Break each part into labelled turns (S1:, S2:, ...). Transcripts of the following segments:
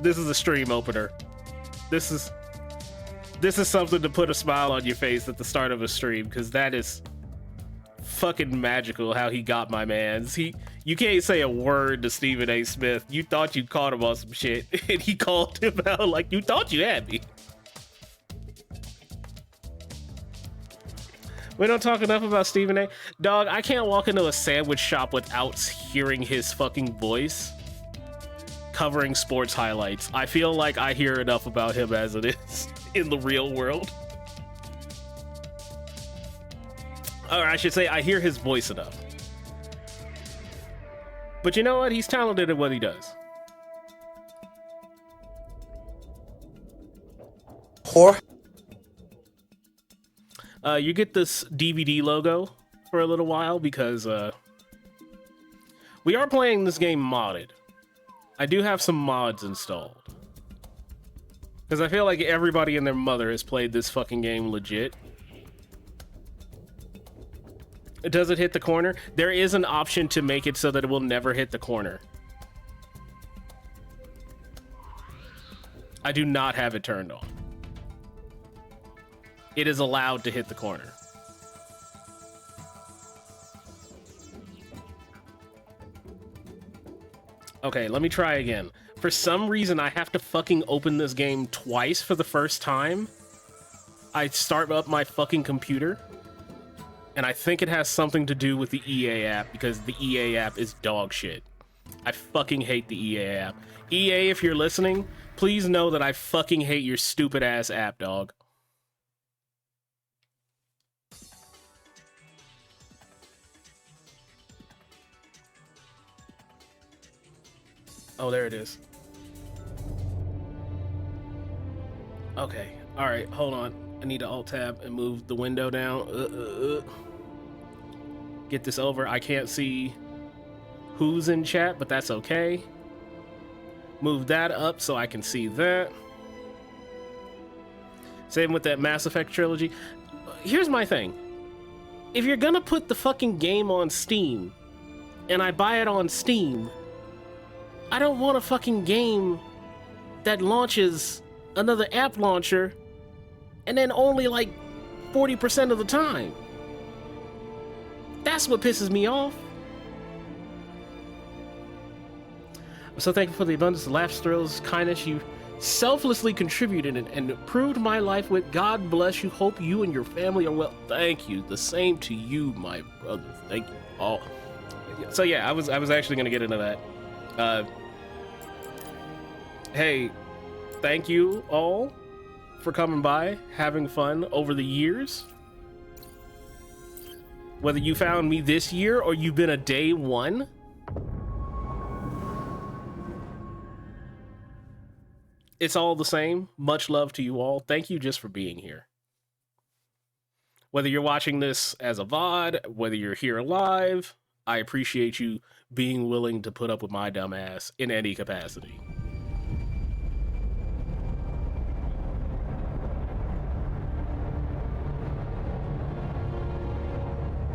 S1: this is a stream opener. This is something to put a smile on your face at the start of a stream, because that is fucking magical how he got my mans. You can't say a word to Stephen A. Smith. You thought you caught him on some shit, and he called him out like, you thought you had me. We don't talk enough about Stephen A. Dog, I can't walk into a sandwich shop without hearing his fucking voice covering sports highlights. I feel like I hear enough about him as it is in the real world. Or I should say, I hear his voice enough. But you know what? He's talented at what he does.
S2: Whore.
S1: You get this DVD logo for a little while because we are playing this game modded. I do have some mods installed. Because I feel like everybody and their mother has played this fucking game legit. Does it hit the corner? There is an option to make it so that it will never hit the corner. I do not have it turned on. It is allowed to hit the corner. Okay, let me try again. For some reason, I have to fucking open this game twice for the first time. I start up my fucking computer, and I think it has something to do with the EA app, because the EA app is dog shit. I fucking hate the EA app. EA, if you're listening, please know that I fucking hate your stupid ass app, dog. Oh, there it is. Okay. All right, hold on. I need to alt-tab and move the window down. Get this over. I can't see who's in chat, but that's okay. Move that up so I can see that. Same with that Mass Effect trilogy. Here's my thing. If you're gonna put the fucking game on Steam, and I buy it on Steam, I don't want a fucking game that launches another app launcher and then only like 40% of the time. That's what pisses me off. I'm so thankful for the abundance of laughs, thrills, kindness you selflessly contributed and improved my life with. God bless you. Hope you and your family are well. Thank you. The same to you, my brother. Thank you all. So yeah, I was actually gonna get into that. Hey, thank you all for coming by, having fun over the years. Whether you found me this year or you've been a day one, it's all the same. Much love to you all. Thank you just for being here. Whether you're watching this as a VOD, whether you're here live, I appreciate you being willing to put up with my dumb ass in any capacity.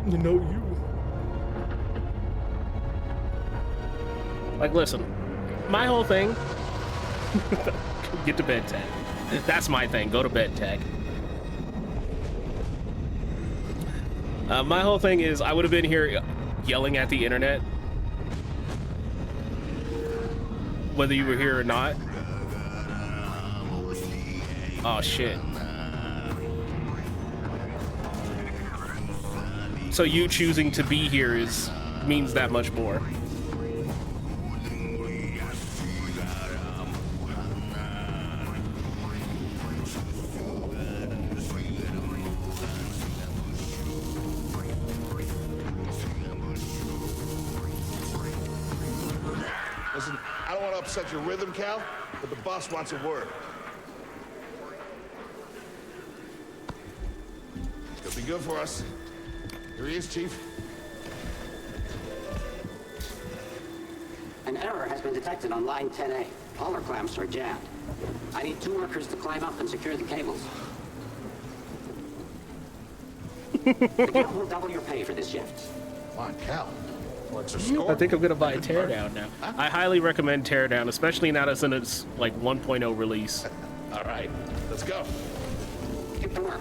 S1: You know you. Like, listen, my whole thing... Get to bed, Tech. That's my thing. Go to bed, Tech. My whole thing is I would have been here yelling at the internet, whether you were here or not. Oh, shit. So you choosing to be here means that much more.
S3: Listen, I don't want to upset your rhythm, Cal, but the boss wants a word. It'll be good for us. Here he is, Chief.
S4: An error has been detected on line 10A. All our clamps are jammed. I need 2 workers to climb up and secure the cables. The account will double your pay for this shift.
S3: Come on, Cal. What's your score?
S1: I think I'm gonna buy a Teardown now. I highly recommend Teardown, especially now that's in its like 1.0 release.
S3: All right, let's go.
S4: Get to work.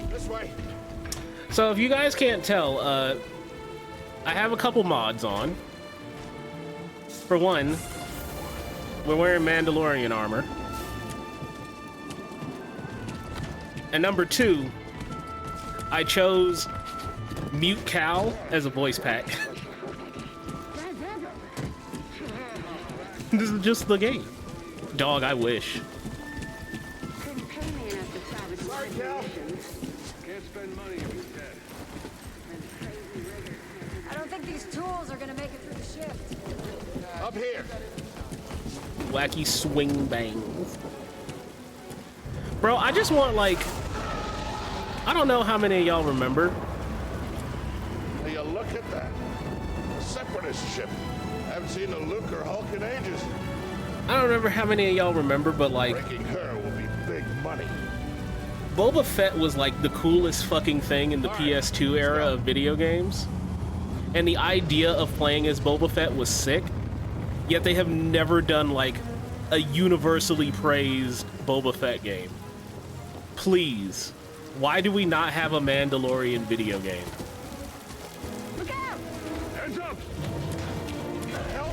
S3: This way.
S1: So if you guys can't tell, I have a couple mods on. For one, we're wearing Mandalorian armor. And number two, I chose Mute Cal as a voice pack. This is just the game. Dog, I wish.
S3: Sorry, Cal.
S2: Can't spend money if he's dead.
S5: I don't think these tools are gonna make it through the shift.
S3: Up here.
S1: Wacky swing bangs. Bro, I just want like... I don't know how many of y'all remember.
S3: Will you look at that? A separatist ship. I haven't seen a Luke or Hulk in ages.
S1: I don't remember how many of y'all remember, but like...
S3: Breaking her will be big money.
S1: Boba Fett was like the coolest fucking thing in the PS2 era of video games. And the idea of playing as Boba Fett was sick. Yet they have never done like a universally praised Boba Fett game. Please. Why do we not have a Mandalorian video game?
S5: Look out!
S2: Hands up!
S3: Hell,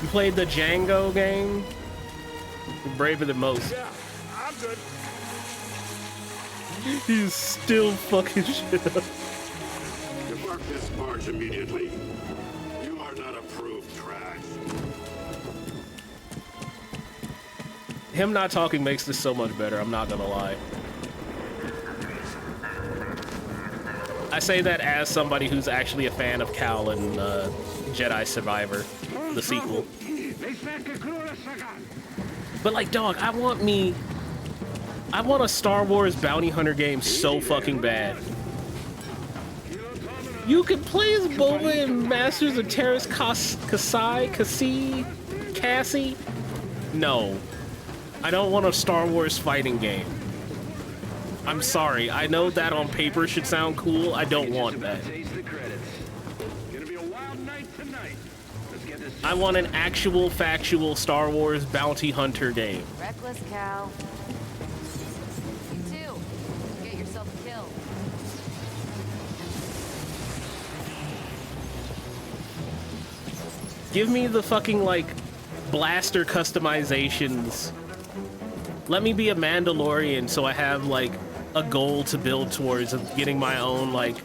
S1: You played the Django game? You're braver than most.
S3: yeah, I'm good.
S1: He's still fucking shit up.
S2: Depart this barge immediately. You are not approved trash.
S1: Him not talking makes this so much better, I'm not gonna lie. I say that as somebody who's actually a fan of Cal and Jedi Survivor, the sequel. But like, dog, I want a Star Wars bounty hunter game so fucking bad. You could play as Boba in Masters of Terrace Cassie? No. I don't want a Star Wars fighting game. I'm sorry, I know that on paper should sound cool, I don't want that. I want an actual, factual Star Wars bounty hunter game.
S5: Reckless Cal. You too. Get yourself killed.
S1: Give me the fucking, like, blaster customizations. Let me be a Mandalorian so I have, like, a goal to build towards of getting my own, like...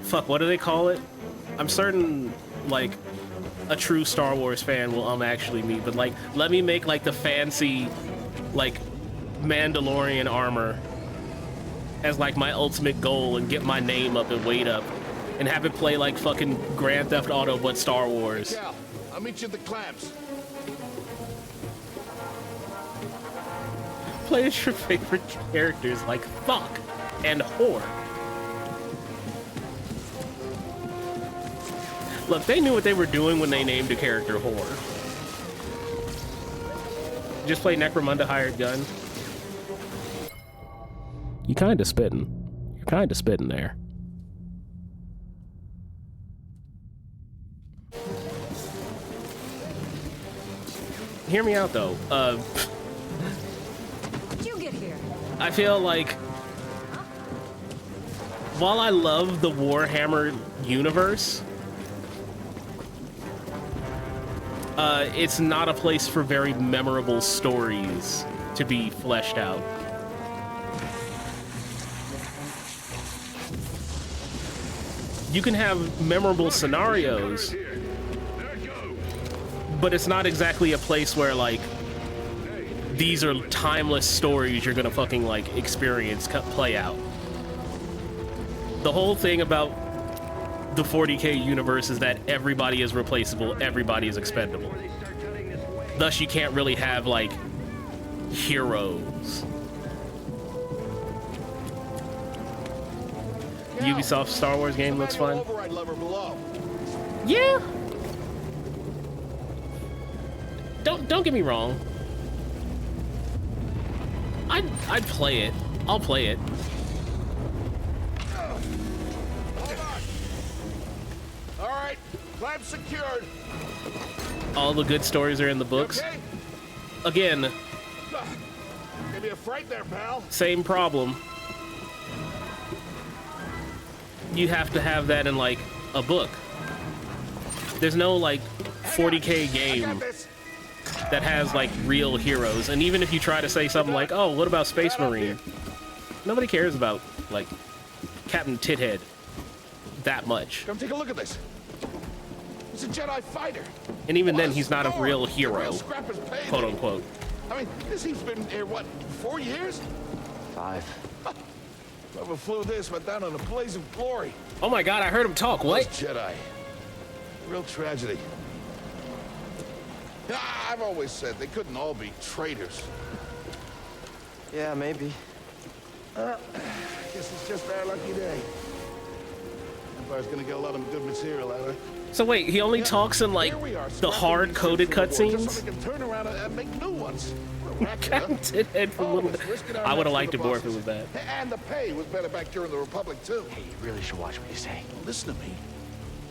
S1: Fuck, what do they call it? I'm certain, like, a true Star Wars fan will actually me, but, like, let me make, like, the fancy, like, Mandalorian armor as, like, my ultimate goal and get my name up and weight up. And have it play like fucking Grand Theft Auto, but Star Wars.
S3: Cal, I'll meet you at the clamps.
S1: Play as your favorite characters like fuck and whore. Look, they knew what they were doing when they named a character whore. Just play Necromunda Hired Gun. You kinda spitting. You're kinda spitting there. Hear me out though.
S5: How'd you get here?
S1: I feel like while I love the Warhammer universe, it's not a place for very memorable stories to be fleshed out. You can have memorable scenarios, but it's not exactly a place where, like, these are timeless stories you're gonna fucking, like, experience play out. The whole thing about the 40K universe is that everybody is replaceable, everybody is expendable. Thus, you can't really have, like, heroes. Ubisoft Star Wars game looks fun.
S3: Override lever below.
S1: Yeah. Don't get me wrong. I'd play it. I'll play it.
S3: Clamp secured.
S1: All the good stories are in the books.
S3: Okay?
S1: Again,
S3: Give me a fright there, pal.
S1: same problem. You have to have that in like a book. There's no like 40K
S3: I got
S1: game
S3: this.
S1: that has like real heroes. And even if you try to say something like, oh, what about Space Marine? Nobody cares about like Captain Tithead that much.
S3: Come take a look at this. It's a Jedi fighter.
S1: And even then,
S3: What
S1: he's not a
S3: storm.
S1: real
S3: The
S1: hero,
S3: scrapper's payday.
S1: quote unquote.
S3: I mean, this thing's been here, what, 4 years?
S6: 5.
S3: Whoever flew this went down in a blaze of glory.
S1: Oh my god, I heard him talk.
S3: Those
S1: What?
S3: Jedi. Real tragedy. I've always said they couldn't all be traitors.
S6: Yeah, maybe.
S3: Guess it's just our lucky day. Empire's gonna get a lot of good material out of it.
S1: So wait, he only talks in like
S3: Here we are,
S1: the
S3: scrapping
S1: hard-coded
S3: these ships for the war, just
S1: cutscenes?
S3: so they can turn around and make new ones. What a racket, huh?
S1: Captain Tithead from
S3: All of
S1: Little.
S3: us risking our
S1: I would have
S3: necks
S1: liked
S3: for
S1: it
S3: the
S1: more if it
S3: bosses.
S1: was that.
S3: And the pay was better back during the Republic, too.
S6: Hey, you really should watch what you say.
S3: Listen to me.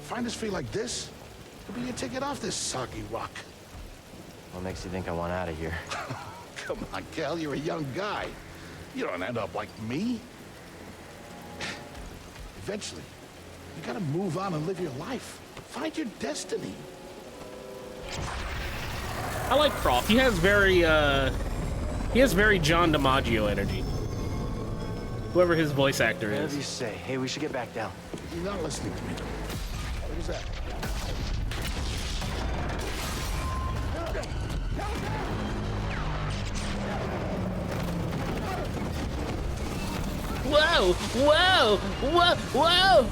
S3: Find us free like this, it'll be your ticket off this soggy rock.
S6: What makes you think I want out of here?
S3: Come on, Cal, you're a young guy. You don't end up like me. Eventually, you gotta move on and live your life. Find your destiny.
S1: I like Croft. He has very John DiMaggio energy. Whoever his voice actor
S6: Whatever
S1: is.
S6: you say. Hey, we should get back down.
S3: You're not listening to me. What was that?
S1: Whoa! Whoa! Whoa! Whoa!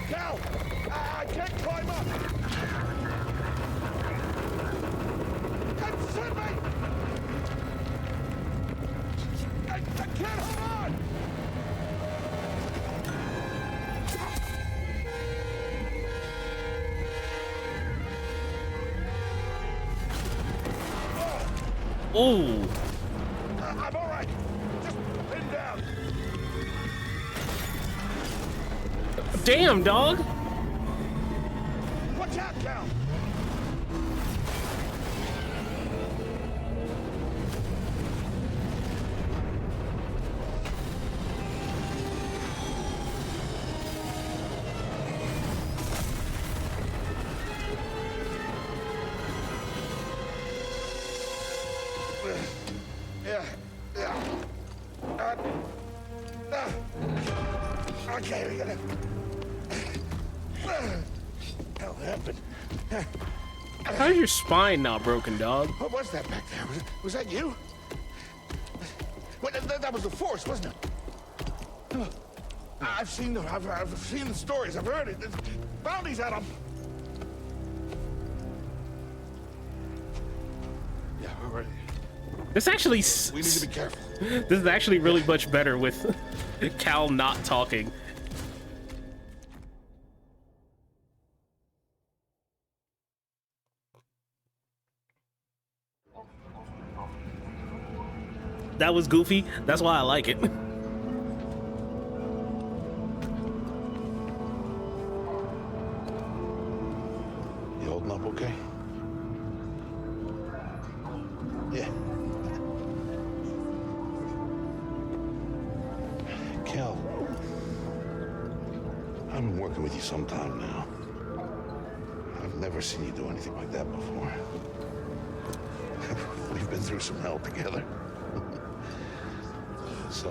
S3: Cal! I can't climb up! Send me! I can't hold on!
S1: Ooh!
S3: I'm all right. Just pin down.
S1: Damn, dog!
S3: Watch out, Cal! Yeah. Okay, we gotta. Hell happened.
S1: How's your spine not broken, dog?
S3: What was that back there? Was that you? Well, that was the Force, wasn't it? I've seen the stories. I've heard it. There's bounties at them. Yeah, we're ready.
S1: This actually.
S3: We need to be careful.
S1: This is actually really much better with Cal not talking. That was goofy. That's why I like it.
S3: You holding up okay? Yeah. Cal, I've been working with you some time now. I've never seen you do anything like that before. We've been through some hell together. So,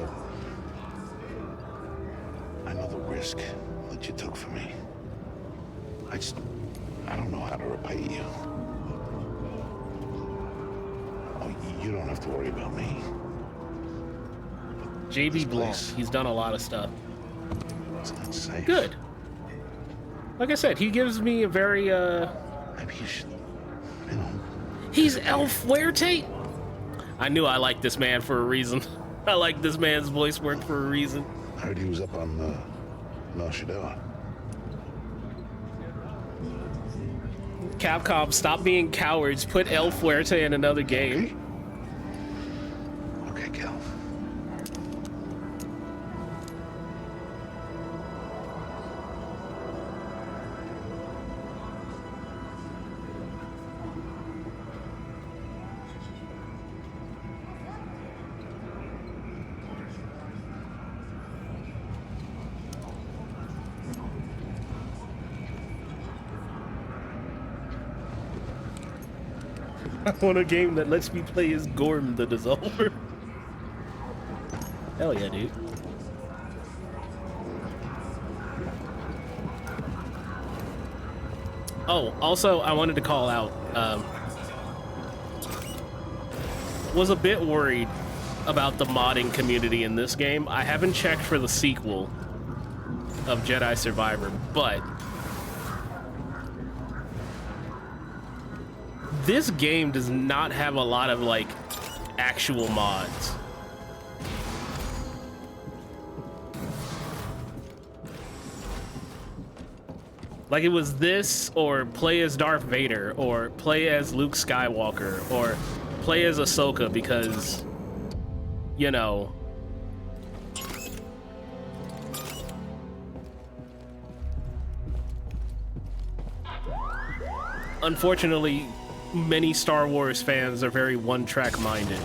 S3: I know the risk that you took for me. I don't know how to repay you. Oh, you don't have to worry about me.
S1: JB Blanc. He's done a lot of stuff.
S3: It's not safe.
S1: Good. Like I said, he gives me a very,
S3: Maybe you should, you know.
S1: He's El Fuerte? I knew I liked this man for a reason. I like this man's voice work for a reason.
S3: I heard he was up on Nashidella.
S1: Capcom, stop being cowards. Put El Fuerte in another game.
S3: Okay, Cal.
S1: I want a game that lets me play as Gorm the Dissolver. Hell yeah, dude. Oh, also, I wanted to call out, was a bit worried about the modding community in this game. I haven't checked for the sequel of Jedi Survivor, but this game does not have a lot of, like, actual mods. Like, it was this, or play as Darth Vader, or play as Luke Skywalker, or play as Ahsoka, because, you know... Unfortunately, many Star Wars fans are very one-track minded.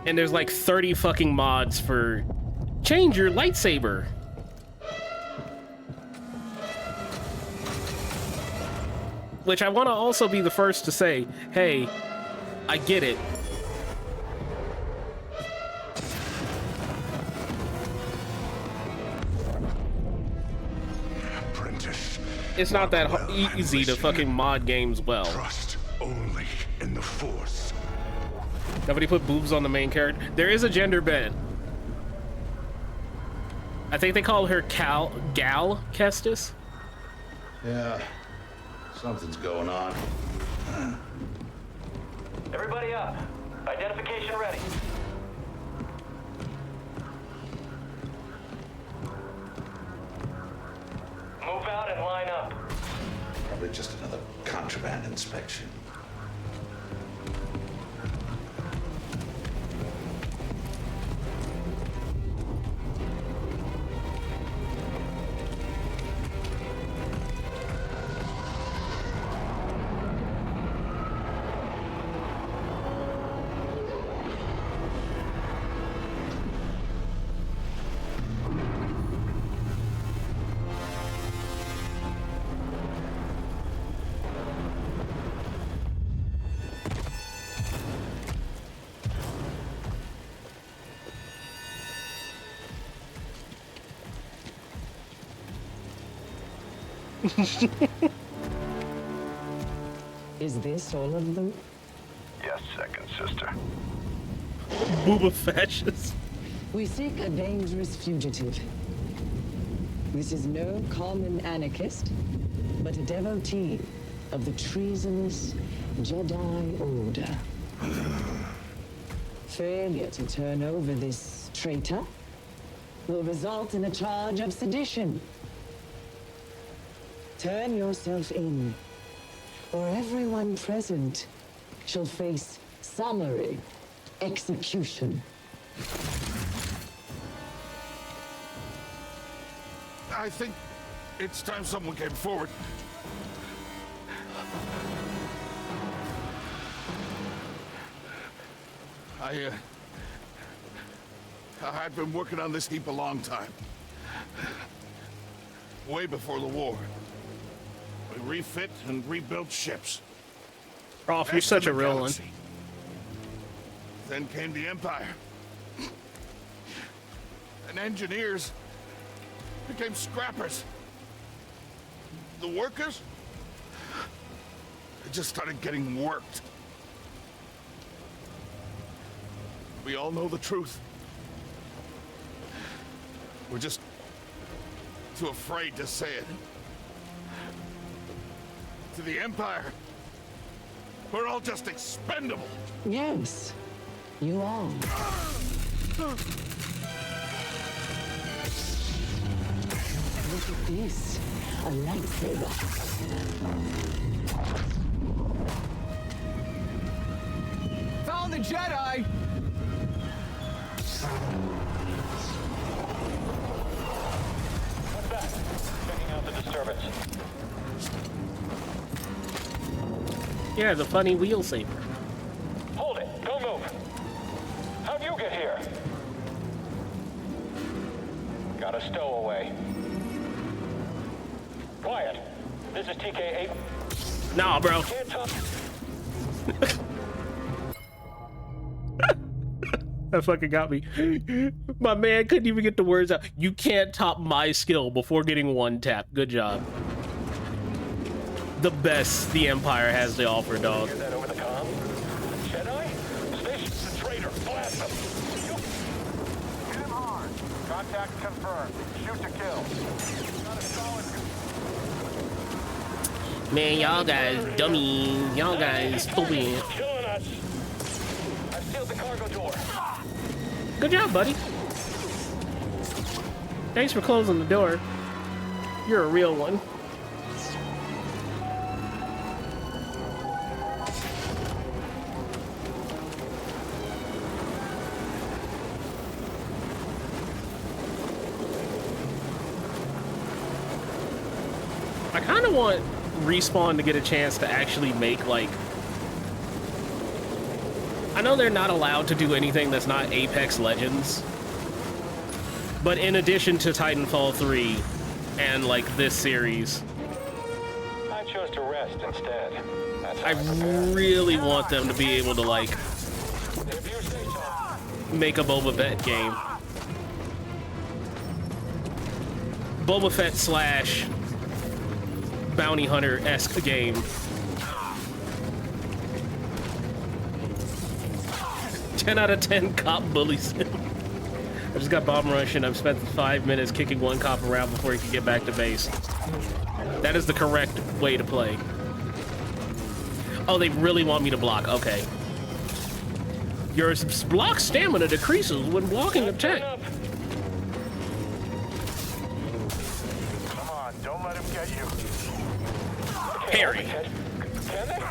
S1: And there's like 30 fucking mods for change your lightsaber. Which I want to also be the first to say, hey, I get it. It's not that easy to fucking mod games well.
S3: Trust only in the Force.
S1: Nobody put boobs on the main character. There is a gender bend. I think they call her Gal Kestis.
S3: Yeah, something's going on.
S6: Everybody up. Identification ready. Move out and line up.
S3: Probably just another contraband inspection.
S7: Is this all of them?
S2: Yes, second sister.
S1: Booba fascist.
S7: We seek a dangerous fugitive. This is no common anarchist, but a devotee of the treasonous Jedi Order. Failure to turn over this traitor will result in a charge of sedition. Turn yourself in, or everyone present shall face summary execution.
S3: I think it's time someone came forward. I've been working on this heap a long time. Way before the war. We refit and rebuilt ships.
S1: Rolf, you're such a real one.
S3: Then came the Empire. And engineers became scrappers. The workers, they just started getting worked. We all know the truth. We're just too afraid to say it. To the Empire, We're all just expendable.
S7: Yes, you are. Look at this. A lightsaber.
S8: Found the Jedi!
S6: What's that? Checking out the disturbance.
S1: Yeah, the funny wheel saber.
S6: Hold it. Don't move. How'd you get here? Got a stowaway. Quiet. This is TK-8.
S1: Nah, bro.
S6: Can't talk.
S1: That fucking got me. My man couldn't even get the words out. You can't top my skill before getting one tap. Good job. The best the Empire has to offer, dog.
S6: Hear that over the comm? Jedi? Station's a traitor. Blast him. Hit him hard. Contact confirmed. Shoot to kill. Got a solid.
S1: Man, y'all guys dummies. Y'all guys stupid.
S6: Killing us. I've sealed the cargo door.
S1: Good job, buddy. Thanks for closing the door. You're a real one. I kind of want Respawn to get a chance to actually make, like... I know they're not allowed to do anything that's not Apex Legends, but in addition to Titanfall 3 and, like, this series,
S6: I chose to rest instead. That's how
S1: I
S6: prepare.
S1: really want them to be able to, like,
S6: If you say so.
S1: make a Boba Fett game. Boba Fett slash bounty hunter-esque game. 10 out of 10 cop bullies him. I just got bomb rush and I've spent 5 minutes kicking one cop around before he could get back to base. That is the correct way to play. Oh, they really want me to block. Okay. Your block stamina decreases when blocking attack.
S6: Come on, don't let him get you.
S1: Harry.
S6: Can they?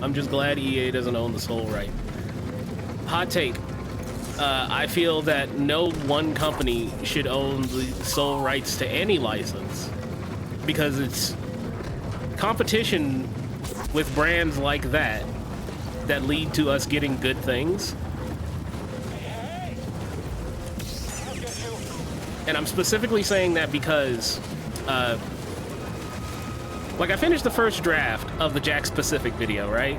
S1: I'm just glad EA doesn't own the soul right. Hot take. I feel that no one company should own the sole rights to any license because it's competition with brands like that that lead to us getting good things. And I'm specifically saying that because like I finished the first draft of the Jack Specific video, right?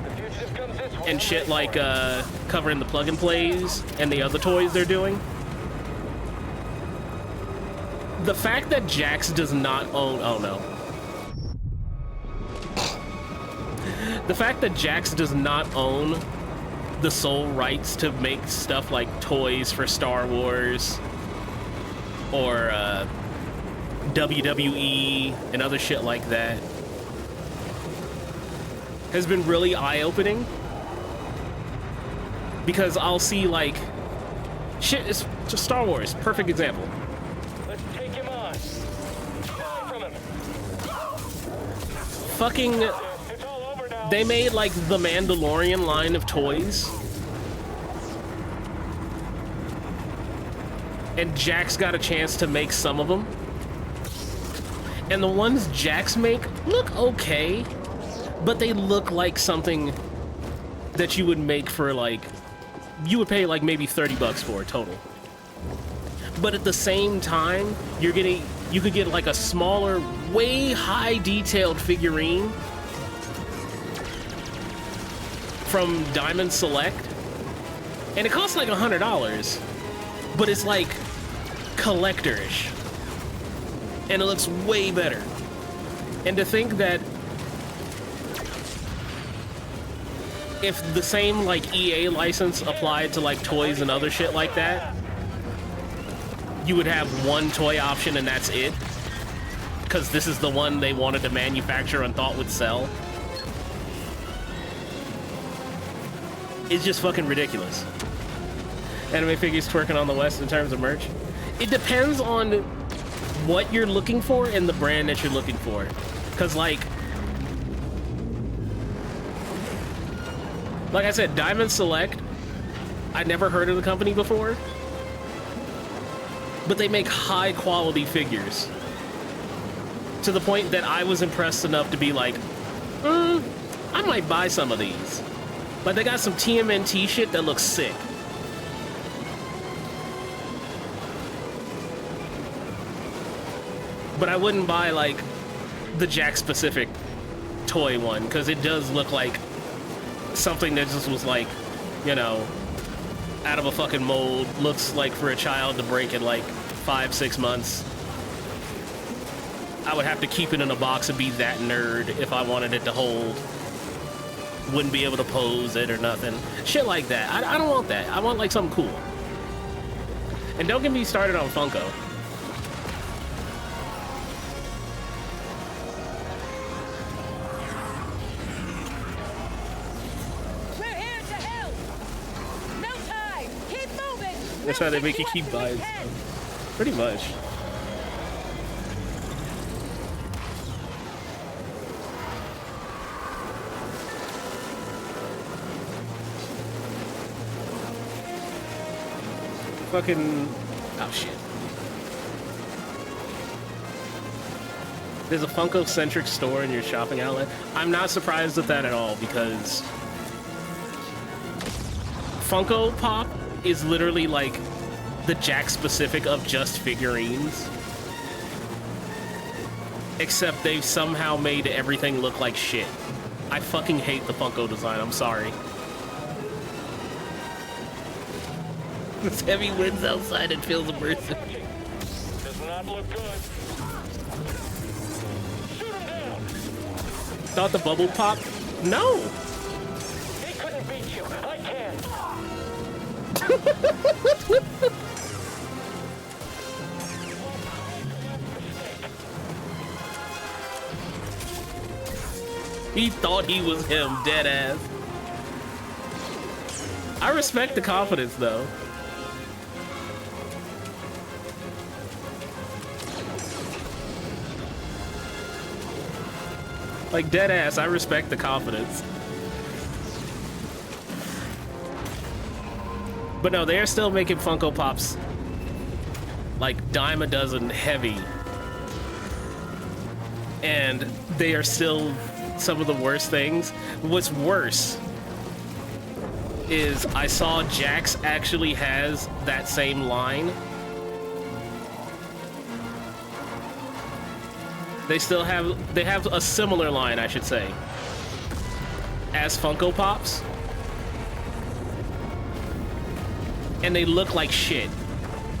S1: And shit like covering the plug and plays and the other toys they're doing. The fact that Jax does not own, oh no. The fact that Jax does not own the sole rights to make stuff like toys for Star Wars or WWE and other shit like that has been really eye-opening. Because I'll see, like, shit, it's just Star Wars, perfect example.
S6: Let's take him on. Die from him.
S1: Fucking,
S6: It's all over now.
S1: they made, like, the Mandalorian line of toys. And Jax got a chance to make some of them. And the ones Jax make look okay, but they look like something that you would make for, like, you would pay like maybe $30 for total. But at the same time, you could get like a smaller, way high detailed figurine from Diamond Select, and it costs like $100, but it's like collector-ish, and it looks way better. And to think that if the same like EA license applied to like toys and other shit like that, you would have one toy option and that's it. because this is the one they wanted to manufacture and thought would sell. It's just fucking ridiculous. Anime figures twerking on the West in terms of merch. It depends on what you're looking for and the brand that you're looking for. Because, like I said, Diamond Select, I'd never heard of the company before. But they make high quality figures. To the point that I was impressed enough to be like, I might buy some of these. Like, they got some TMNT shit that looks sick. But I wouldn't buy, like, the Jack-specific toy one, because it does look like something that just was, like, you know, out of a fucking mold. Looks like for a child to break in, like, 5-6 months. I would have to keep it in a box and be that nerd if I wanted it to hold. Wouldn't be able to pose it or nothing. Shit like that. I don't want that. I want, like, something cool. And don't get me started on Funko. That's why they make you keep buying stuff. Pretty much. Fucking... oh shit. There's a Funko-centric store in your shopping outlet. I'm not surprised at that at all, because Funko Pop is literally like the Jack-specific of just figurines. Except they've somehow made everything look like shit. I fucking hate the Funko design, I'm sorry. This heavy winds outside, it feels immersive.
S6: Does not look good. Shoot him down.
S1: Thought the bubble pop? No!
S6: He couldn't beat you. I can.
S1: He thought he was him, dead ass. I respect the confidence, though. Like, dead ass, I respect the confidence. But no, they are still making Funko Pops like dime a dozen heavy. And they are still some of the worst things. What's worse is I saw Jax actually has that same line. They have a similar line, I should say, as Funko Pops. And they look like shit.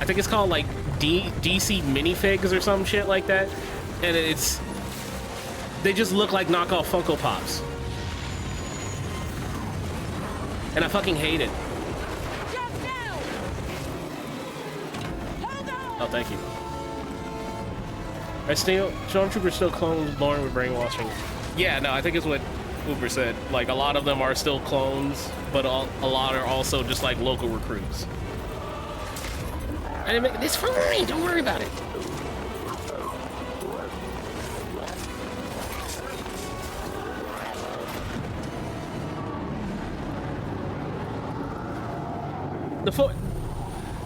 S1: I think it's called like DC minifigs or some shit like that. And they just look like knockoff Funko Pops. And I fucking hate it. Oh, thank you. Stormtroopers still clones born with brainwashing. Yeah, no, I think it's what Uber said. Like, a lot of them are still clones, but a lot are also just like local recruits. And it's fine, don't worry about it.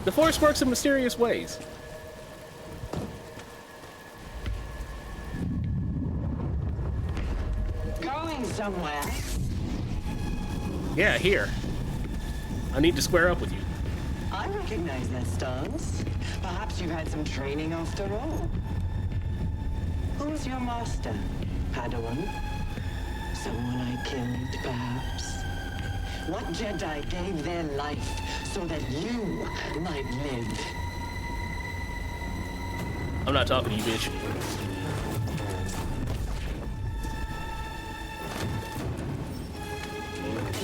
S1: The Force works in mysterious ways.
S7: Going somewhere?
S1: Yeah, here. I need to square up with you.
S7: I recognize that stance. Perhaps you've had some training after all. Who's your master, Padawan? Someone I killed, perhaps? What Jedi gave their life so that you might live?
S1: I'm not talking to you, bitch.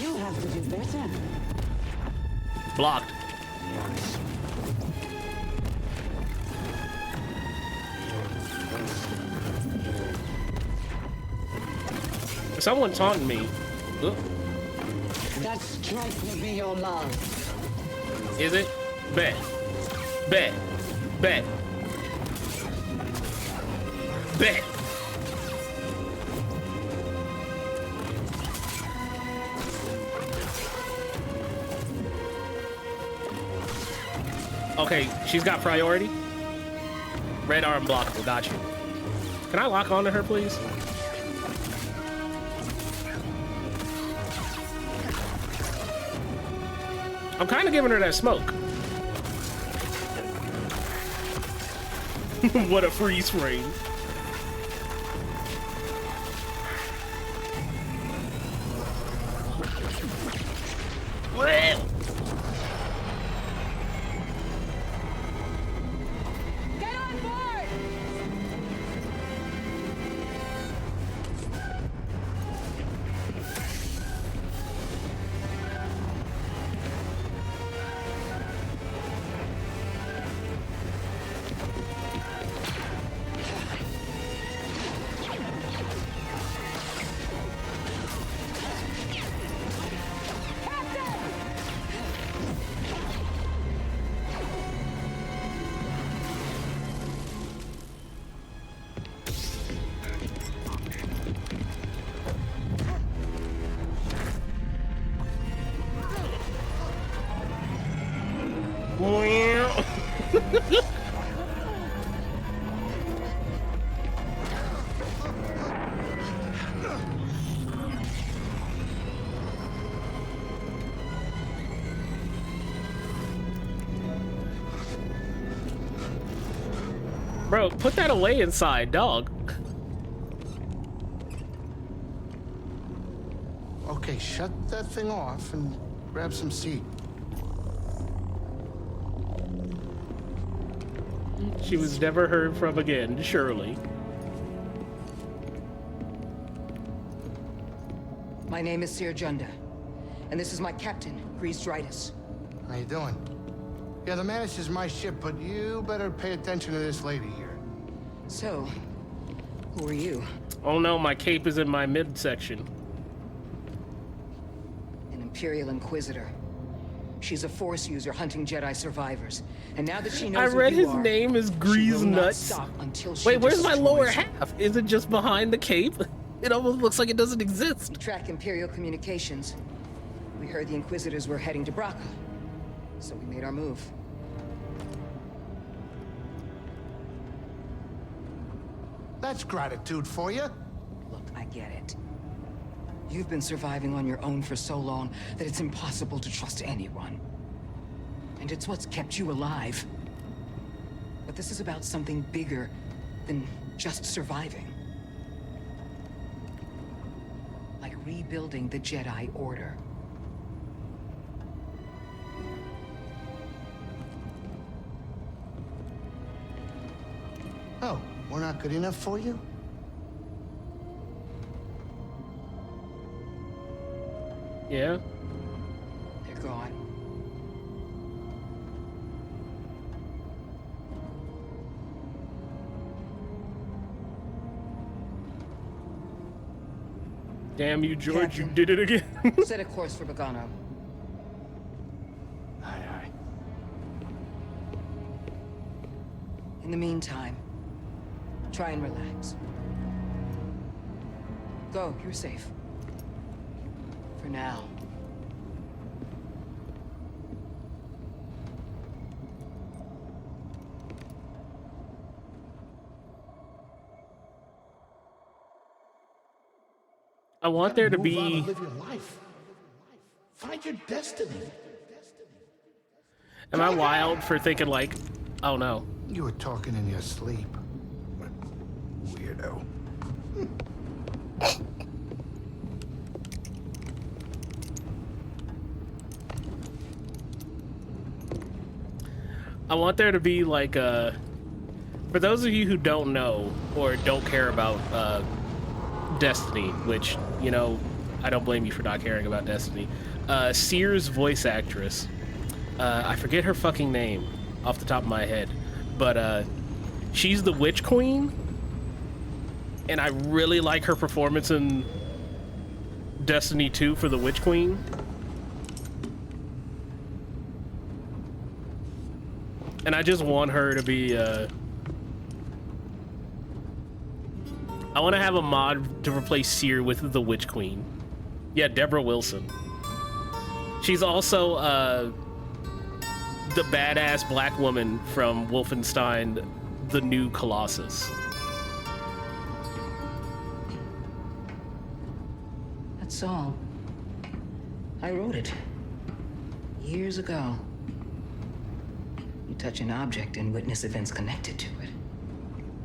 S7: You have to do better.
S1: Blocked. Someone taunting me. Ugh.
S7: That strike will be your last.
S1: Is it? Bet. Bet. Bet. Bet. Okay, she's got priority. Red arm blockable, got you. Can I lock onto her, please? I'm kind of giving her that smoke. What a freeze frame. Well.
S5: Get on board!
S1: Bro, put that away inside, dog.
S3: Okay, shut that thing off and grab some seat.
S1: She was never heard from again, surely.
S9: My name is Seer Junda, and this is my captain, Grease Dritus.
S3: How you doing? Yeah, the Mantis is my ship, but you better pay attention to this lady here.
S9: So, who are you?
S1: Oh no, my cape is in my midsection.
S9: An Imperial Inquisitor. She's a Force user hunting Jedi survivors. And now that she knows
S1: I read
S9: who you
S1: his
S9: are,
S1: name is
S9: she
S1: Grease
S9: will not
S1: Nuts.
S9: stop until she
S1: Wait, where's my lower
S9: destroys you.
S1: half? Is it just behind the cape? It almost looks like it doesn't exist.
S9: We track Imperial communications. We heard the Inquisitors were heading to Braca, so we made our move.
S3: That's gratitude for you.
S9: Look, I get it. You've been surviving on your own for so long that it's impossible to trust anyone. And it's what's kept you alive. But this is about something bigger than just surviving. Like rebuilding the Jedi Order.
S3: Oh, we're not good enough for you?
S1: Yeah?
S9: They're gone.
S1: Damn you, George, you
S9: Captain.
S1: did it again.
S9: Set a course for Bogano.
S3: Aye, aye.
S9: In the meantime, try and relax. Go, you're safe. For now.
S1: I want there to
S3: Move on
S1: be...
S3: and live your life. Find your destiny.
S1: Am I wild for thinking like, oh no.
S3: You were talking in your sleep. Weirdo.
S1: I want there to be like a... For those of you who don't know or don't care about Destiny, which, you know, I don't blame you for not caring about Destiny. Seer's voice actress, I forget her fucking name off the top of my head, but she's the Witch Queen, and I really like her performance in Destiny 2 for the Witch Queen. And I just want her to be, I want to have a mod to replace Seer with the Witch Queen. Yeah, Deborah Wilson. She's also, the badass black woman from Wolfenstein, The New Colossus.
S9: That's all. I wrote it. Years ago. You touch an object and witness events connected to it.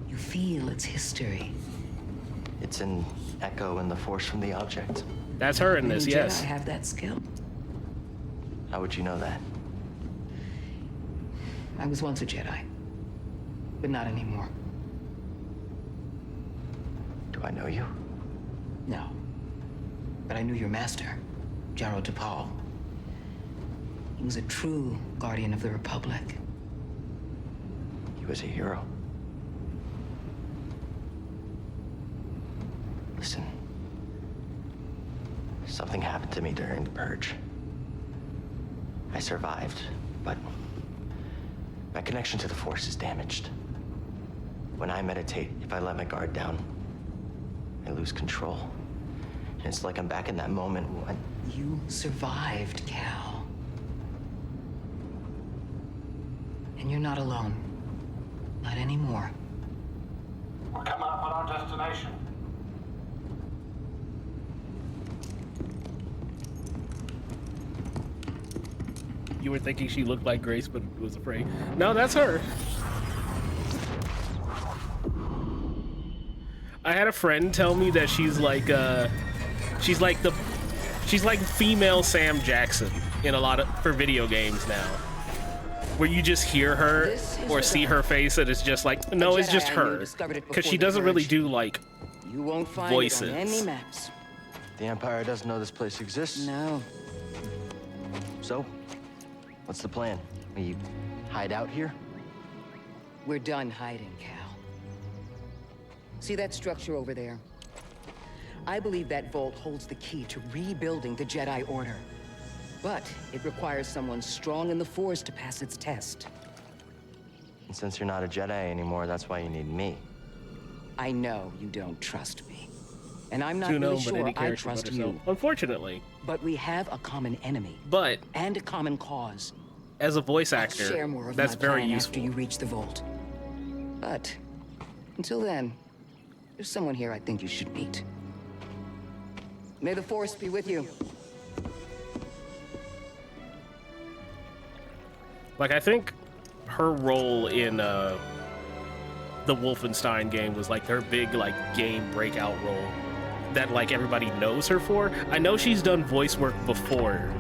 S9: You feel its history.
S10: It's an echo in the force from the object.
S1: That's her in this, yes.
S9: I have that skill.
S10: How would you know that?
S9: I was once a Jedi, but not anymore.
S10: Do I know you?
S9: No. But I knew your master, Jaro Tapal. He was a true guardian of the Republic.
S10: He was a hero. Listen. Something happened to me during the Purge. I survived, but my connection to the Force is damaged. When I meditate, if I let my guard down, I lose control. And it's like I'm back in that moment when...
S9: You survived, Cal. And you're not alone. Not anymore.
S6: We're coming up on our destination.
S1: You were thinking she looked like Grace, but was afraid. No, that's her. I had a friend tell me that she's like female Sam Jackson in a lot of for video games now, where you just hear her or see her face and it's just like, no, it's just her, because she doesn't really do like
S9: You won't find
S1: voices.
S9: it on any maps.
S10: The Empire doesn't know this place exists.
S9: No.
S10: So, what's the plan? We hide out here?
S9: We're done hiding, Cal. See that structure over there? I believe that vault holds the key to rebuilding the Jedi Order. But it requires someone strong in the Force to pass its test.
S10: And since you're not a Jedi anymore, that's why you need me.
S9: I know you don't trust me. And I'm not
S1: To know,
S9: really
S1: but
S9: sure
S1: any
S9: I
S1: character
S9: trust
S1: but
S9: you.
S1: herself. Unfortunately.
S9: But we have a common enemy.
S1: But
S9: and a common cause.
S1: As a voice
S9: I'll
S1: actor,
S9: share more of
S1: that's
S9: my
S1: very
S9: plan
S1: useful.
S9: after you reach the vault. But until then, there's someone here I think you should meet. May the Force be with you.
S1: Like, I think her role in the Wolfenstein game was like her big like game breakout role that like everybody knows her for. I know she's done voice work before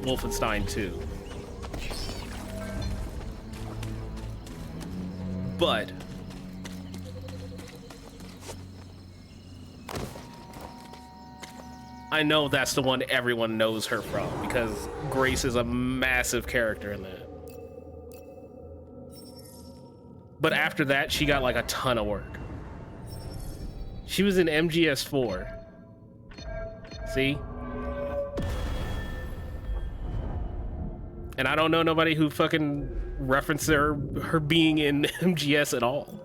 S1: Wolfenstein 2. But I know that's the one everyone knows her from because Grace is a massive character in that. But after that, she got like a ton of work. She was in MGS4. See? And I don't know nobody who fucking referenced her being in MGS at all.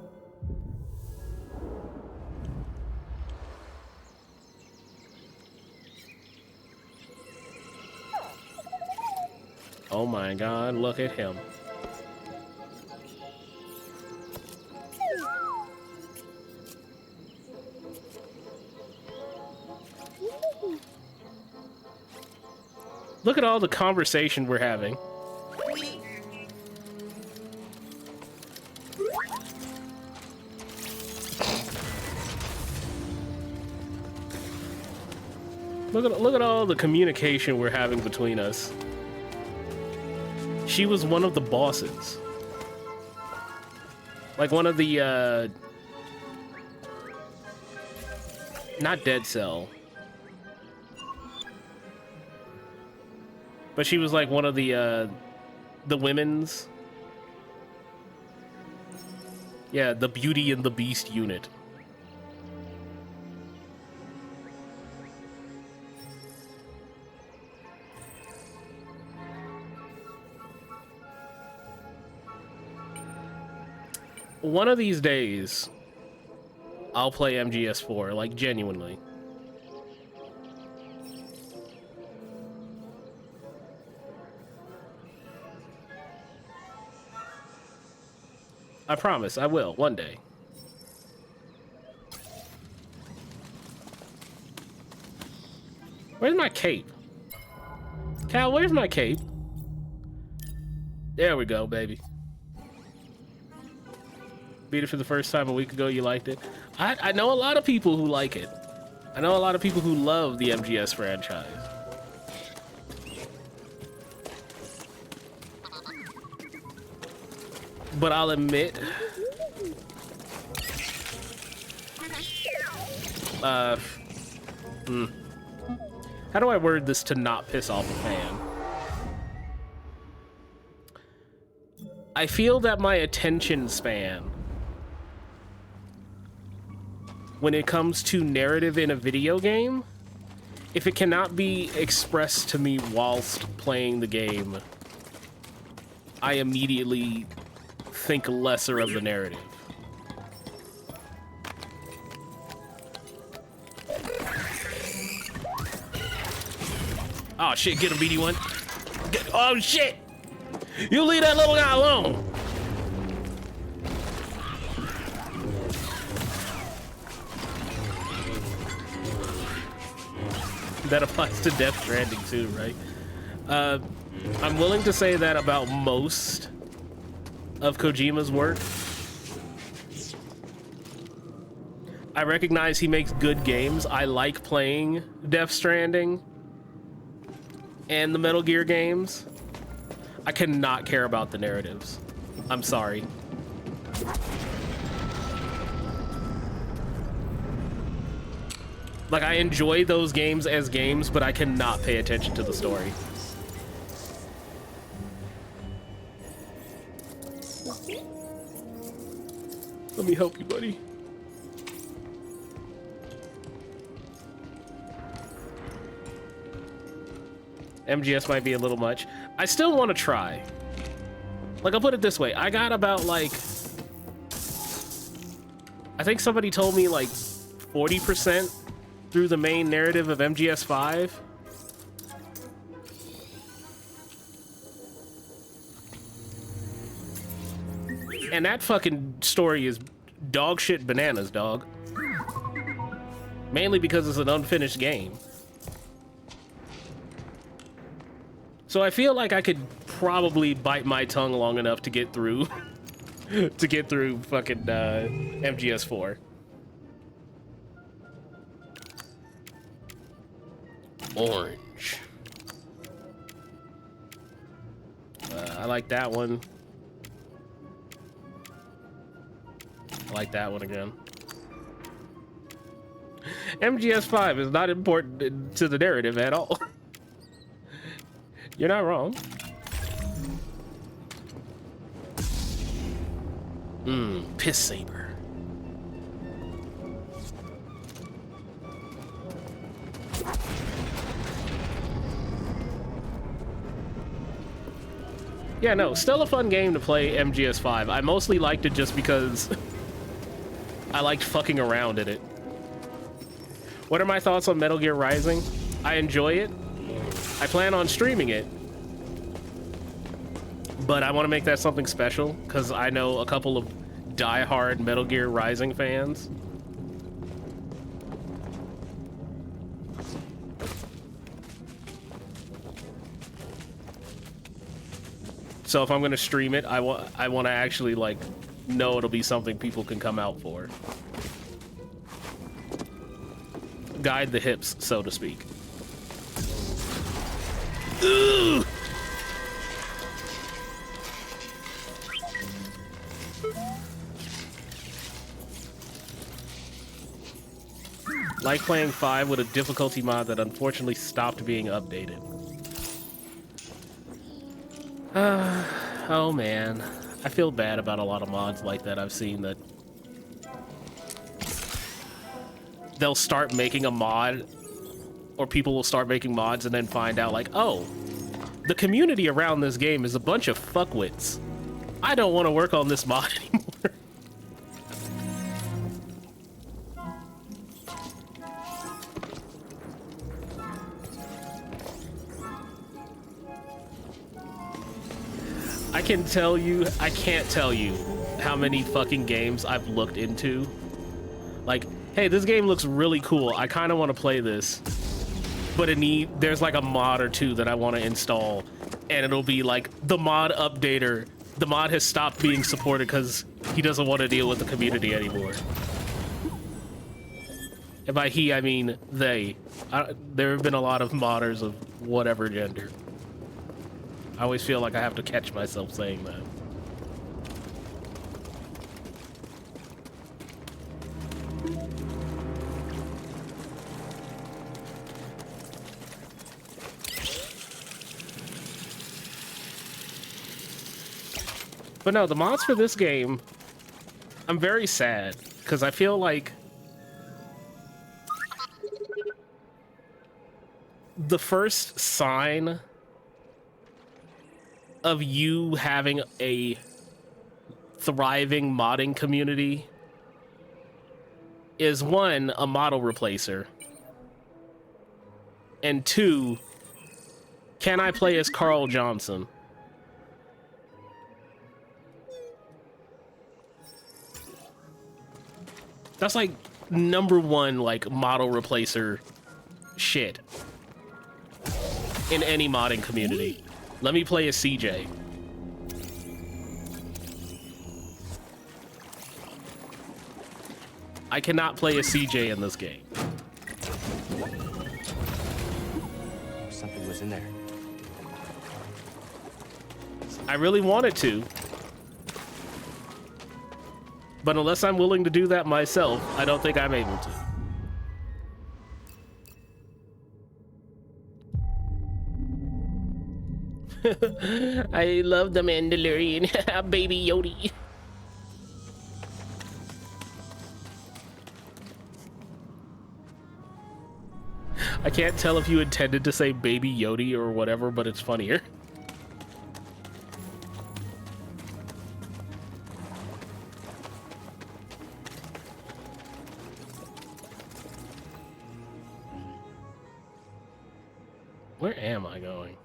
S1: Oh my god, look at him. Look at all the conversation we're having. Look at all the communication we're having between us. She was one of the bosses. Like one of the, not Dead Cell. But she was like one of the women's. Yeah, the Beauty and the Beast unit. One of these days, I'll play MGS4, like, genuinely. I promise, I will, one day. Where's my cape? Cal, where's my cape? There we go, baby. Beat it for the first time a week ago, you liked it? I know a lot of people who like it. I know a lot of people who love the MGS franchise. But I'll admit... How do I word this to not piss off a fan? I feel that my attention span when it comes to narrative in a video game, if it cannot be expressed to me whilst playing the game, I immediately think lesser of the narrative. Oh shit, get him, BD1. Oh shit! You leave that little guy alone! That applies to Death Stranding too, right? I'm willing to say that about most of Kojima's work. I recognize he makes good games. I like playing Death Stranding and the Metal Gear games. I cannot care about the narratives. I'm sorry. Like, I enjoy those games as games, but I cannot pay attention to the story. Let me help you, buddy. MGS might be a little much. I still want to try. Like, I'll put it this way. I got about, like... I think somebody told me, like, 40% through the main narrative of MGS5. And that fucking story is dog shit bananas, dog. Mainly because it's an unfinished game. So I feel like I could probably bite my tongue long enough to get through to get through fucking MGS4. Orange. I like that one. I like that one again. MGS5 is not important to the narrative at all. You're not wrong. Piss saber. Yeah, no, still a fun game to play MGS5. I mostly liked it just because I liked fucking around in it. What are my thoughts on Metal Gear Rising? I enjoy it. I plan on streaming it. But I want to make that something special, because I know a couple of die-hard Metal Gear Rising fans. So if I'm going to stream it, I want to actually, like, know it'll be something people can come out for. Guide the hips, so to speak. Ugh! Like playing 5 with a difficulty mod that unfortunately stopped being updated. Oh man, I feel bad about a lot of mods like that I've seen that they'll start making a mod, or people will start making mods and then find out like, oh, the community around this game is a bunch of fuckwits. I don't want to work on this mod anymore. I can't tell you how many fucking games I've looked into. Like, hey, this game looks really cool. I kind of want to play this, but there's like a mod or two that I want to install, and it'll be like the mod updater. The mod has stopped being supported because he doesn't want to deal with the community anymore. And by he, I mean they. There have been a lot of modders of whatever gender. I always feel like I have to catch myself saying that. But no, the mods for this game, I'm very sad because I feel like the first sign of you having a thriving modding community is one, a model replacer, and two, can I play as Carl Johnson? That's like #1 like model replacer shit in any modding community. Let me play as CJ. I cannot play as CJ in this game.
S10: Something was in there.
S1: I really wanted to. But unless I'm willing to do that myself, I don't think I'm able to. I love the Mandalorian, baby Yoda. I can't tell if you intended to say baby Yoda or whatever, but it's funnier. Where am I going?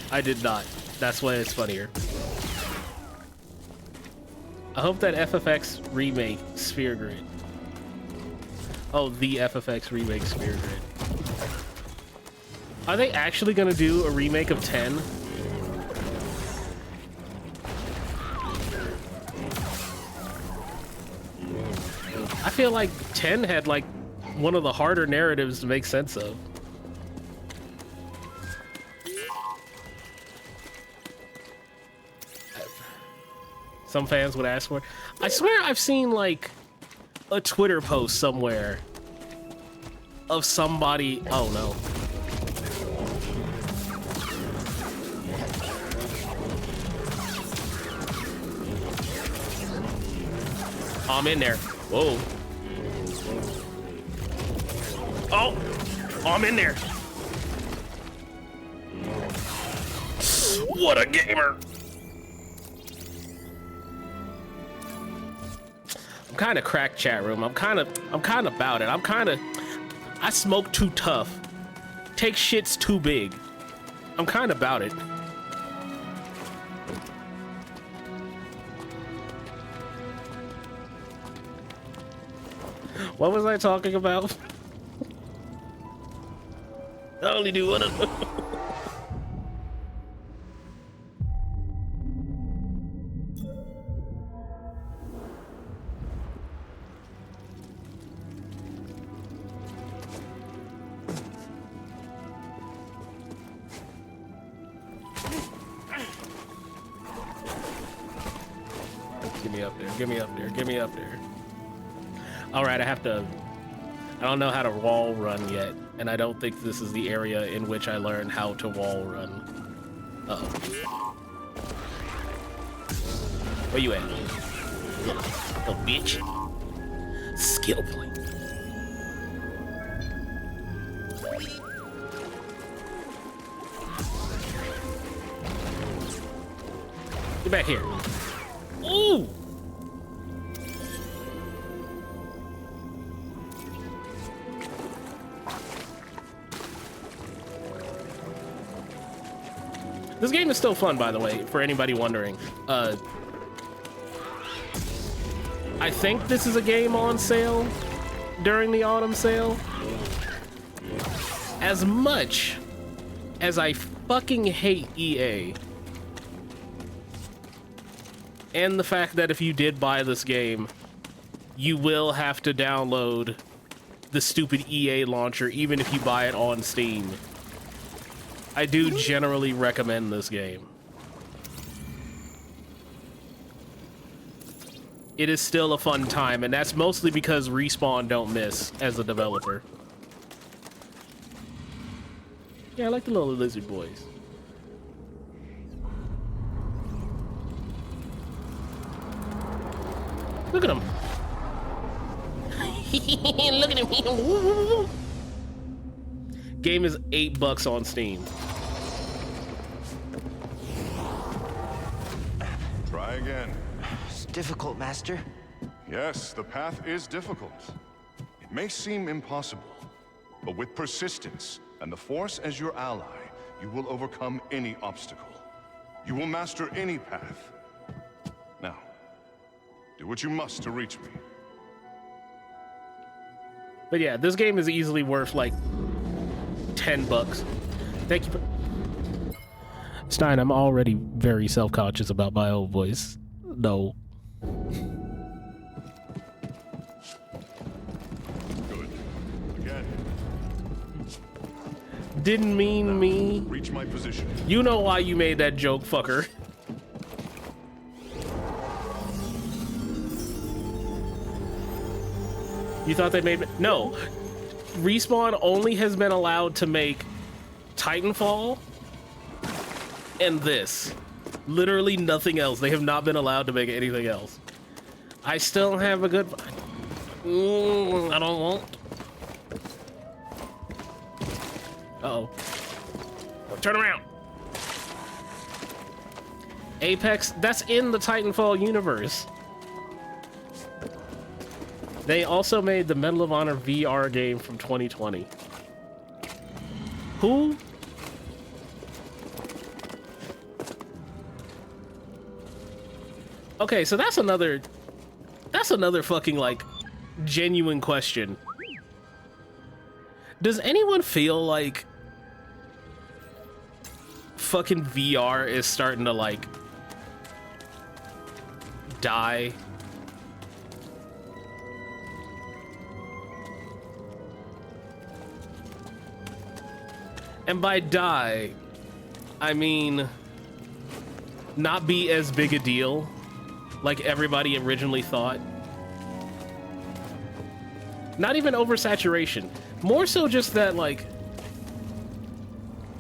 S1: I did not. That's why it's funnier. I hope that FFX remake Sphere Grid. Oh, the FFX remake Sphere Grid. Are they actually gonna do a remake of 10? I feel like 10 had like one of the harder narratives to make sense of. Some fans would ask for it. I swear I've seen like a Twitter post somewhere of somebody. Oh no. I'm in there. Whoa. Oh, I'm in there. What a gamer. I'm kind of cracked, chat room. I'm kind of about it. I smoke too tough. Take shits too big. I'm kind of about it. What was I talking about? I only do one of them. Get me up there, get me up there, get me up there. Alright, I don't know how to wall run yet, and I don't think this is the area in which I learned how to wall run. Uh-oh. Where you at? Little bitch. Skill point. Get back here. Ooh! This game is still fun, by the way, for anybody wondering. I think this is a game on sale during the autumn sale. As much as I fucking hate EA, and the fact that if you did buy this game, you will have to download the stupid EA launcher, even if you buy it on Steam, I do generally recommend this game. It is still a fun time, and that's mostly because Respawn don't miss as a developer. Yeah, I like the little lizard boys. Look at him. Look at him. Game is $8 on Steam.
S6: Try again.
S10: It's difficult, Master.
S6: Yes, the path is difficult. It may seem impossible, but with persistence and the Force as your ally, you will overcome any obstacle. You will master any path. Now, do what you must to reach me.
S1: But yeah, this game is easily worth like $10. Thank you for... Stein, I'm already very self-conscious about my own voice. No.
S6: Good. Again.
S1: Didn't mean
S6: Now,
S1: me.
S6: reach my position.
S1: You know why you made that joke, fucker. You thought they made... No. Respawn only has been allowed to make Titanfall and this. Literally nothing else. They have not been allowed to make anything else. I still have a good... I don't want... Uh-oh. Turn around. Apex, that's in the Titanfall universe. They also made the Medal of Honor VR game from 2020. Who? Okay, so that's another fucking, like, genuine question. Does anyone feel like fucking VR is starting to, like, die? And by die, I mean not be as big a deal like everybody originally thought. Not even oversaturation. More so just that, like,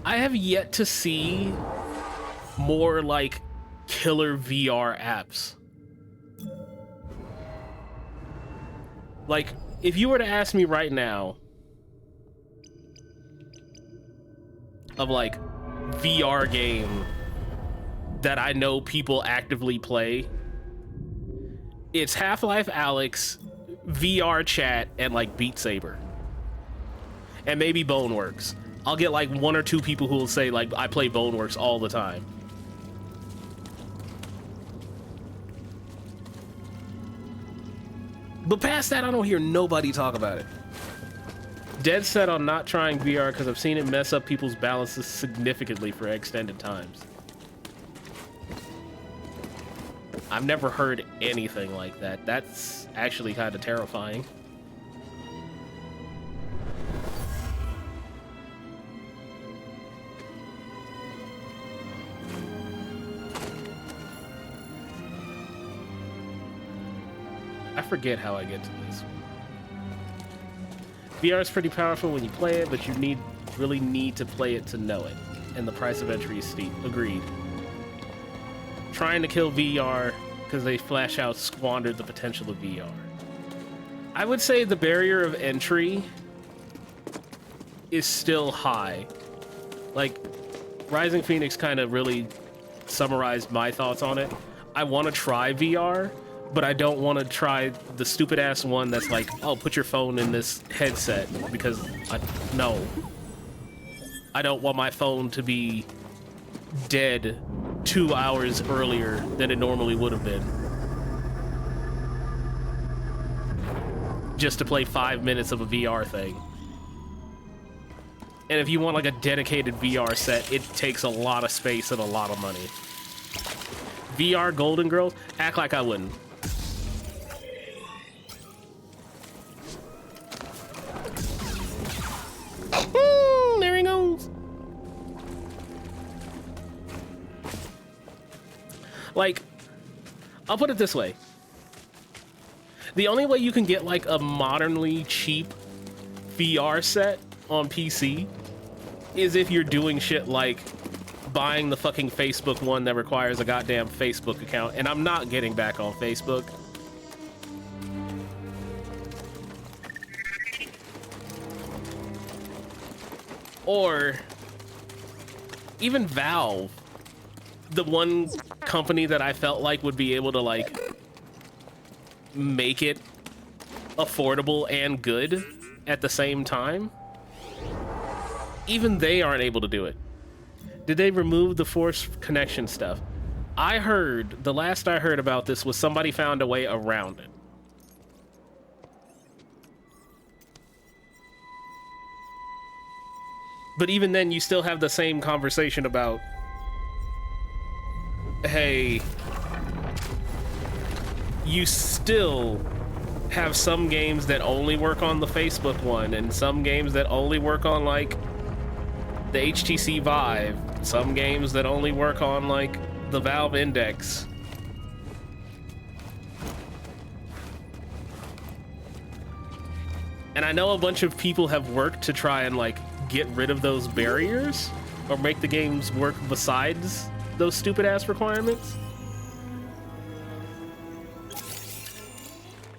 S1: I have yet to see more, like, killer VR apps. Like, if you were to ask me right now, of like VR game that I know people actively play, it's Half-Life Alyx, VR Chat, and like Beat Saber, and maybe Boneworks. I'll get like 1 or 2 people who will say like I play Boneworks all the time. But past that, I don't hear nobody talk about it. Dead set on not trying VR because I've seen it mess up people's balances significantly for extended times. I've never heard anything like that. That's actually kind of terrifying. I forget how I get to this. VR is pretty powerful when you play it, but you really need to play it to know it. And the price of entry is steep. Agreed. Trying to kill VR because they flash out squandered the potential of VR. I would say the barrier of entry is still high. Like, Rising Phoenix kind of really summarized my thoughts on it. I want to try VR, but I don't want to try the stupid ass one that's like, oh, put your phone in this headset, because no. I don't want my phone to be dead 2 hours earlier than it normally would have been. Just to play 5 minutes of a VR thing. And if you want like a dedicated VR set, it takes a lot of space and a lot of money. VR Golden Girls? Act like I wouldn't. There he goes. Like, I'll put it this way. The only way you can get like a modernly cheap VR set on PC is if you're doing shit like buying the fucking Facebook one that requires a goddamn Facebook account, and I'm not getting back on Facebook. Or even Valve, the one company that I felt like would be able to like make it affordable and good at the same time. Even they aren't able to do it. Did they remove the force connection stuff? I heard, the last I heard about this was somebody found a way around it. But even then, you still have the same conversation about, hey, you still have some games that only work on the Facebook one, and some games that only work on, like, the HTC Vive, some games that only work on, like, the Valve Index. And I know a bunch of people have worked to try and, like, get rid of those barriers or make the games work besides those stupid-ass requirements.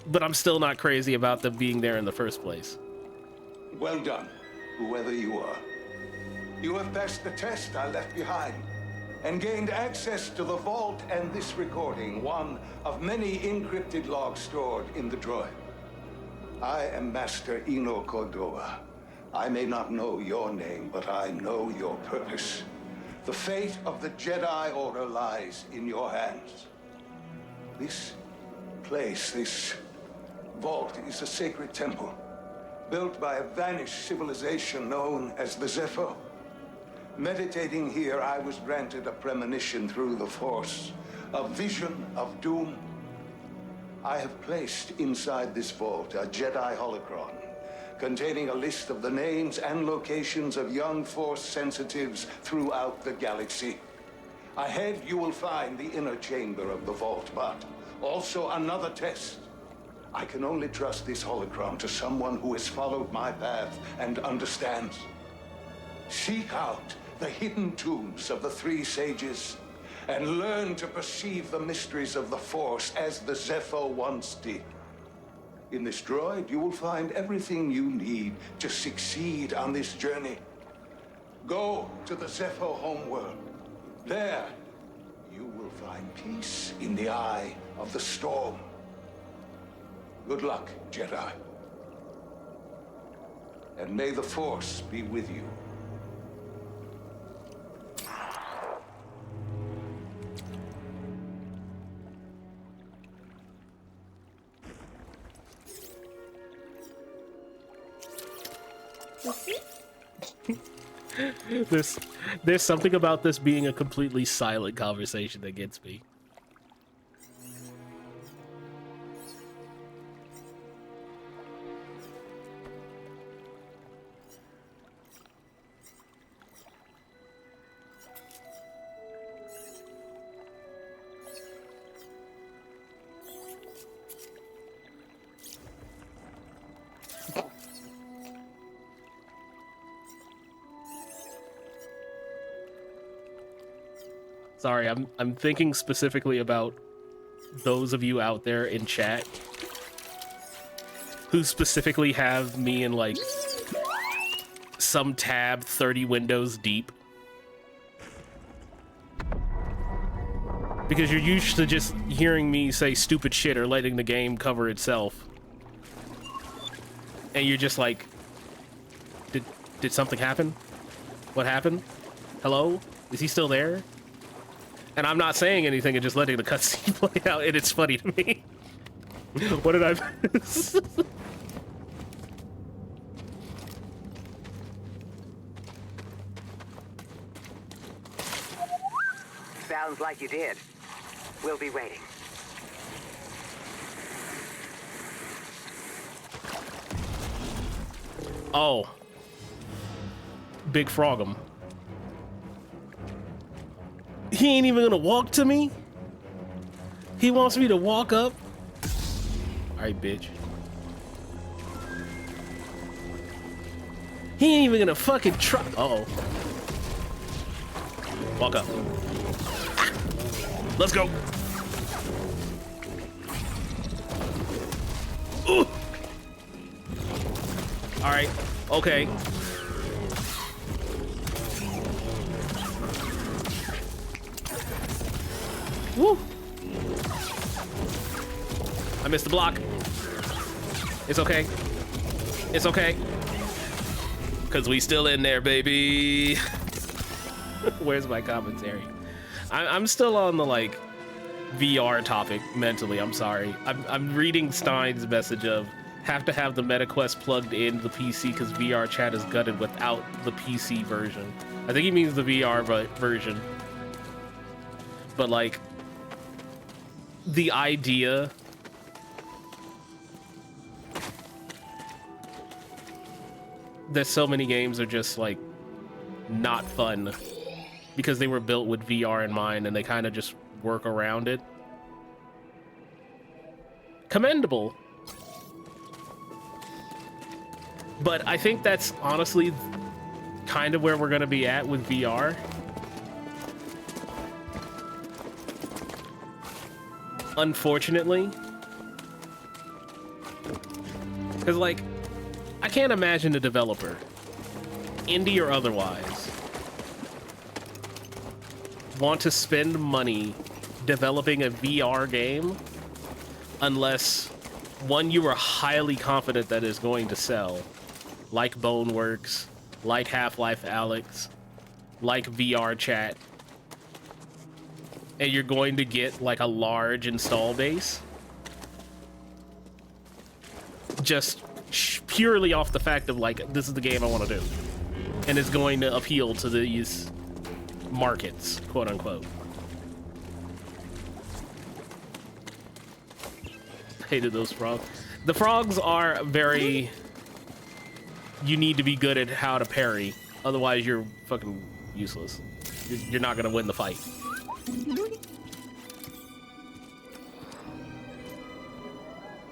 S1: But I'm still not crazy about them being there in the first place.
S11: Well done, whoever you are. You have passed the test I left behind and gained access to the vault and this recording, one of many encrypted logs stored in the droid. I am Master Eno Cordova. I may not know your name, but I know your purpose. The fate of the Jedi Order lies in your hands. This place, this vault, is a sacred temple, built by a vanished civilization known as the Zepho. Meditating here, I was granted a premonition through the Force, a vision of doom. I have placed inside this vault a Jedi holocron, containing a list of the names and locations of young Force sensitives throughout the galaxy. Ahead, you will find the inner chamber of the vault, but also another test. I can only trust this holocron to someone who has followed my path and understands. Seek out the hidden tombs of the three sages and learn to perceive the mysteries of the Force as the Zepho once did. In this droid, you will find everything you need to succeed on this journey. Go to the Zepho homeworld. There, you will find peace in the eye of the storm. Good luck, Jedi. And may the Force be with you.
S1: There's something about this being a completely silent conversation that gets me. Sorry, I'm thinking specifically about those of you out there in chat who specifically have me in like some tab 30 windows deep. Because you're used to just hearing me say stupid shit or letting the game cover itself. And you're just like, did something happen? What happened? Hello? Is he still there? And I'm not saying anything and just letting the cutscene play out, and it's funny to me. What did I miss?
S12: Sounds like you did. We'll be waiting.
S1: Oh. Big Frog'em. He ain't even gonna walk to me? He wants me to walk up? Alright, bitch. He ain't even gonna fucking try. Uh-oh. Walk up. Let's go. Ooh. All right. Okay. Woo. I missed the block. It's okay. It's okay. Cause we still in there, baby. Where's my commentary? I'm still on the like VR topic mentally. I'm sorry. I'm reading Stein's message of have to have the MetaQuest plugged in the PC because VR chat is gutted without the PC version. I think he means the VR version. But like the idea that so many games are just like not fun because they were built with VR in mind and they kind of just work around it. Commendable. But I think that's honestly kind of where we're going to be at with VR. Unfortunately. Because, like, I can't imagine a developer, indie or otherwise, want to spend money developing a VR game unless, one, you are highly confident that it's going to sell, like Boneworks, like Half-Life Alyx, like VR Chat, and you're going to get like a large install base just purely off the fact of like, this is the game I want to do, and it's going to appeal to these markets, quote unquote. Hated those frogs. The frogs are very, you need to be good at how to parry, otherwise you're fucking useless. You're not gonna win the fight.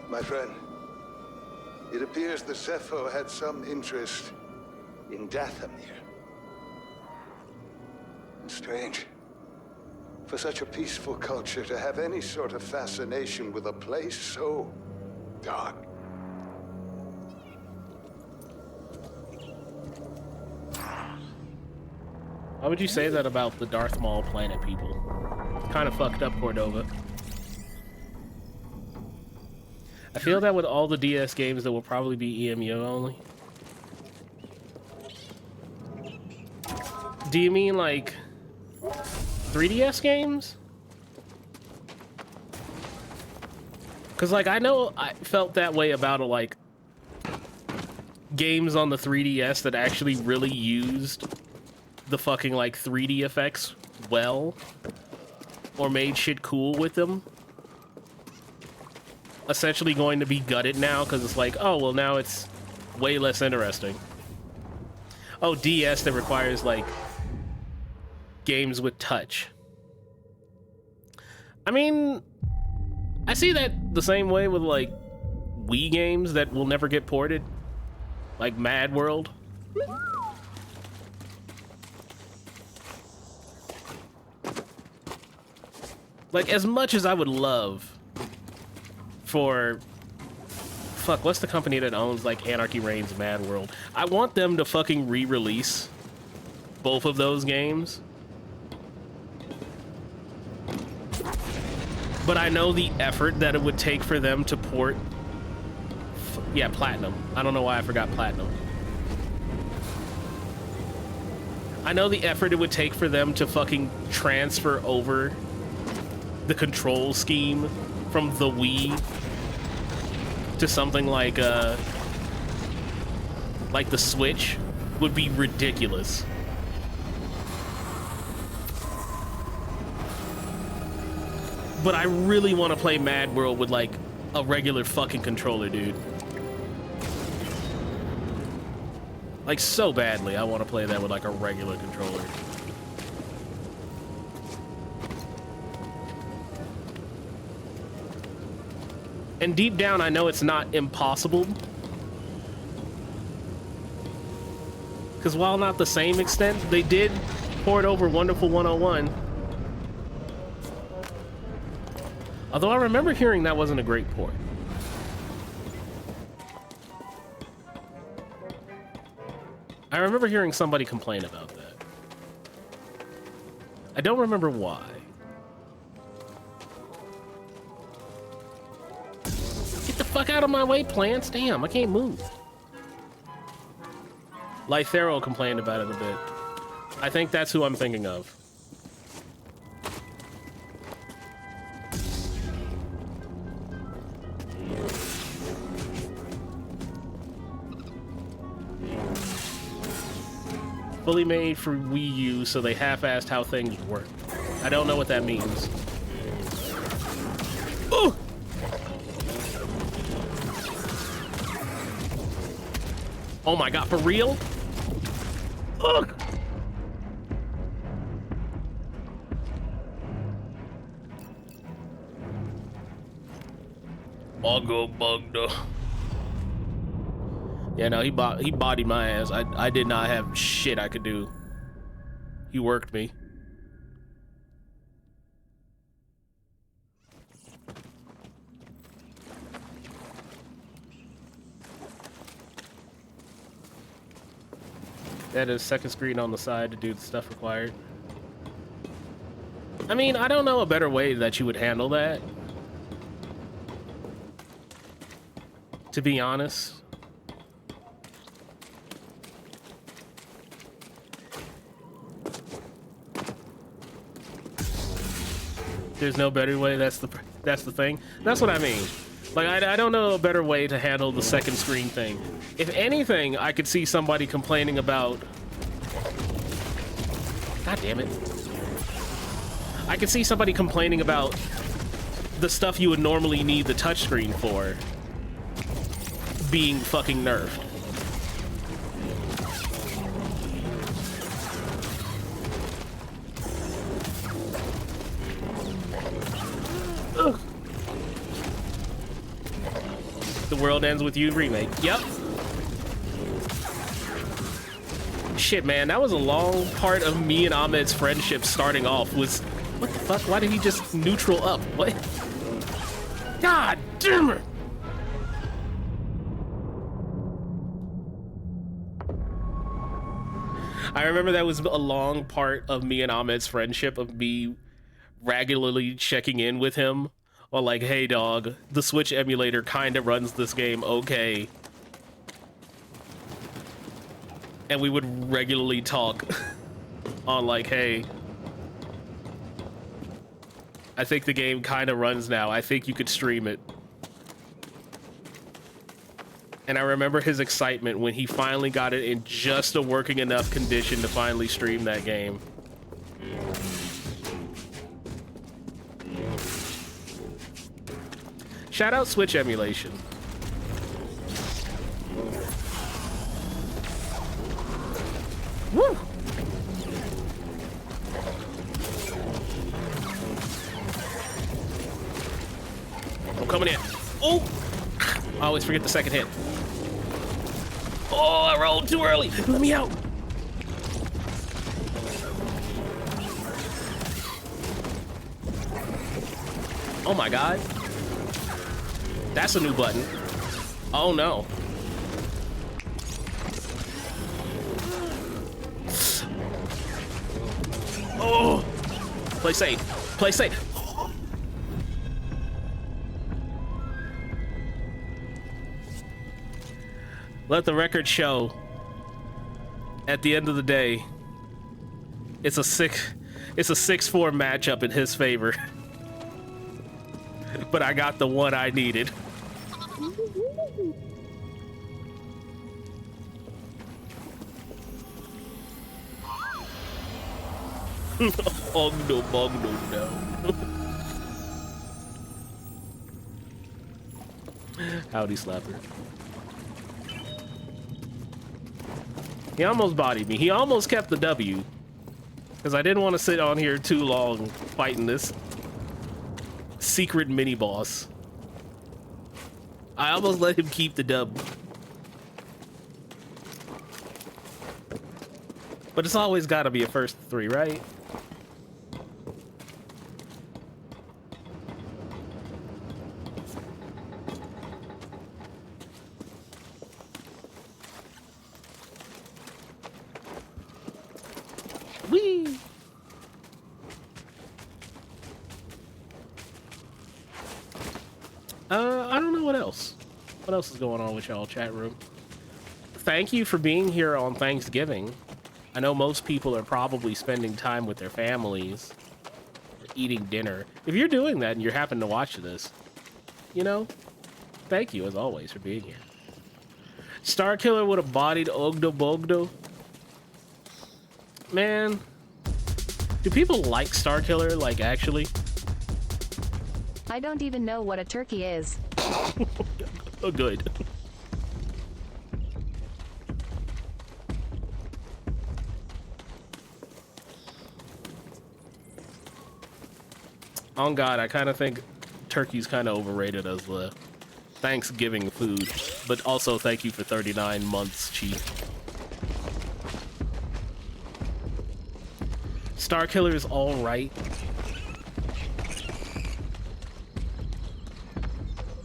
S11: My friend, it appears the Zepho had some interest in Dathomir. Strange. For such a peaceful culture to have any sort of fascination with a place so dark.
S1: Why would you say that about the Darth Maul planet people? Kind of fucked up, Cordova. I feel that with all the DS games that will probably be EMU only. Do you mean like 3DS games? Because like I know I felt that way about like games on the 3DS that actually really used the fucking like 3D effects well, or made shit cool with them, essentially going to be gutted now because it's like, oh well, now it's way less interesting. Oh, DS that requires like games with touch. I mean, I see that the same way with like Wii games that will never get ported, like Mad World. Like, as much as I would love for, fuck, what's the company that owns like Anarchy Reigns Mad World? I want them to fucking re-release both of those games. But I know the effort that it would take for them to port, yeah, Platinum. I don't know why I forgot Platinum. I know the effort it would take for them to fucking transfer over the control scheme from the Wii to something like the Switch would be ridiculous. But I really want to play Mad World with like a regular fucking controller, dude. Like so badly, I want to play that with like a regular controller. And deep down, I know it's not impossible. Because while not the same extent, they did port over Wonderful 101. Although I remember hearing that wasn't a great port. I remember hearing somebody complain about that. I don't remember why. Get the fuck out of my way, plants. Damn, I can't move. Lythero complained about it a bit. I think that's who I'm thinking of. Fully made for Wii U, so they half-assed how things work. I don't know what that means. Ooh! Oh my god, for real? Ugh! Bongo Bungo. Yeah, no, he bodied my ass. I did not have shit I could do. He worked me. That is second screen on the side to do the stuff required. I mean, I don't know a better way that you would handle that. To be honest. There's no better way. That's the thing. That's what I mean. Like I don't know a better way to handle the second screen thing. If anything, I could see somebody complaining about. God damn it! I could see somebody complaining about the stuff you would normally need the touchscreen for being fucking nerfed. Ugh. The World Ends With You remake. Yep. Shit, man, that was a long part of me and Ahmed's friendship starting off was... What the fuck? Why did he just neutral up? What? God damn it! I remember that was a long part of me and Ahmed's friendship, of me regularly checking in with him. Or like, hey dog, the Switch emulator kinda runs this game okay. And we would regularly talk on like, hey, I think the game kinda runs now. I think you could stream it. And I remember his excitement when he finally got it in just a working enough condition to finally stream that game. Shout out Switch emulation. Woo! I'm coming in. Oh! I always forget the second hit. Oh, I rolled too early. Let me out. Oh my god. That's a new button. Oh no. Oh! Play safe. Play safe. Let the record show, at the end of the day, It's a 6-4 matchup in his favor. But I got the one I needed. Ogno bogno no. Howdy slapper. He almost bodied me. He almost kept the W. Because I didn't want to sit on here too long fighting this secret mini boss. I almost let him keep the dub. But it's always got to be a first 3, right? Whee! I don't know what else. What else is going on with y'all, chat room? Thank you for being here on Thanksgiving. I know most people are probably spending time with their families, or eating dinner. If you're doing that and you happen to watch this, you know, thank you as always for being here. Starkiller would have bodied Ogdo Bogdo. Man, do people like Starkiller, like, actually?
S13: I don't even know what a turkey is.
S1: Oh, good. On God, I kind of think turkey's kind of overrated as the Thanksgiving food, but also thank you for 39 months, Chief. Starkiller is all right.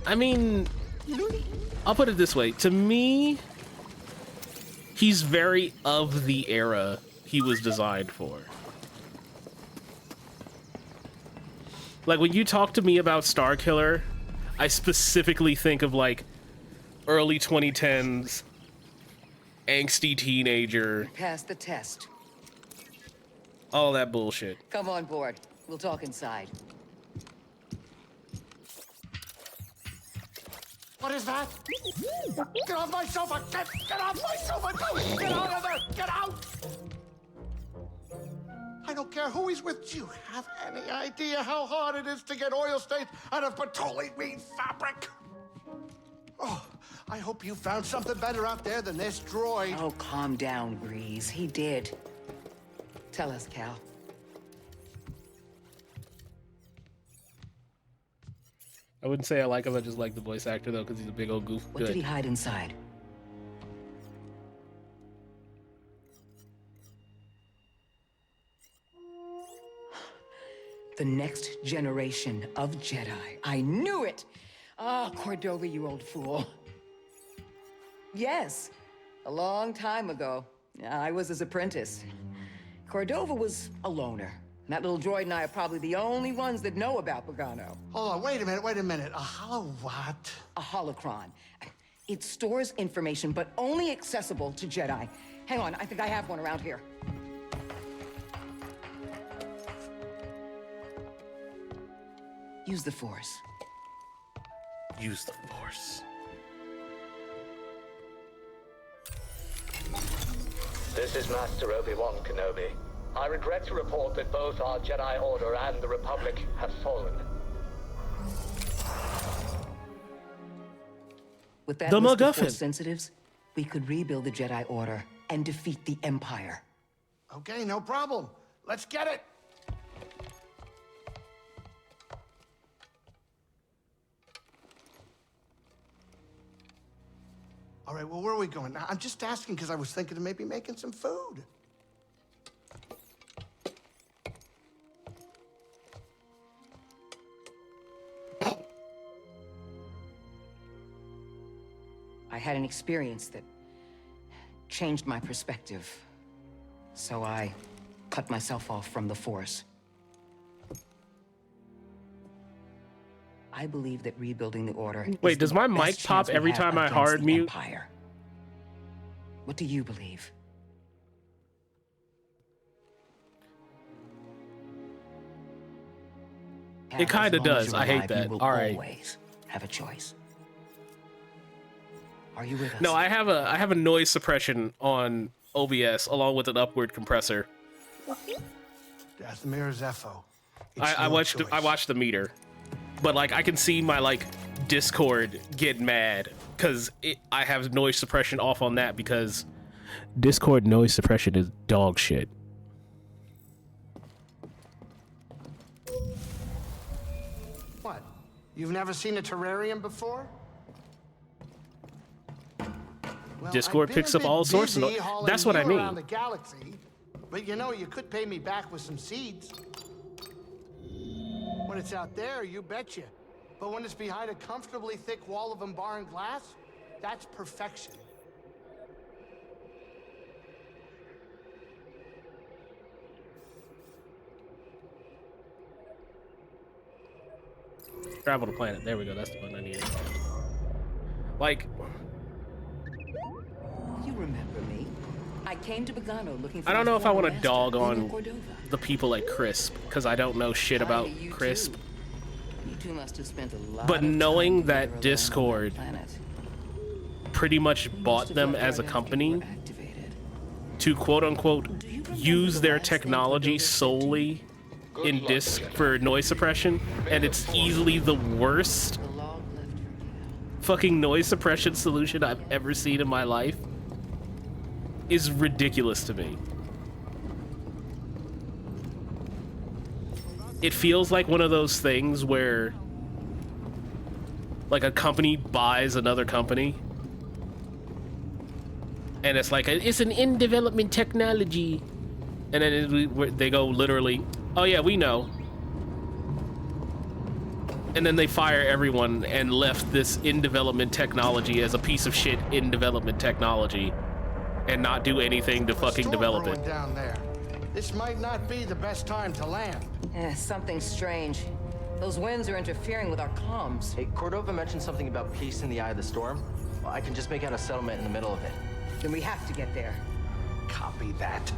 S1: I mean, I'll put it this way. To me, he's very of the era he was designed for. Like, when you talk to me about Starkiller, I specifically think of, like, early 2010s, angsty teenager.
S9: Pass the test.
S1: All that bullshit.
S9: Come on board. We'll talk inside.
S3: What is that? Get off my sofa! Get off my sofa! Go! Get out of there! Get out! I don't care who he's with. Do you have any idea how hard it is to get oil stains out of petroleum fabric? Oh, I hope you found something better out there than this droid.
S9: Oh, calm down, Breeze. He did. Tell us, Cal.
S1: I wouldn't say I like him, I just like the voice actor, though, because he's a big old goof.
S9: What did he hide inside? The next generation of Jedi. I knew it! Ah, Cordova, you old fool. Yes, a long time ago. I was his apprentice. Cordova was a loner. That little droid and I are probably the only ones that know about Pagano.
S3: Hold on, wait a minute. A holo what?
S9: A holocron. It stores information, but only accessible to Jedi. Hang on, I think I have one around here. Use the Force.
S1: Use the Force.
S14: This is Master Obi-Wan Kenobi. I regret to report that both our Jedi Order and the Republic have fallen.
S9: With that list of Force sensitives, we could rebuild the Jedi Order and defeat the Empire.
S3: Okay, no problem. Let's get it. All right, well, where are we going? I'm just asking because I was thinking of maybe making some food.
S9: I had an experience that changed my perspective. So I cut myself off from the Force. I believe that rebuilding the Order.
S1: Wait, does my mic pop every time I hard mute?
S9: Empire. What do you believe?
S1: It kind of does. I hate that. All right.
S9: Always have a choice. Are you with us?
S1: No, I have a noise suppression on OBS along with an upward compressor.
S3: Dathomir Zepho.
S1: I watched the meter, but like I can see my like Discord get mad because I have noise suppression off on that because Discord noise suppression is dog shit.
S3: What? You've never seen a terrarium before? Well,
S1: Discord picks up all sorts of noise. That's what I mean.
S3: Around the galaxy, but you know, you could pay me back with some seeds. When it's out there, you betcha. But when it's behind a comfortably thick wall of umbar and glass, that's perfection.
S1: Travel the planet. There we go. That's the one I needed. Like,
S9: You remember me? I came to Bogano looking for
S1: I don't know if I want to
S9: master,
S1: dog
S9: Luna
S1: on
S9: Cordova.
S1: the people at Crisp because I don't know shit about Crisp.
S9: You two must have spent a lot
S1: But
S9: of
S1: knowing
S9: time
S1: that
S9: together
S1: Discord
S9: alone on that planet.
S1: pretty much bought them as a company to quote unquote use their technology solely in disc for noise suppression, and it's easily the worst fucking noise suppression solution I've ever seen in my life, is ridiculous to me. It feels like one of those things where like a company buys another company and it's like it's an in development technology, and then they go literally, oh yeah, we know, and then they fire everyone and left this in development technology as a piece of shit in development technology and not do anything to fucking develop it.
S3: Down there. This might not be the best time to land.
S9: Something strange. Those winds are interfering with our comms.
S10: Hey, Cordova mentioned something about peace in the eye of the storm. Well, I can just make out a settlement in the middle of it.
S9: Then we have to get there.
S3: Copy that.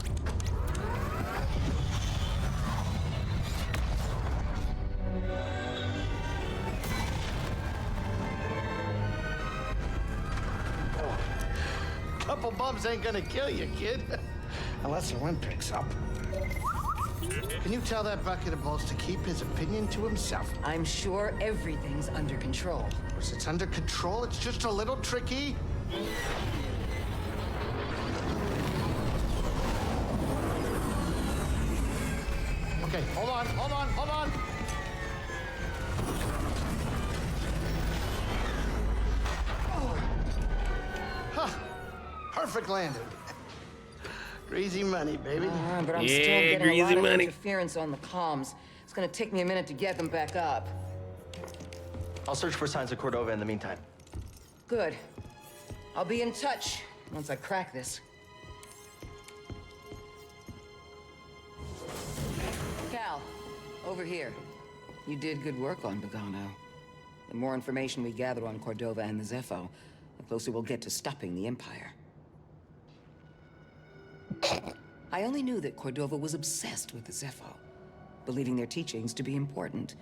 S3: Couple bumps ain't gonna kill you, kid. Unless the wind picks up. Can you tell that bucket of balls to keep his opinion to himself?
S9: I'm sure everything's under control.
S3: Of course, it's under control. It's just a little tricky. Okay, hold on, hold on, hold on. Huh. Perfect landing. Greasy money, baby.
S9: But I'm still getting a lot of interference on the comms. It's gonna take me a minute to get them back up.
S10: I'll search for signs of Cordova in the meantime.
S9: Good. I'll be in touch once I crack this. Cal, over here. You did good work on Bogano. The more information we gather on Cordova and the Zepho, the closer we'll get to stopping the Empire. I only knew that Cordova was obsessed with the Zepho, believing their teachings to be important.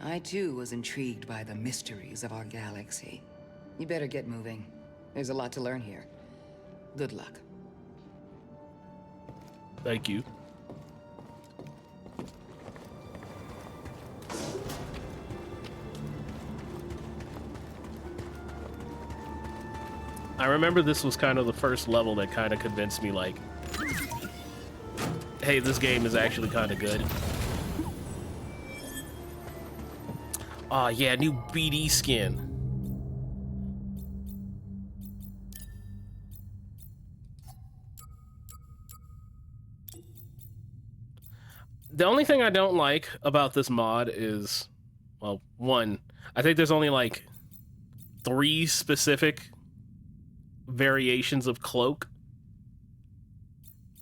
S9: I too was intrigued by the mysteries of our galaxy. You better get moving. There's a lot to learn here. Good luck.
S1: Thank you. I remember this was kind of the first level that kind of convinced me, like, hey, this game is actually kind of good. Aw, yeah, new BD skin. The only thing I don't like about this mod is, well, one, I think there's only like 3 specific variations of cloak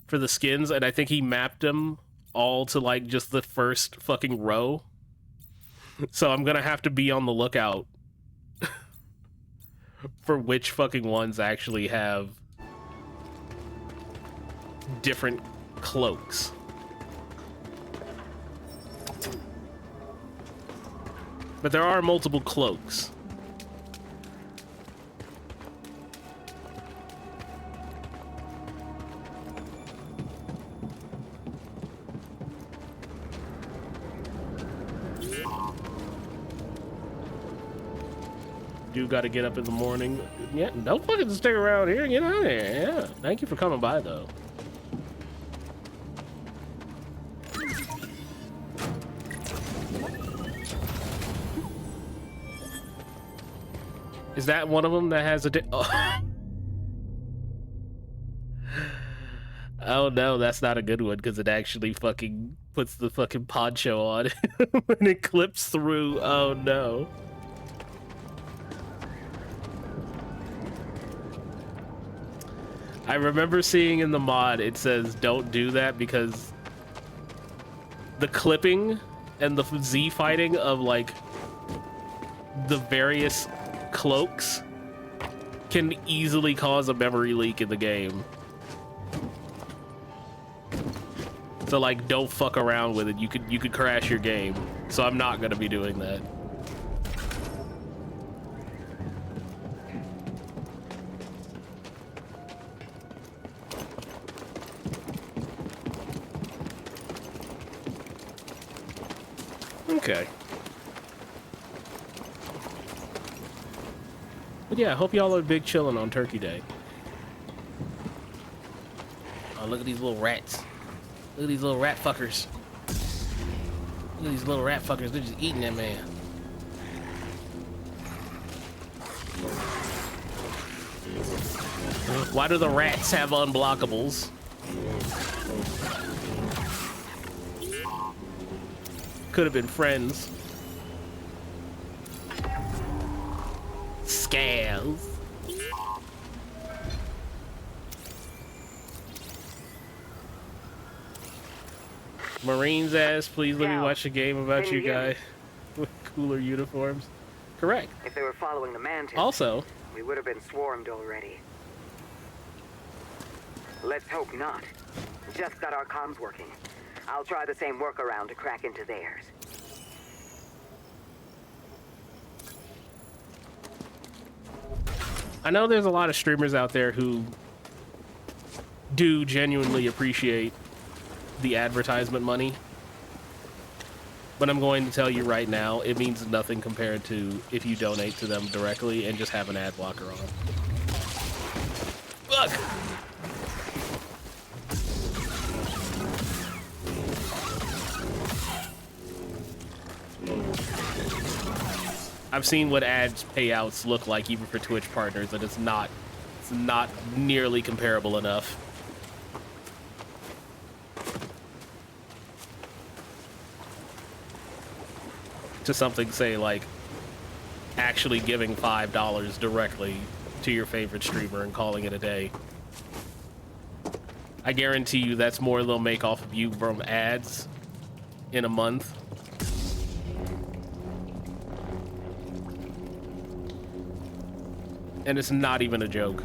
S1: for the skins, and I think he mapped them all to like just the first fucking row. So I'm gonna have to be on the lookout for which fucking ones actually have different cloaks. But there are multiple cloaks. You gotta get up in the morning. Yeah, don't fucking stick around here. Get out of here. Yeah. Thank you for coming by, though. Is that one of them that has a oh. Oh no, that's not a good one because it actually fucking puts the fucking poncho on and it clips through. Oh no. I remember seeing in the mod, it says don't do that because the clipping and the Z fighting of like the various cloaks can easily cause a memory leak in the game. So like, don't fuck around with it. You could crash your game. So I'm not gonna be doing that. Okay. But yeah, I hope y'all are big chilling on Turkey Day. Oh, look at these little rats. Look at these little rat fuckers. Look at these little rat fuckers. They're just eating that man. Why do the rats have unblockables? Could have been friends. Scales. Marines ass, please let me watch a game about you guys with cooler uniforms. Correct.
S12: If they were following the mantis,
S1: also,
S12: we would have been swarmed already. Let's hope not. Just got our comms working. I'll try the same workaround to crack into theirs.
S1: I know there's a lot of streamers out there who do genuinely appreciate the advertisement money, but I'm going to tell you right now, it means nothing compared to if you donate to them directly and just have an ad blocker on. Look! I've seen what ads payouts look like even for Twitch partners, and it's not nearly comparable enough. To something, say, like actually giving $5 directly to your favorite streamer and calling it a day. I guarantee you that's more they'll make off of you from ads in a month. And it's not even a joke.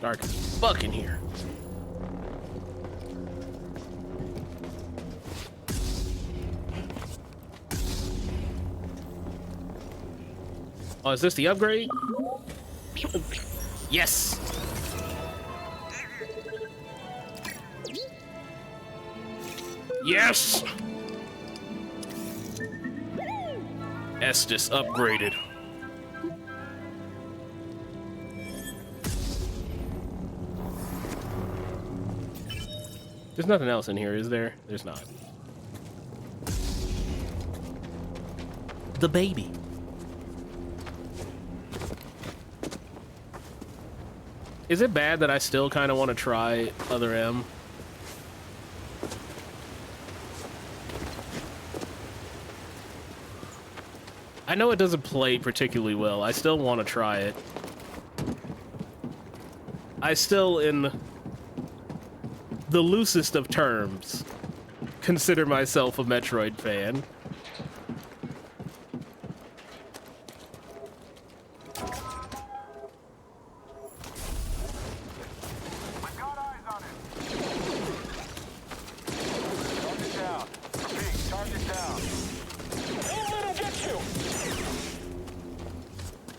S1: Dark as fuck in here. Oh, is this the upgrade? Yes! Yes! Estes upgraded. There's nothing else in here, is there? There's not. The baby. Is it bad that I still kind of want to try Other M? I know it doesn't play particularly well. I still want to try it. I still, in the loosest of terms, consider myself a Metroid fan.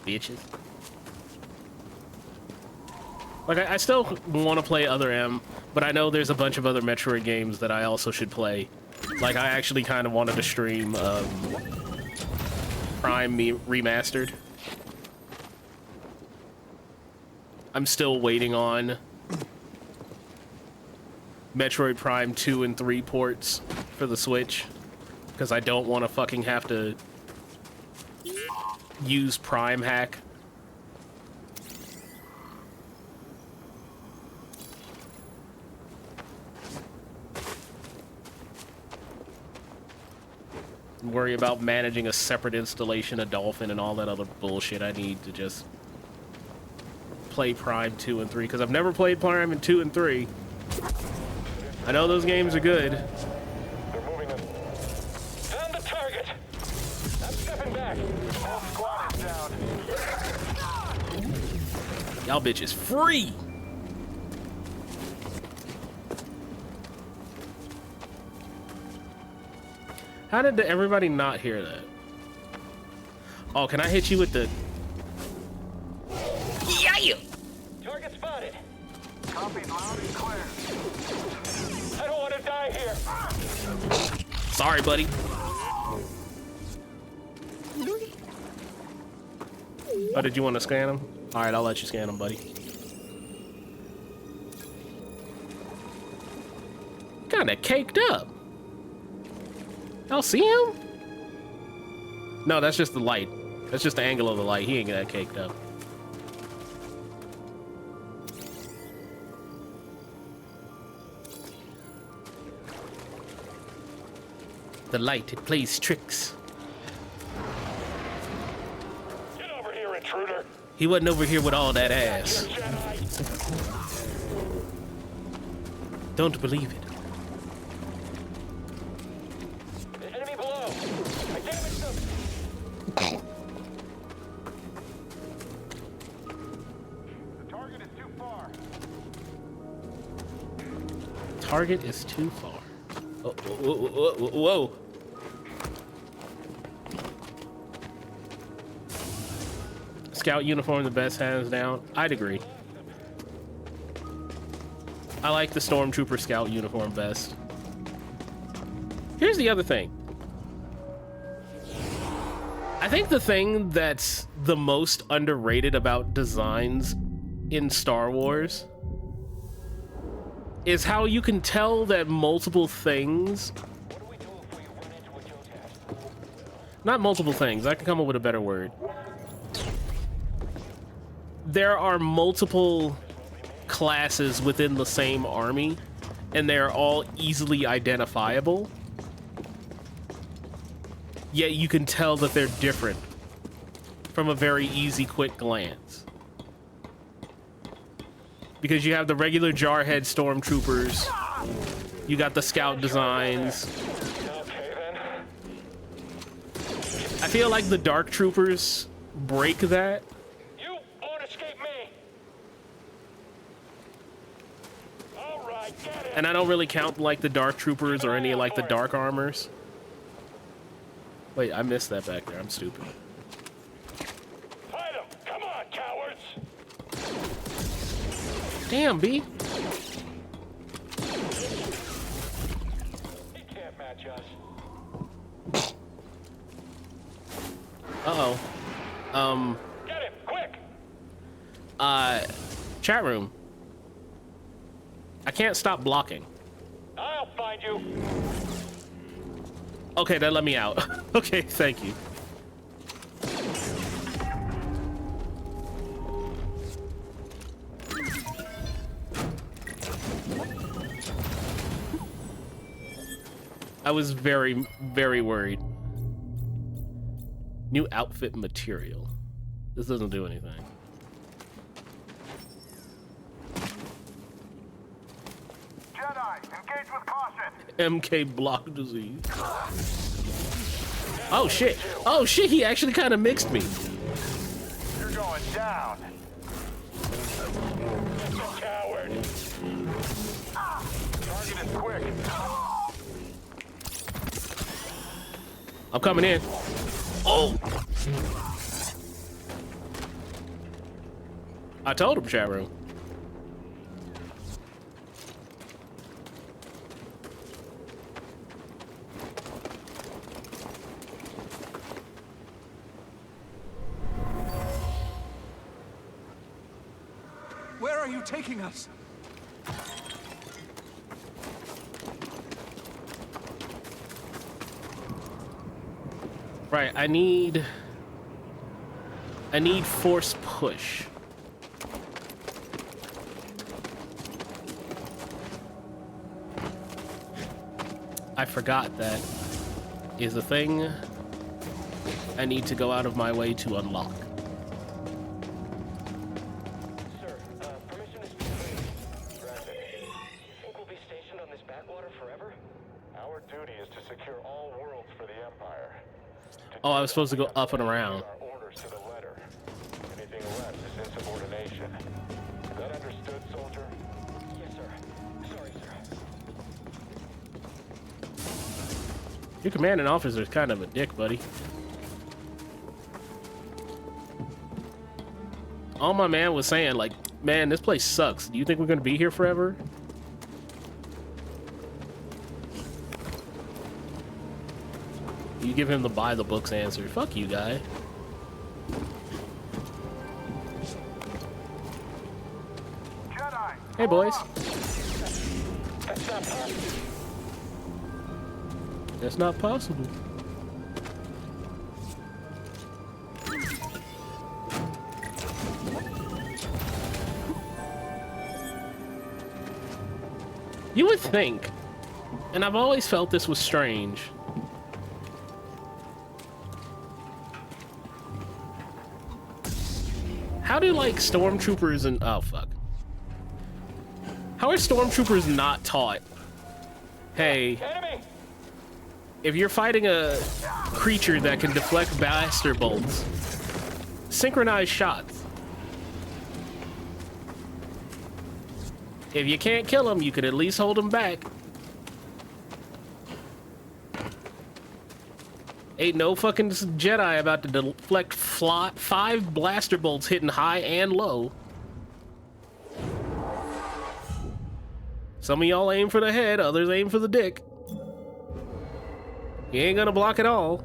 S1: Bitches. Like, I still want to play other M, but I know there's a bunch of other Metroid games that I also should play. Like, I actually kind of wanted to stream Prime Remastered. I'm still waiting on Metroid Prime 2 and 3 ports for the Switch, because I don't want to fucking have to use Prime Hack. Worry about managing a separate installation of Dolphin and all that other bullshit. I need to just play Prime 2 and 3, because I've never played Prime in 2 and 3. I know those games are good.
S14: They're moving them. Found the target. I'm stepping back. All squad is down.
S1: Y'all bitches free. How did everybody not hear that? Oh, can I hit you with the... Yeah!
S14: Target spotted. Copied loud and clear. I don't want to die here.
S1: Sorry, buddy. Oh, did you want to scan him? All right, I'll let you scan him, buddy. Kinda caked up. Y'all see him? No, that's just the light. That's just the angle of the light. He ain't that caked up. The light, it plays tricks.
S14: Get over here, intruder.
S1: He wasn't over here with all that ass. Don't believe it.
S14: Enemy below. I damaged them. The target is too far.
S1: Target is too far. Oh, whoa, whoa. Scout uniform, the best, hands down. I'd agree. I like the Stormtrooper Scout uniform best. Here's the other thing. I think the thing that's the most underrated about designs in Star Wars is how you can tell that multiple things... Not multiple things, I can come up with a better word. There are multiple classes within the same army, and they're all easily identifiable. Yet you can tell that they're different from a very easy, quick glance. Because you have the regular Jarhead Stormtroopers, you got the Scout designs. I feel like the Dark Troopers break that.
S14: You won't escape me. All right, get it.
S1: And I don't really count like the Dark Troopers or any like the Dark Armors. Wait, I missed that back there. I'm stupid.
S14: Fight them. Come on, cowards.
S1: Damn, B.
S14: He can't match us.
S1: Uh-oh.
S14: Get him, quick.
S1: Chat room. I can't stop blocking.
S14: I'll find you.
S1: Okay, that let me out. Okay, thank you. I was very, very worried. New outfit material. This doesn't do anything.
S14: Jedi, engage with caution.
S1: MK block disease. Oh shit. Oh shit, he actually kind of mixed me.
S2: You're going down. Coward. Target is quick.
S1: I'm coming in. Oh! I told him, chat room.
S8: Where are you taking us?
S1: Right, I need force push. I forgot that is a thing I need to go out of my way to unlock.
S14: Sir, permission is granted. You think we'll be stationed on this backwater forever?
S2: Our duty is to secure all worlds for the Empire.
S1: Oh, I was supposed to go up and around.
S2: Our orders to the letter. Anything less is insubordination. Is that understood, soldier?
S14: Yes, sir. Sorry, sir.
S1: Your commanding officer is kind of a dick, buddy. All my man was saying, like, man, this place sucks. Do you think we're gonna be here forever? You give him the buy the books answer. Fuck you, guy.
S2: Jedi!
S1: Hey, boys.
S2: That's not possible.
S1: That's not possible. You would think, and I've always felt this was strange, how do, like, stormtroopers and... oh, fuck. How are stormtroopers not taught, hey, if you're fighting a creature that can deflect blaster bolts, synchronize shots. If you can't kill him, you could at least hold him back. Ain't no fucking Jedi about to deflect 5 blaster bolts hitting high and low. Some of y'all aim for the head, others aim for the dick. You ain't gonna block it all.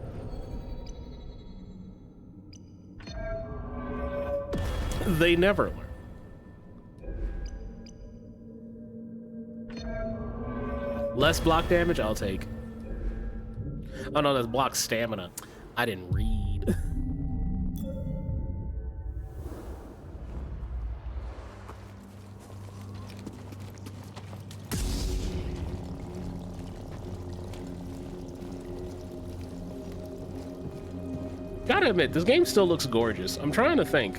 S1: They never learn. Less block damage, I'll take. Oh no, that's block stamina. I didn't read. Gotta admit, this game still looks gorgeous. I'm trying to think.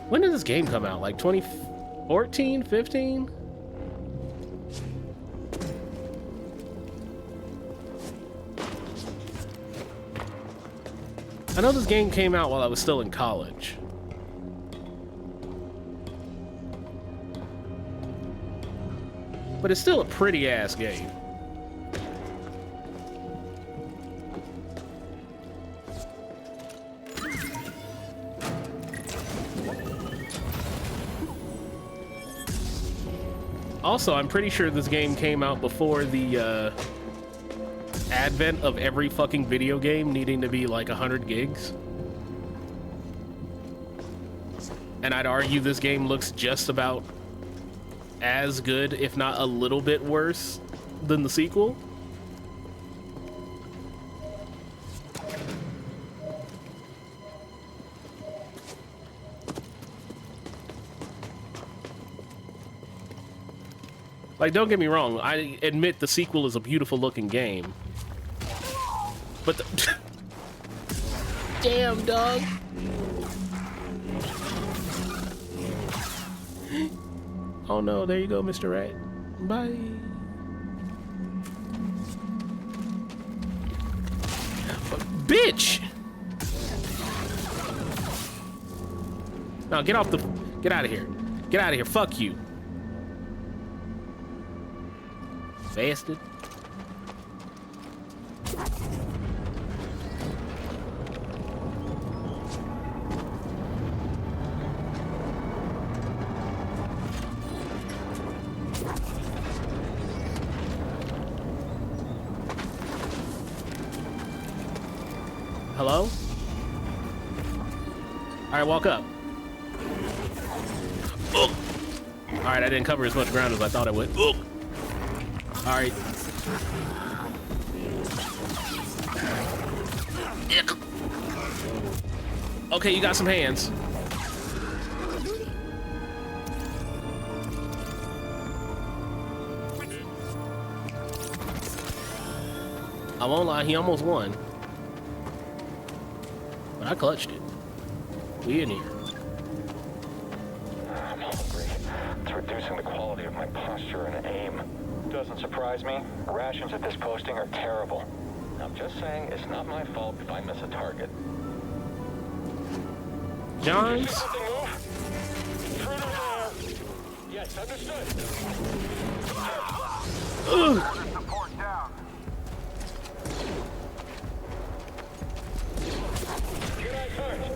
S1: When did this game come out? Like 2014, 15? I know this game came out while I was still in college. But it's still a pretty ass game. Also, I'm pretty sure this game came out before the advent of every fucking video game needing to be like 100 gigs. And I'd argue this game looks just about as good, if not a little bit worse, than the sequel. Like, don't get me wrong, I admit the sequel is a beautiful looking game. But the... Damn, dog. Oh no, there you go, Mr. Rat. Bye. bitch! No, get out of here. Get out of here, fuck you. Bastard. Hello? Alright, walk up. Alright, I didn't cover as much ground as I thought I would. Alright. Okay, you got some hands. I won't lie, he almost won. But I clutched it. We in here.
S15: I'm hungry. It's reducing the quality of my posture and aim. Doesn't surprise me. Rations at this posting are terrible. I'm just saying it's not my fault if I miss a target.
S1: Johns?
S15: Intruder there. Yes, understood.
S2: Support down.
S15: Jedi first.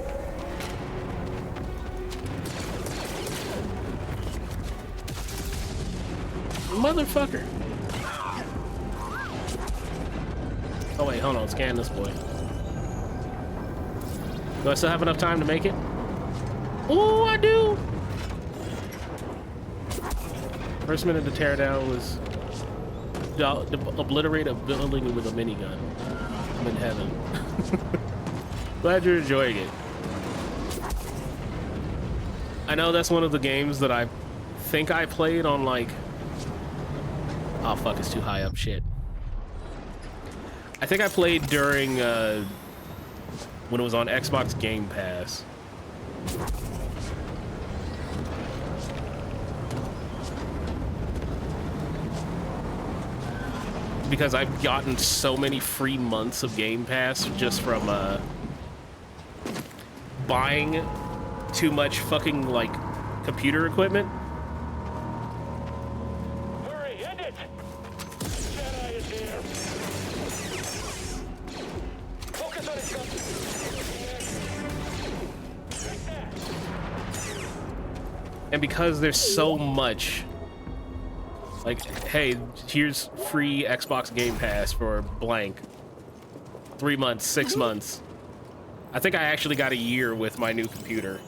S1: Motherfucker. Oh wait, hold on, scan this boy. Do I still have enough time to make it? Oh, I do! First minute to tear down was obliterate a building with a minigun. I'm in heaven. Glad you're enjoying it. I know that's one of the games that I think I played on like... Oh fuck, it's too high up, shit. I think I played during when it was on Xbox Game Pass. Because I've gotten so many free months of Game Pass just from buying too much fucking like computer equipment.
S15: Hurry, end it! Jedi is here. Focus on his gun.
S1: And because there's so much, like, hey, here's free Xbox Game Pass for blank. 3 months, 6 months. I think I actually got a year with my new computer.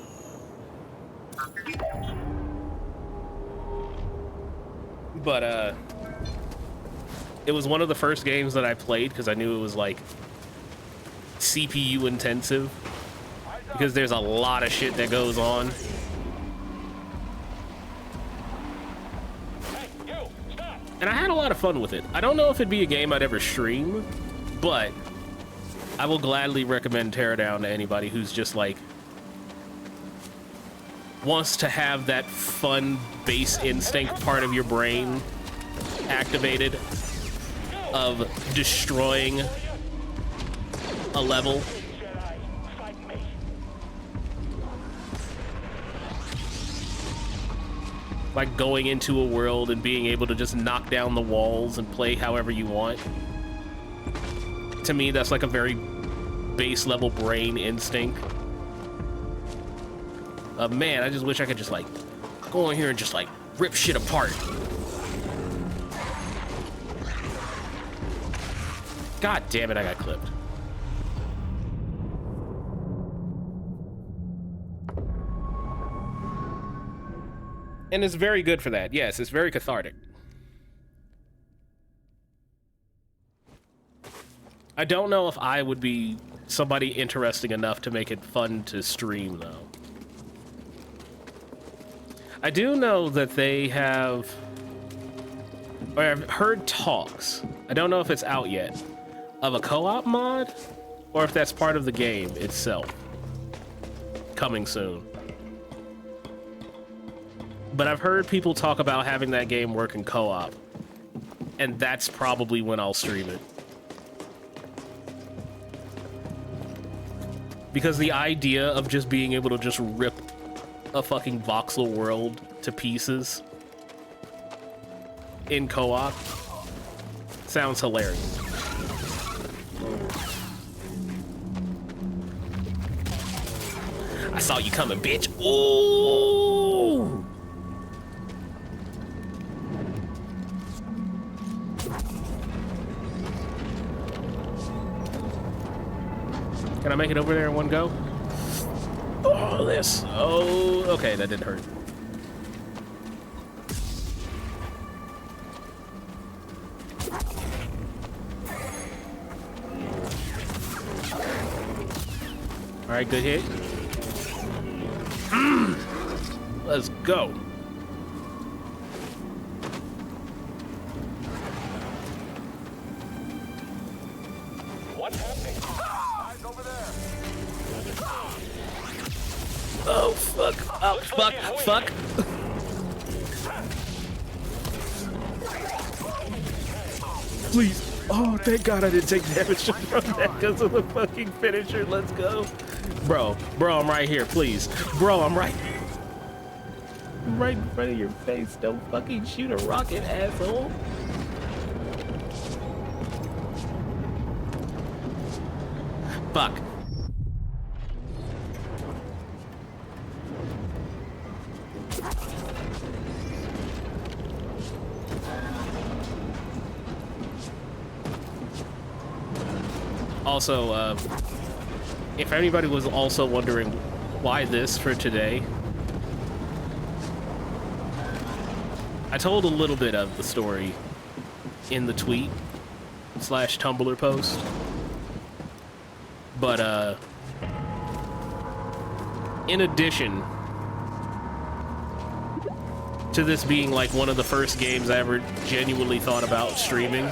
S1: But, it was one of the first games that I played because I knew it was, like, CPU intensive. Because there's a lot of shit that goes on. And I had a lot of fun with it. I don't know if it'd be a game I'd ever stream, but I will gladly recommend Teardown to anybody who's just like wants to have that fun base instinct part of your brain activated of destroying a level. Like going into a world and being able to just knock down the walls and play however you want. To me, that's like a very base level brain instinct. Man, I just wish I could just like go in here and just like rip shit apart. God damn it, I got clipped. And it's very good for that. Yes, it's very cathartic. I don't know if I would be somebody interesting enough to make it fun to stream, though. I do know that they have... or I've heard talks. I don't know if it's out yet. Of a co-op mod? Or if that's part of the game itself. Coming soon. But I've heard people talk about having that game work in co-op. And that's probably when I'll stream it. Because the idea of just being able to just rip a fucking voxel world to pieces in co-op sounds hilarious. I saw you coming, bitch. Ooh! Can I make it over there in one go? Oh, this. Oh, okay, that didn't hurt. All right, good hit. Let's go.
S15: What's happening? Eyes over there.
S1: Oh, fuck. Oh, fuck. Fuck. Please. Oh, thank God I didn't take damage from that because of the fucking finisher. Let's go. Bro, I'm right here, please. Bro, I'm right in front of your face. Don't fucking shoot a rocket, asshole. Fuck. Also, if anybody was also wondering why this for today, I told a little bit of the story in the tweet / Tumblr post, but in addition to this being like one of the first games I ever genuinely thought about streaming,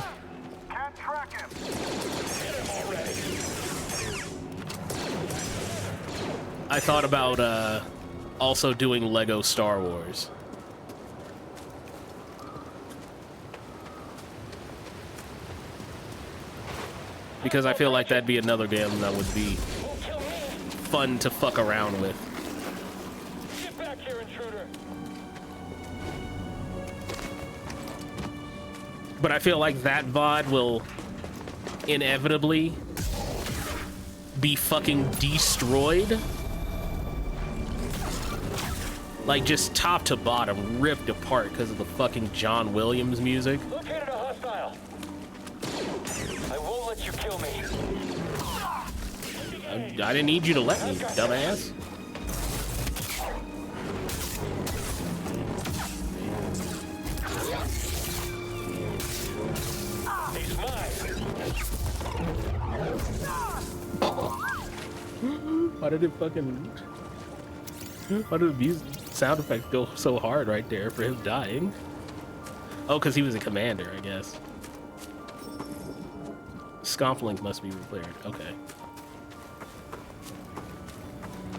S1: I thought about also doing Lego Star Wars. Because I feel like that'd be another game that would be fun to fuck around with.
S15: Get back here, intruder.
S1: But I feel like that VOD will inevitably be fucking destroyed. Like, just top to bottom, ripped apart because of the fucking John Williams music.
S15: Located a hostile. I won't let you kill me.
S1: I didn't need you to let me, dumbass.
S15: He's mine.
S1: Why did it fucking... Why did the music sound effect go so hard right there for him dying? Oh, because he was a commander, I guess. Scomplink must be repaired. Okay.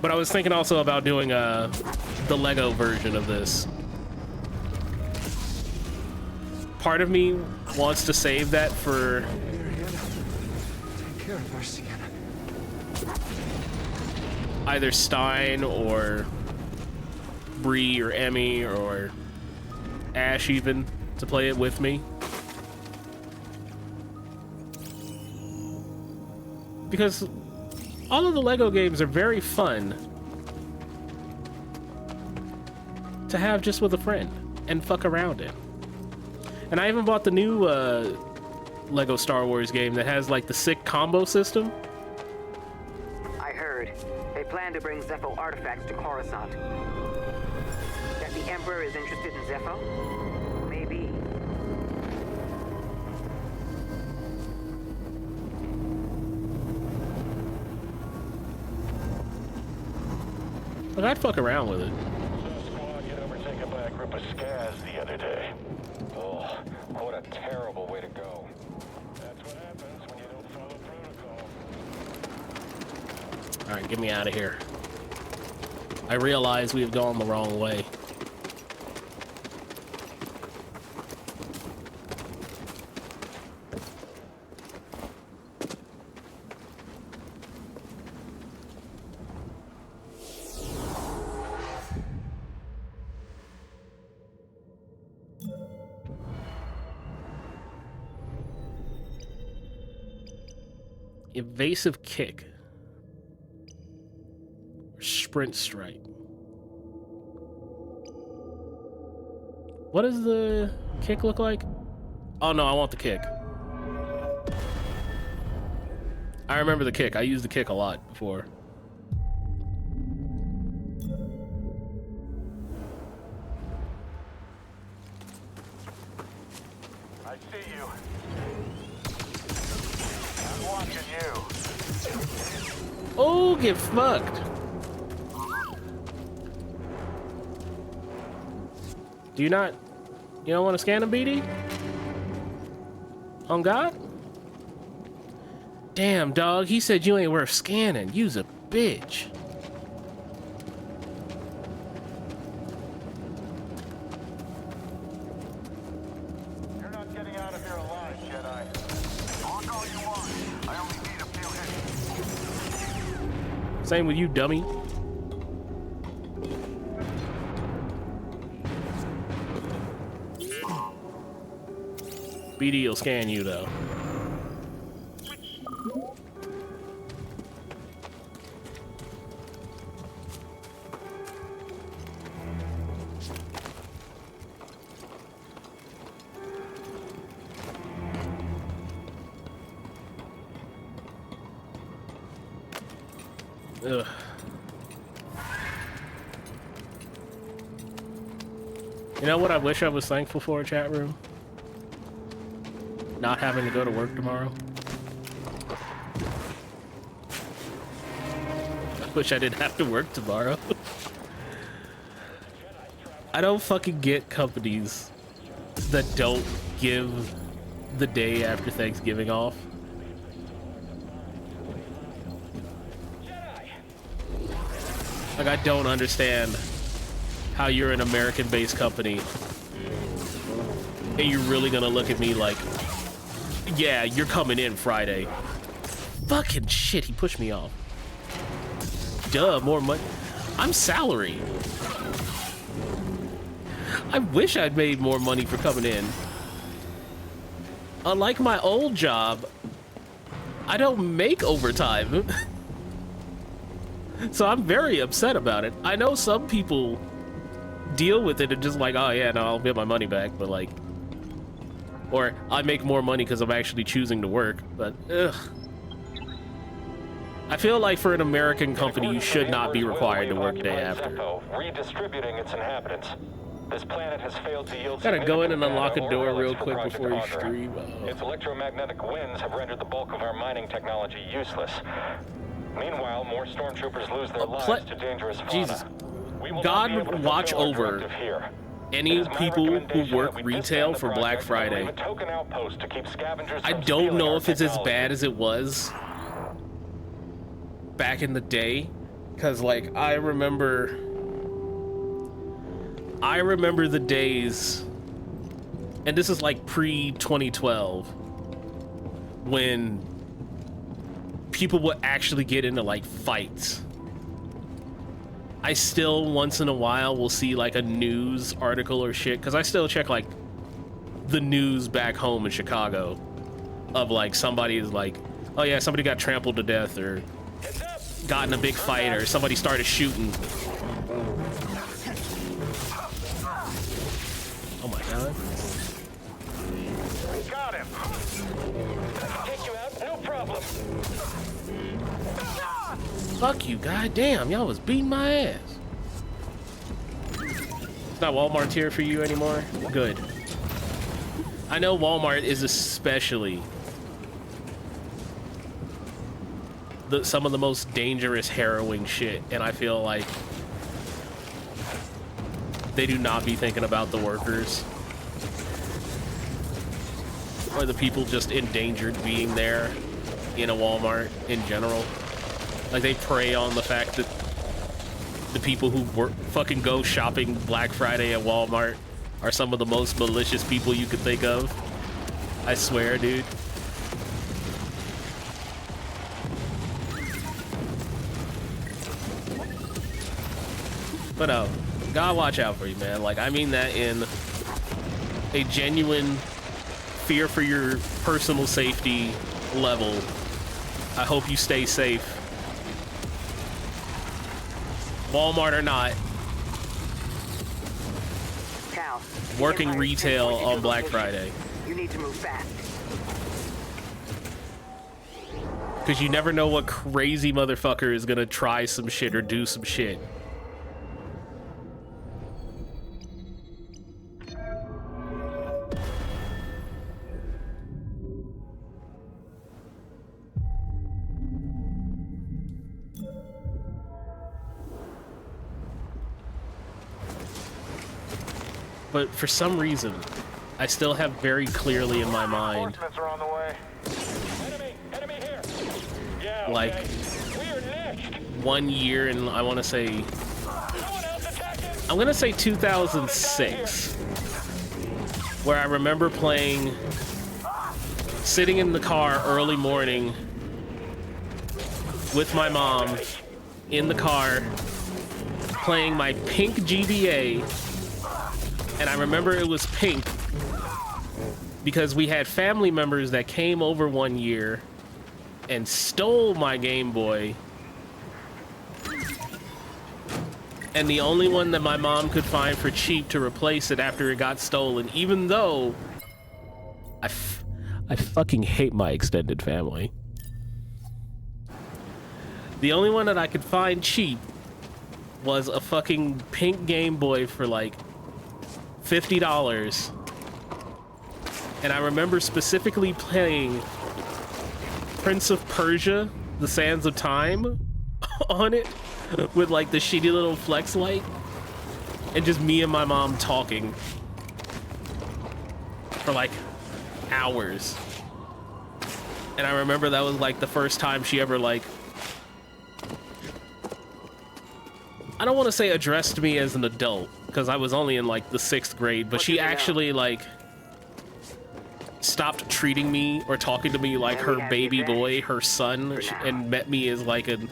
S1: But I was thinking also about doing the Lego version of this. Part of me wants to save that for...
S8: Take care of our Sienna.
S1: either Stein or Bree or Emmy or Ash even to play it with me. Because all of the Lego games are very fun to have just with a friend and fuck around in. And I even bought the new Lego Star Wars game that has like the sick combo system.
S12: I heard they plan to bring Zepho artifacts to Coruscant. That the Emperor is interested in Zepho? Maybe.
S1: Like, I'd fuck around with it.
S15: Squad get overtaken by a group of scaz the other day. Oh, what a terrible way to go. That's what happens when you don't follow protocol.
S1: All right, get me out of here. I realize we have gone the wrong way. Evasive kick. Or sprint strike. What does the kick look like? Oh no, I want the kick. I remember the kick. I used the kick a lot before.
S15: I see you. I'm watching you.
S1: Oh, get fucked. Do you not... You don't want to scan him, BD? On God? Damn, dog. He said you ain't worth scanning. You's a bitch.
S15: You're not getting out of here alive, Jedi. Talk all you want. I only need a few hits.
S1: Same with you, dummy. BD will scan you, though. Ugh. You know what I wish I was thankful for, chat room? Not having to go to work tomorrow. I wish I didn't have to work tomorrow. I don't fucking get companies that don't give the day after Thanksgiving off. Like, I don't understand how you're an American-based company and you're really gonna look at me like, yeah, you're coming in Friday. Fucking shit, he pushed me off. Duh, more money. I'm salary. I wish I'd made more money for coming in. Unlike my old job, I don't make overtime. So I'm very upset about it. I know some people deal with it and just like, oh yeah, no, I'll get my money back, but like, or I make more money because I'm actually choosing to work, but ugh. I feel like for an American company, you should not be required to work day after.
S15: Redistributing its inhabitants. This planet has failed to yield.
S1: Gotta go in and unlock a door real quick before you stream.
S15: Its electromagnetic winds have rendered the bulk of our mining technology useless. Meanwhile, more stormtroopers lose their lives to dangerous fauna.
S1: Jesus. God watch over any people who work retail for Black Friday. I don't know if it's as bad as it was back in the day, because like I remember the days, and this is like pre-2012, when people would actually get into like fights. I still once in a while will see like a news article or shit, because I still check like the news back home in Chicago of like somebody is like, oh yeah, somebody got trampled to death or got in a big fight or somebody started shooting. Oh my god.
S15: Got him. Take you out, no problem.
S1: Fuck you, goddamn! Y'all was beating my ass. It's not Walmart here for you anymore? Good. I know Walmart is especially some of the most dangerous, harrowing shit, and I feel like they do not be thinking about the workers or the people just endangered being there in a Walmart in general. Like, they prey on the fact that the people who fucking go shopping Black Friday at Walmart are some of the most malicious people you could think of. I swear, dude. But God watch out for you, man. Like, I mean that in a genuine fear for your personal safety level. I hope you stay safe. Walmart or not.
S12: Cal,
S1: Working
S12: Empire's
S1: retail
S12: pinpointed
S1: on
S12: your
S1: Black
S12: location.
S1: Friday.
S12: You need to move fast.
S1: Because you never know what crazy motherfucker is gonna try some shit or do some shit. But for some reason, I still have very clearly in my mind,
S15: Are on the way. Enemy here. Yeah,
S1: like,
S15: okay. We are next.
S1: 1 year in, I want to say, I'm going to say 2006, where I remember playing, sitting in the car early morning with my mom in the car, playing my pink GBA. And I remember it was pink because we had family members that came over 1 year and stole my Game Boy. And the only one that my mom could find for cheap to replace it after it got stolen, even though I fucking hate my extended family. The only one that I could find cheap was a fucking pink Game Boy for like $50. And I remember specifically playing Prince of Persia, The Sands of Time on it with like the shitty little flex light and just me and my mom talking for like hours. And I remember that was like the first time she ever like, I don't want to say addressed me as an adult because I was only in like the 6th grade, but she actually like stopped treating me or talking to me like her baby boy, her son, and met me as like an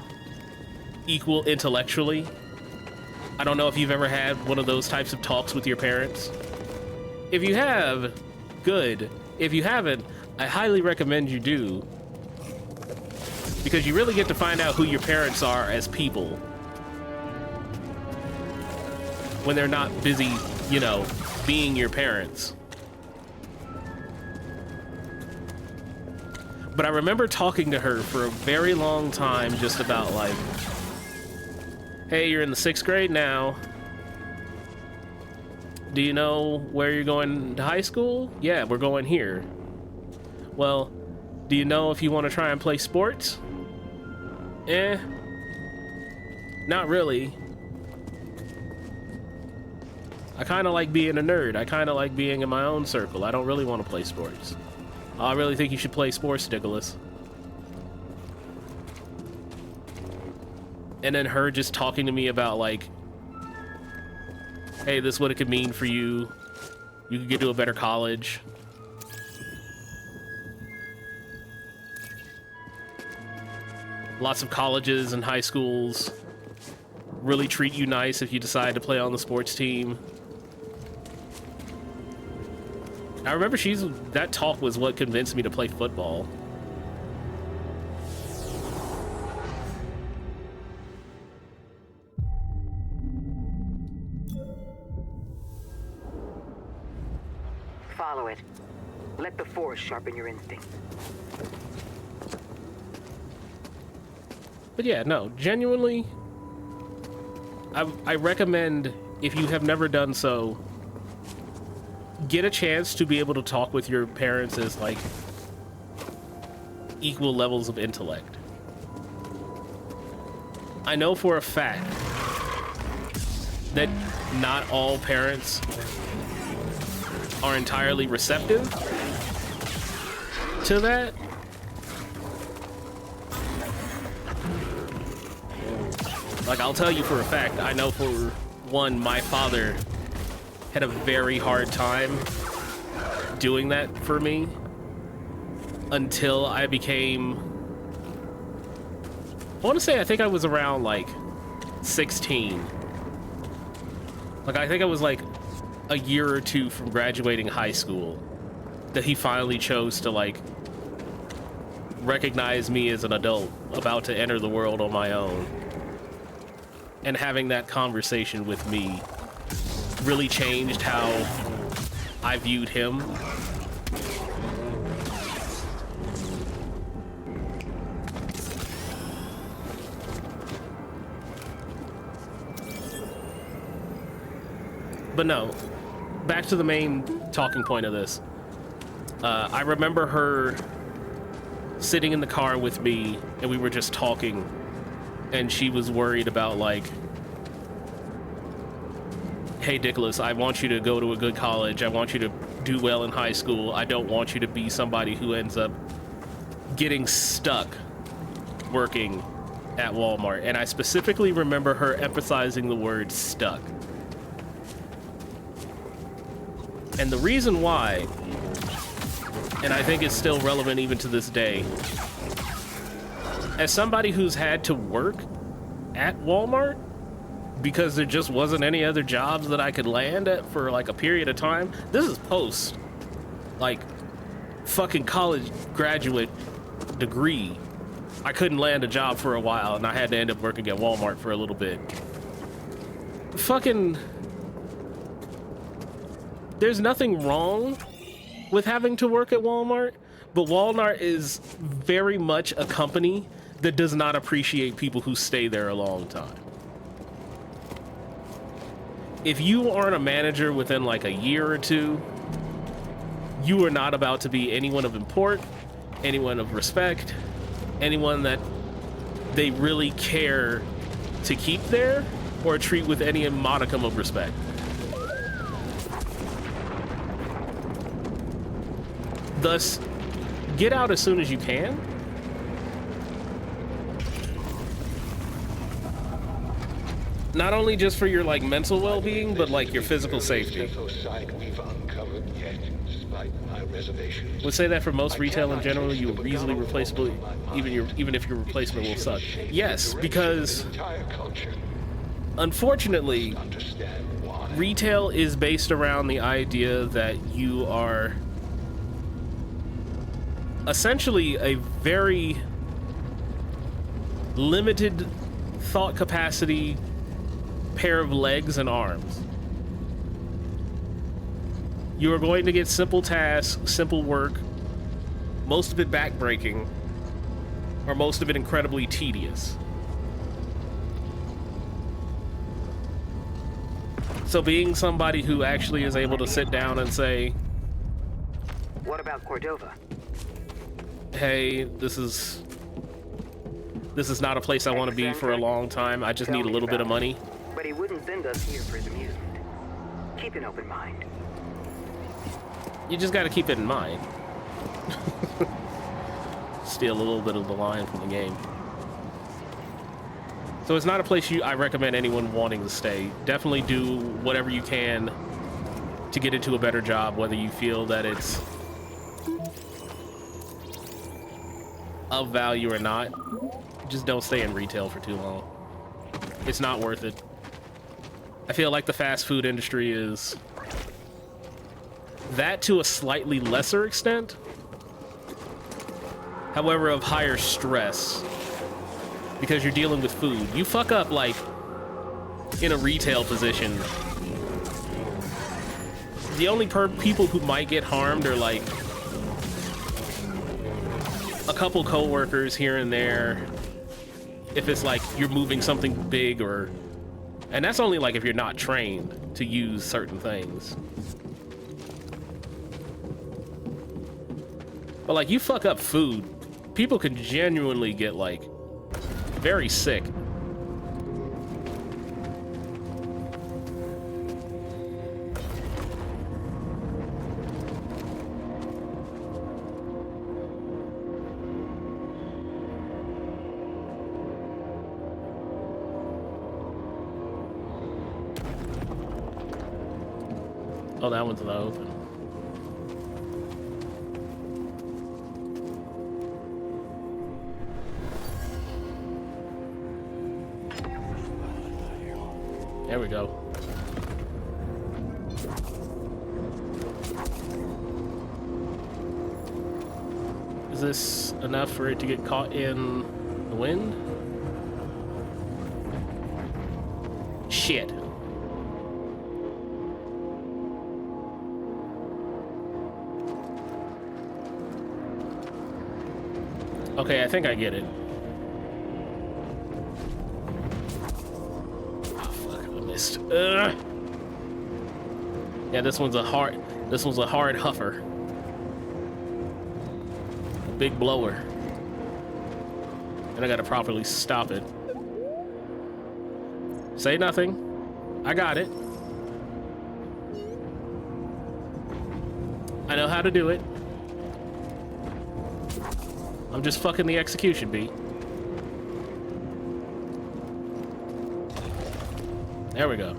S1: equal intellectually. I don't know if you've ever had one of those types of talks with your parents. If you have, good. If you haven't, I highly recommend you do, because you really get to find out who your parents are as people when they're not busy, you know, being your parents. But I remember talking to her for a very long time just about like, hey, you're in the 6th grade now. Do you know where you're going to high school? Yeah, we're going here. Well, do you know if you want to try and play sports? Not really. I kind of like being a nerd. I kind of like being in my own circle. I don't really want to play sports. I really think you should play sports, Nicholas. And then her just talking to me about like, hey, this is what it could mean for you. You could get to a better college. Lots of colleges and high schools really treat you nice if you decide to play on the sports team. I remember that talk was what convinced me to play football.
S12: Follow it. Let the Force sharpen your instincts.
S1: But yeah, no, genuinely, I recommend, if you have never done so, get a chance to be able to talk with your parents as like equal levels of intellect. I know for a fact that not all parents are entirely receptive to that. Like, I'll tell you for a fact, I know for one, my father had a very hard time doing that for me until I became, I want to say, I think I was around like 16. Like, I think I was like a year or two from graduating high school that he finally chose to like recognize me as an adult about to enter the world on my own. And having that conversation with me really changed how I viewed him. But no, back to the main talking point of this. I remember her sitting in the car with me and we were just talking, and she was worried about, like, hey, Nicholas, I want you to go to a good college. I want you to do well in high school. I don't want you to be somebody who ends up getting stuck working at Walmart. And I specifically remember her emphasizing the word stuck. And the reason why, and I think it's still relevant even to this day, as somebody who's had to work at Walmart because there just wasn't any other jobs that I could land at for like a period of time. This is post, like, fucking college graduate degree. I couldn't land a job for a while and I had to end up working at Walmart for a little bit. Fucking, there's nothing wrong with having to work at Walmart, but Walmart is very much a company that does not appreciate people who stay there a long time. If you aren't a manager within like a year or two, you are not about to be anyone of import, anyone of respect, anyone that they really care to keep there or treat with any modicum of respect. Thus, get out as soon as you can. Not only just for your like mental well-being, but like your physical safety. Would say that for most retail in general, you are easily replaceable, even if your replacement will suck. Yes, because unfortunately, retail is based around the idea that you are essentially a very limited thought capacity pair of legs and arms. You are going to get simple tasks, simple work, most of it backbreaking, or most of it incredibly tedious. So being somebody who actually is able to sit down and say,
S12: what about Cordova?
S1: Hey, this is not a place I want to be for a long time. I just need a little bit of money.
S12: But he wouldn't send us here for his amusement. Keep an open mind.
S1: You just got to keep it in mind. Steal a little bit of the line from the game. So it's not a place I recommend anyone wanting to stay. Definitely do whatever you can to get into a better job, whether you feel that it's of value or not. Just don't stay in retail for too long. It's not worth it. I feel like the fast food industry is that to a slightly lesser extent, however of higher stress, because you're dealing with food. You fuck up like in a retail position, the only people who might get harmed are like a couple co-workers here and there, if it's like you're moving something big, or and that's only like if you're not trained to use certain things. But like you fuck up food, people can genuinely get like very sick. Oh, that one's not open. There we go. Is this enough for it to get caught in the wind? Shit. Okay, I think I get it. Oh fuck, I missed. Ugh. Yeah, this one's a hard huffer. A big blower. And I gotta properly stop it. Say nothing. I got it. I know how to do it. I'm just fucking the execution beat. There we go.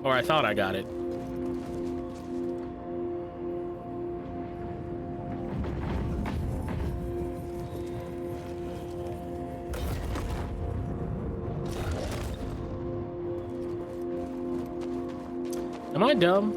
S1: Or I thought I got it. Am I dumb?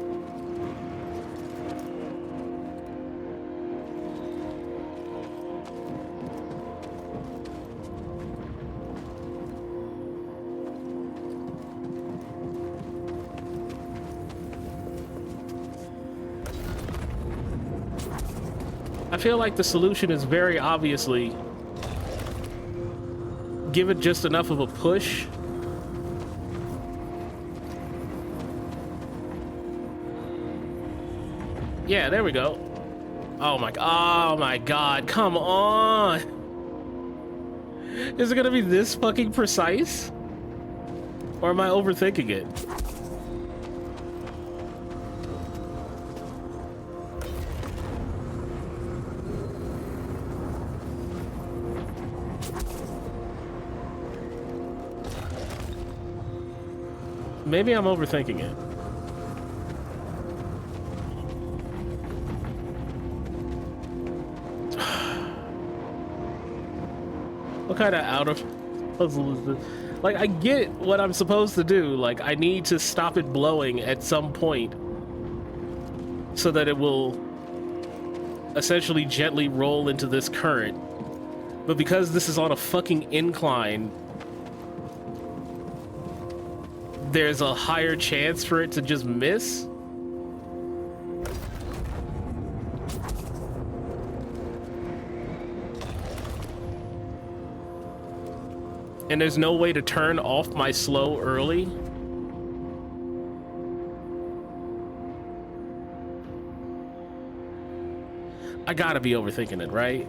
S1: I feel like the solution is very obviously give it just enough of a push. Yeah, there we go. Oh my god, come on. Is it gonna be this fucking precise? Or am I overthinking it? Maybe I'm overthinking it. What kind of out of puzzle is this? Like, I get what I'm supposed to do. Like, I need to stop it blowing at some point so that it will essentially gently roll into this current. But because this is on a fucking incline, there's a higher chance for it to just miss. And there's no way to turn off my slow early. I gotta be overthinking it, right?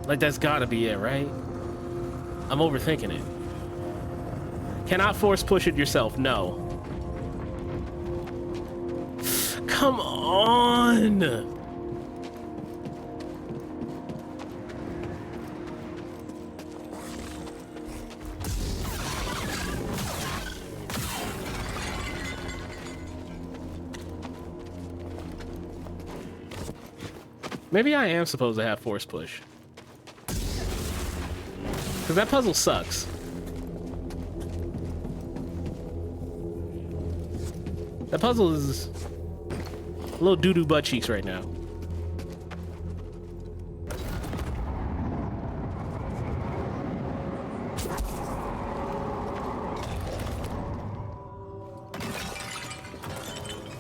S1: Like, that's gotta be it, right? I'm overthinking it. Cannot force push it yourself, no. Come on! Maybe I am supposed to have force push. Because that puzzle sucks. That puzzle is a little doo-doo butt cheeks right now.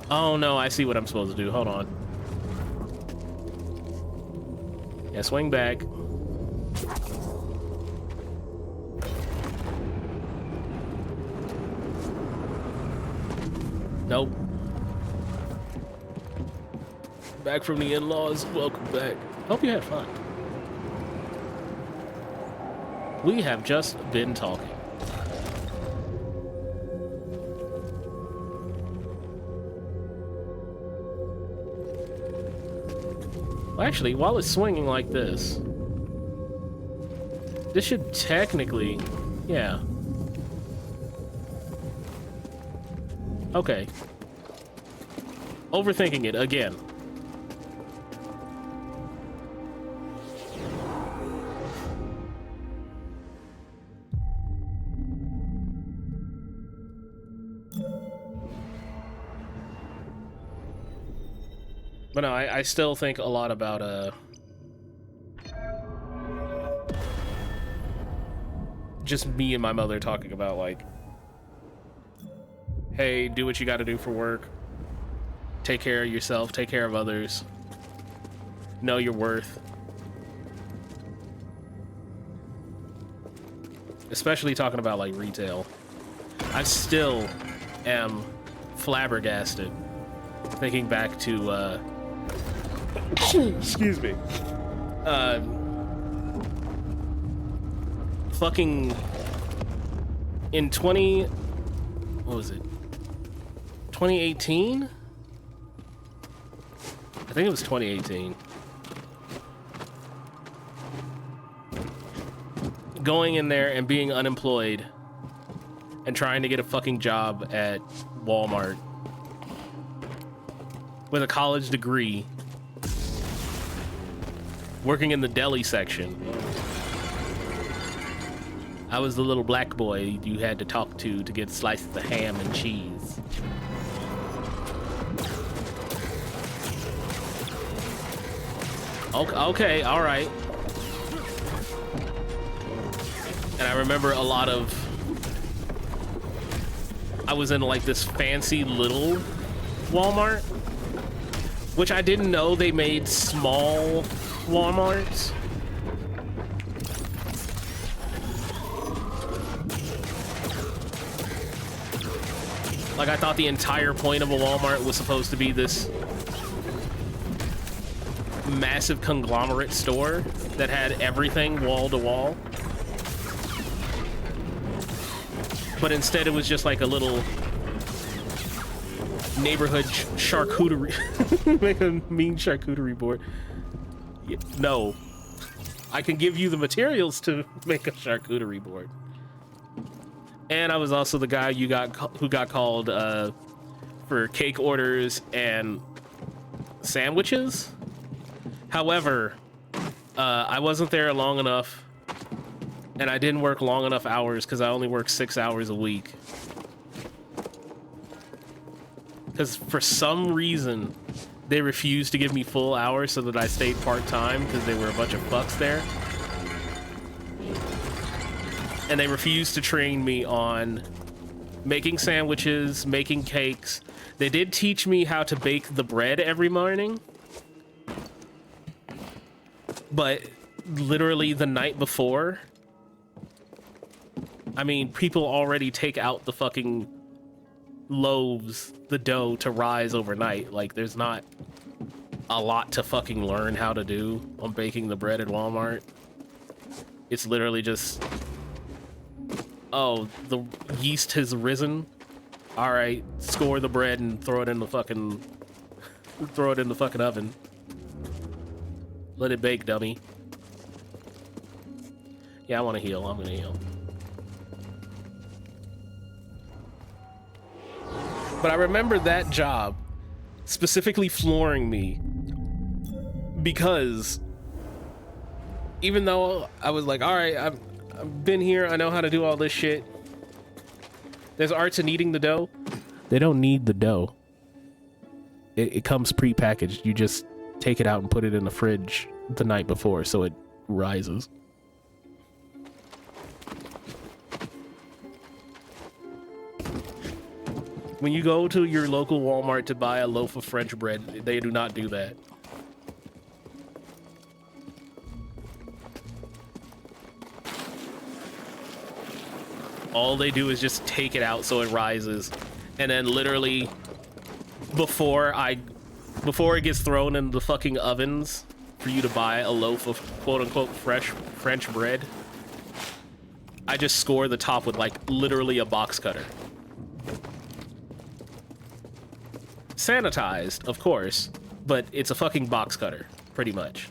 S1: Oh no, I see what I'm supposed to do. Hold on. Yeah, swing back. Nope. Back from the in-laws. Welcome back. Hope you had fun. We have just been talking. Well, actually, while it's swinging like this, this should technically, yeah. Okay. Overthinking it again. But no, I still think a lot about just me and my mother talking about, like, hey, do what you gotta do for work. Take care of yourself, take care of others. Know your worth. Especially talking about, like, retail. I still am flabbergasted thinking back to, excuse me. Fucking in what was it? 2018? I think it was 2018. Going in there and being unemployed and trying to get a fucking job at Walmart with a college degree, working in the deli section. I was the little black boy you had to talk to get slices of ham and cheese. Okay, all right. And I remember a lot of... I was in like this fancy little Walmart, which I didn't know they made small Walmarts. Like, I thought the entire point of a Walmart was supposed to be this massive conglomerate store that had everything wall to wall. But instead it was just like a little neighborhood charcuterie. Make a mean charcuterie board. No. I can give you the materials to make a charcuterie board. And I was also the guy who got called for cake orders and sandwiches. However, I wasn't there long enough, and I didn't work long enough hours because I only worked 6 hours a week. Because for some reason, they refused to give me full hours so that I stayed part-time because they were a bunch of fucks there. And they refused to train me on making sandwiches, making cakes. They did teach me how to bake the bread every morning. But literally the night before, I mean, people already take out the fucking loaves, the dough, to rise overnight. Like, there's not a lot to fucking learn how to do on baking the bread at Walmart. It's literally just... oh, the yeast has risen. All right, score the bread and throw it in the fucking oven. Let it bake, dummy. Yeah, I want to heal. I'm gonna heal. But I remember that job specifically flooring me because even though I was like, all right, I've been here, I know how to do all this shit. There's arts in kneading the dough. They don't knead the dough. It comes pre-packaged. You just take it out and put it in the fridge the night before so it rises. When you go to your local Walmart to buy a loaf of French bread, they do not do that. All they do is just take it out so it rises, and then literally before it gets thrown in the fucking ovens for you to buy a loaf of quote-unquote fresh French bread, I just score the top with like literally a box cutter. Sanitized, of course, but it's a fucking box cutter, pretty much.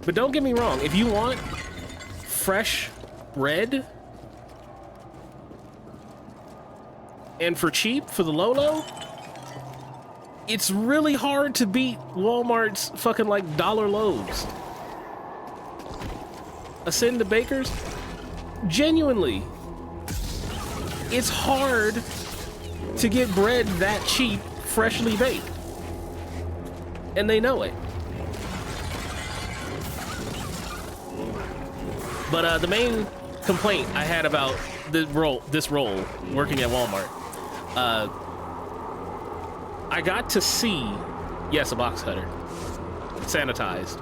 S1: But don't get me wrong, if you want fresh bread and for cheap, for the low, it's really hard to beat Walmart's fucking like dollar loaves. Ascend to bakers, genuinely, It's hard to get bread that cheap, freshly baked. And they know it. But the main complaint I had about this role working at Walmart, I got to see, yes, a box cutter, sanitized.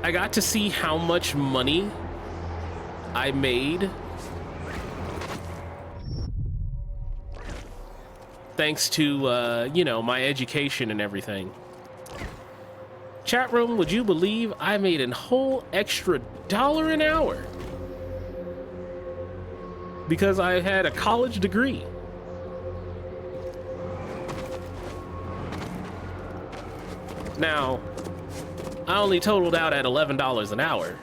S1: I got to see how much money I made thanks to, you know, my education and everything. Chat room, would you believe I made a whole extra $1 an hour because I had a college degree? Now, I only totaled out at $11 an hour.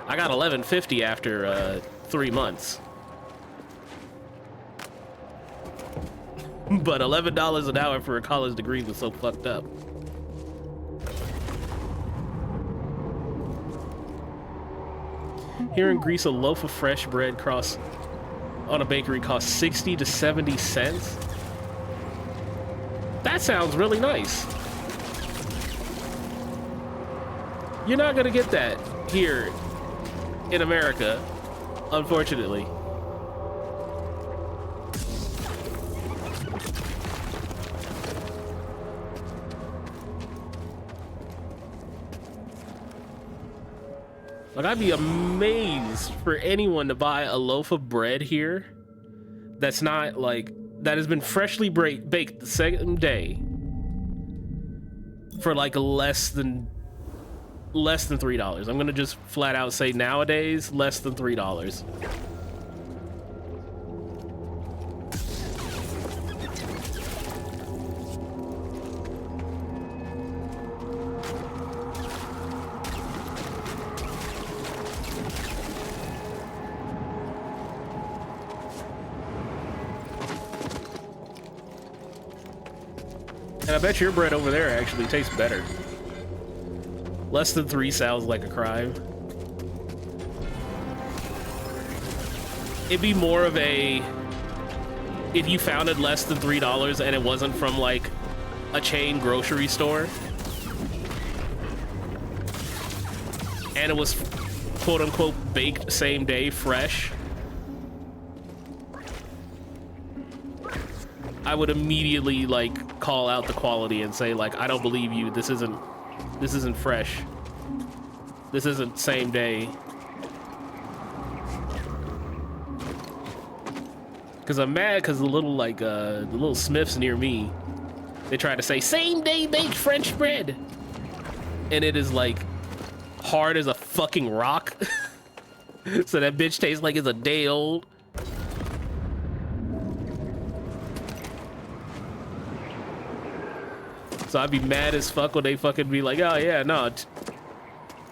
S1: I got $11.50 after 3 months. But $11 an hour for a college degree was so fucked up. Here in Greece, a loaf of fresh bread on a bakery costs 60 to 70 cents. That sounds really nice. You're not gonna get that here in America, unfortunately. Like, I'd be amazed for anyone to buy a loaf of bread here that's not like, that has been freshly baked the same day for like less than $3. I'm gonna just flat out say nowadays, less than $3. And I bet your bread over there actually tastes better. Less than 3 sounds like a crime. It'd be more of a, if you found it less than $3 and it wasn't from like a chain grocery store and it was quote unquote baked same day fresh, I would immediately like call out the quality and say like, I don't believe you, this isn't fresh. This isn't same day. Cause I'm mad cause the little Smiths near me, they try to say same day baked French bread. And it is like hard as a fucking rock. So that bitch tastes like it's a day old. So I'd be mad as fuck when they fucking be like, oh yeah, no,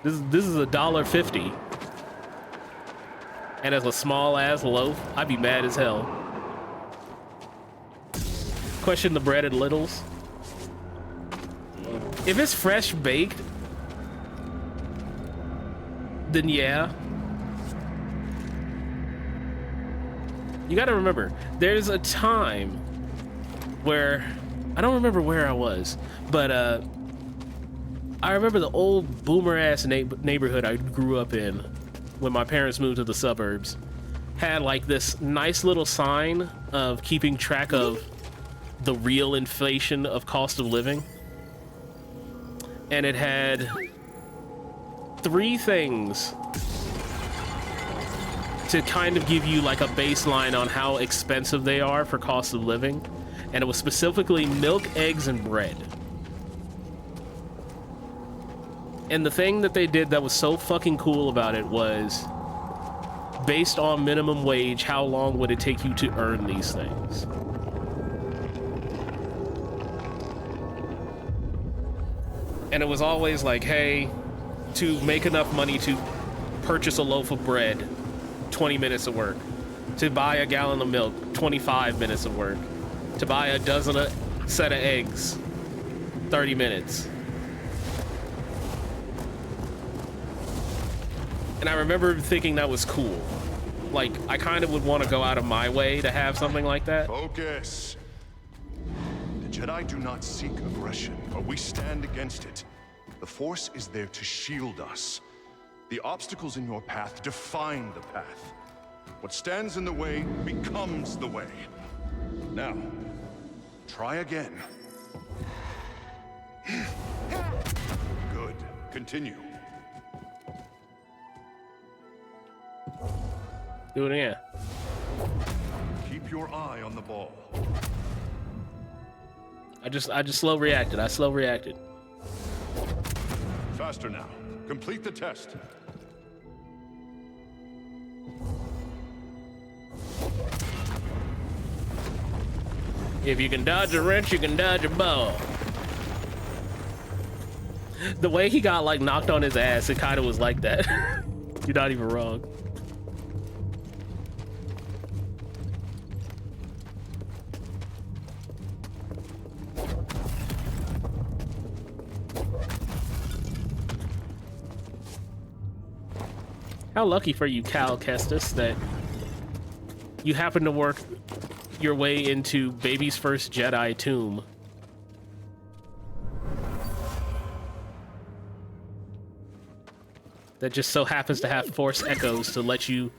S1: this is $1.50. And as a small ass loaf, I'd be mad as hell. Question the bread at Little's. If it's fresh baked, then yeah. You gotta remember, there's a time where, I don't remember where I was, but I remember the old boomer ass neighborhood I grew up in when my parents moved to the suburbs had like this nice little sign of keeping track of the real inflation of cost of living. And it had 3 things to kind of give you like a baseline on how expensive they are for cost of living. And it was specifically milk, eggs, and bread. And the thing that they did that was so fucking cool about it was, based on minimum wage, how long would it take you to earn these things? And it was always like, hey, to make enough money to purchase a loaf of bread, 20 minutes of work. To buy a gallon of milk, 25 minutes of work. To buy a dozen set of eggs, 30 minutes. And I remember thinking that was cool. Like, I kind of would want to go out of my way to have something like that.
S6: Focus. The Jedi do not seek aggression, but we stand against it. The Force is there to shield us. The obstacles in your path define the path. What stands in the way becomes the way. Now, try again. Good. Continue.
S1: Do it again.
S6: Keep your eye on the ball.
S1: I just slow reacted. I slow reacted.
S6: Faster now. Complete the test.
S1: If you can dodge a wrench, you can dodge a ball. The way he got like knocked on his ass, it kind of was like that. You're not even wrong. How lucky for you, Cal-sgiving, that you happen to work your way into baby's first Jedi tomb. That just so happens to have Force echoes to let you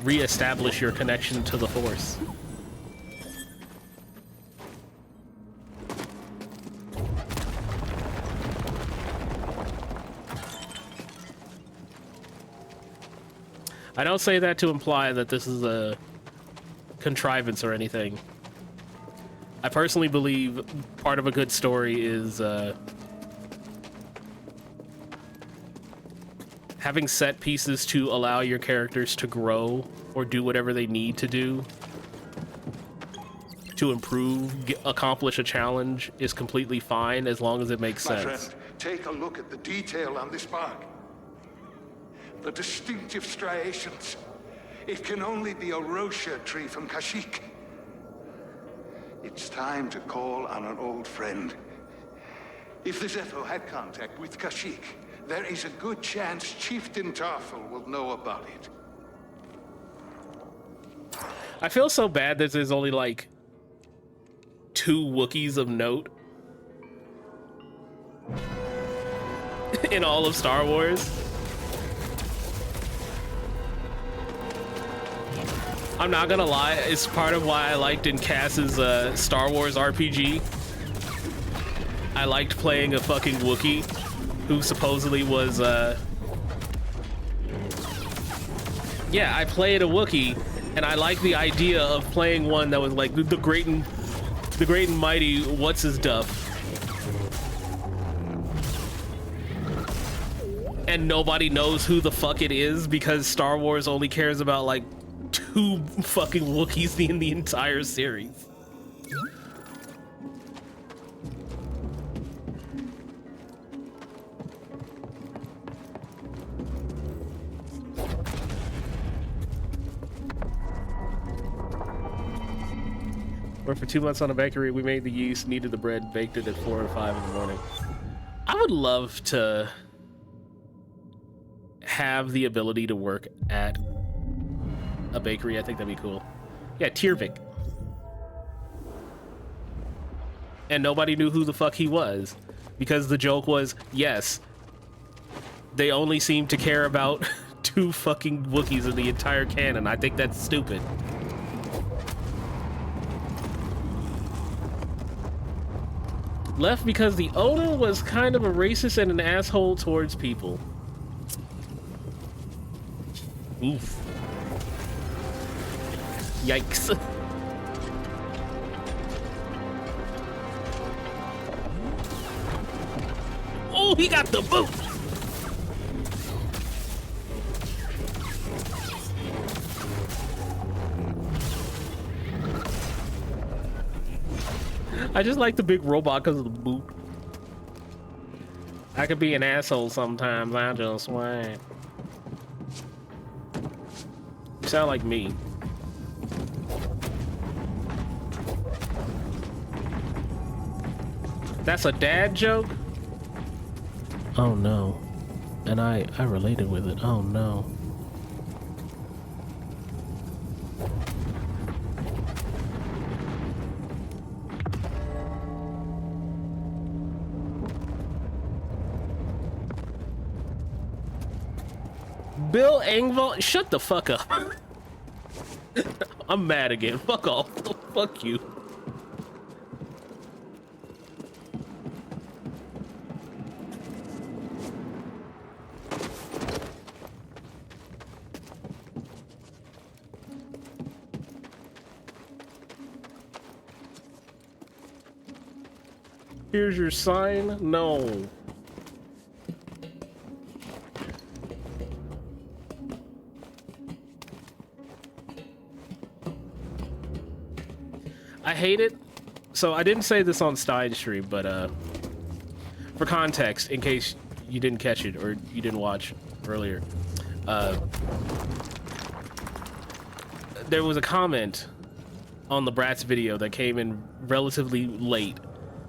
S1: re-establish your connection to the Force. I don't say that to imply that this is a contrivance or anything. I personally believe part of a good story is having set pieces to allow your characters to grow or do whatever they need to do to improve, accomplish a challenge is completely fine as long as it makes sense.
S11: My friend, take a look at the detail on this bark. The distinctive striations. It can only be a Rocha tree from Kashyyyk. It's time to call on an old friend. If the Zepho had contact with Kashyyyk, there is a good chance Chieftain Tarful will know about it.
S1: I feel so bad that there's only like 2 Wookiees of note in all of Star Wars. I'm not gonna lie, it's part of why I liked in Cass's Star Wars RPG. I liked playing a fucking Wookiee who supposedly was, yeah, I played a Wookiee, and I like the idea of playing one that was like the great and mighty what's-his-duff. And nobody knows who the fuck it is because Star Wars only cares about like 2 fucking Wookiees in the entire series. Worked for 2 months on a bakery. We made the yeast, kneaded the bread, baked it at 4 or 5 in the morning. I would love to have the ability to work at a bakery. I think that'd be cool. Yeah, Tyrvik. And nobody knew who the fuck he was because the joke was, yes, they only seem to care about 2 fucking Wookiees in the entire canon. I think that's stupid. Left because the owner was kind of a racist and an asshole towards people. Oof. Yikes. Oh, he got the boot. I just like the big robot because of the boot. I could be an asshole sometimes, I just wait. You sound like me. That's a dad joke? Oh no. And I related with it. Oh no. Bill Engvall, shut the fuck up. I'm mad again. Fuck off. Fuck you. Here's your sign. No. I hate it. So I didn't say this on Stein stream, but for context, in case you didn't catch it or you didn't watch earlier, there was a comment on the Bratz video that came in relatively late,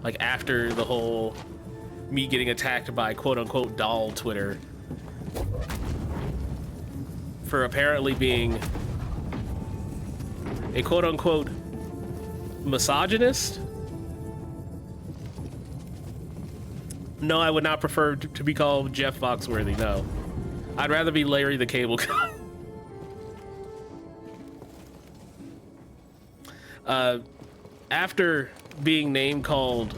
S1: like after the whole me getting attacked by quote-unquote doll Twitter for apparently being a quote-unquote misogynist. No, I would not prefer to be called Jeff Foxworthy, no. I'd rather be Larry the Cable Guy. After being name-called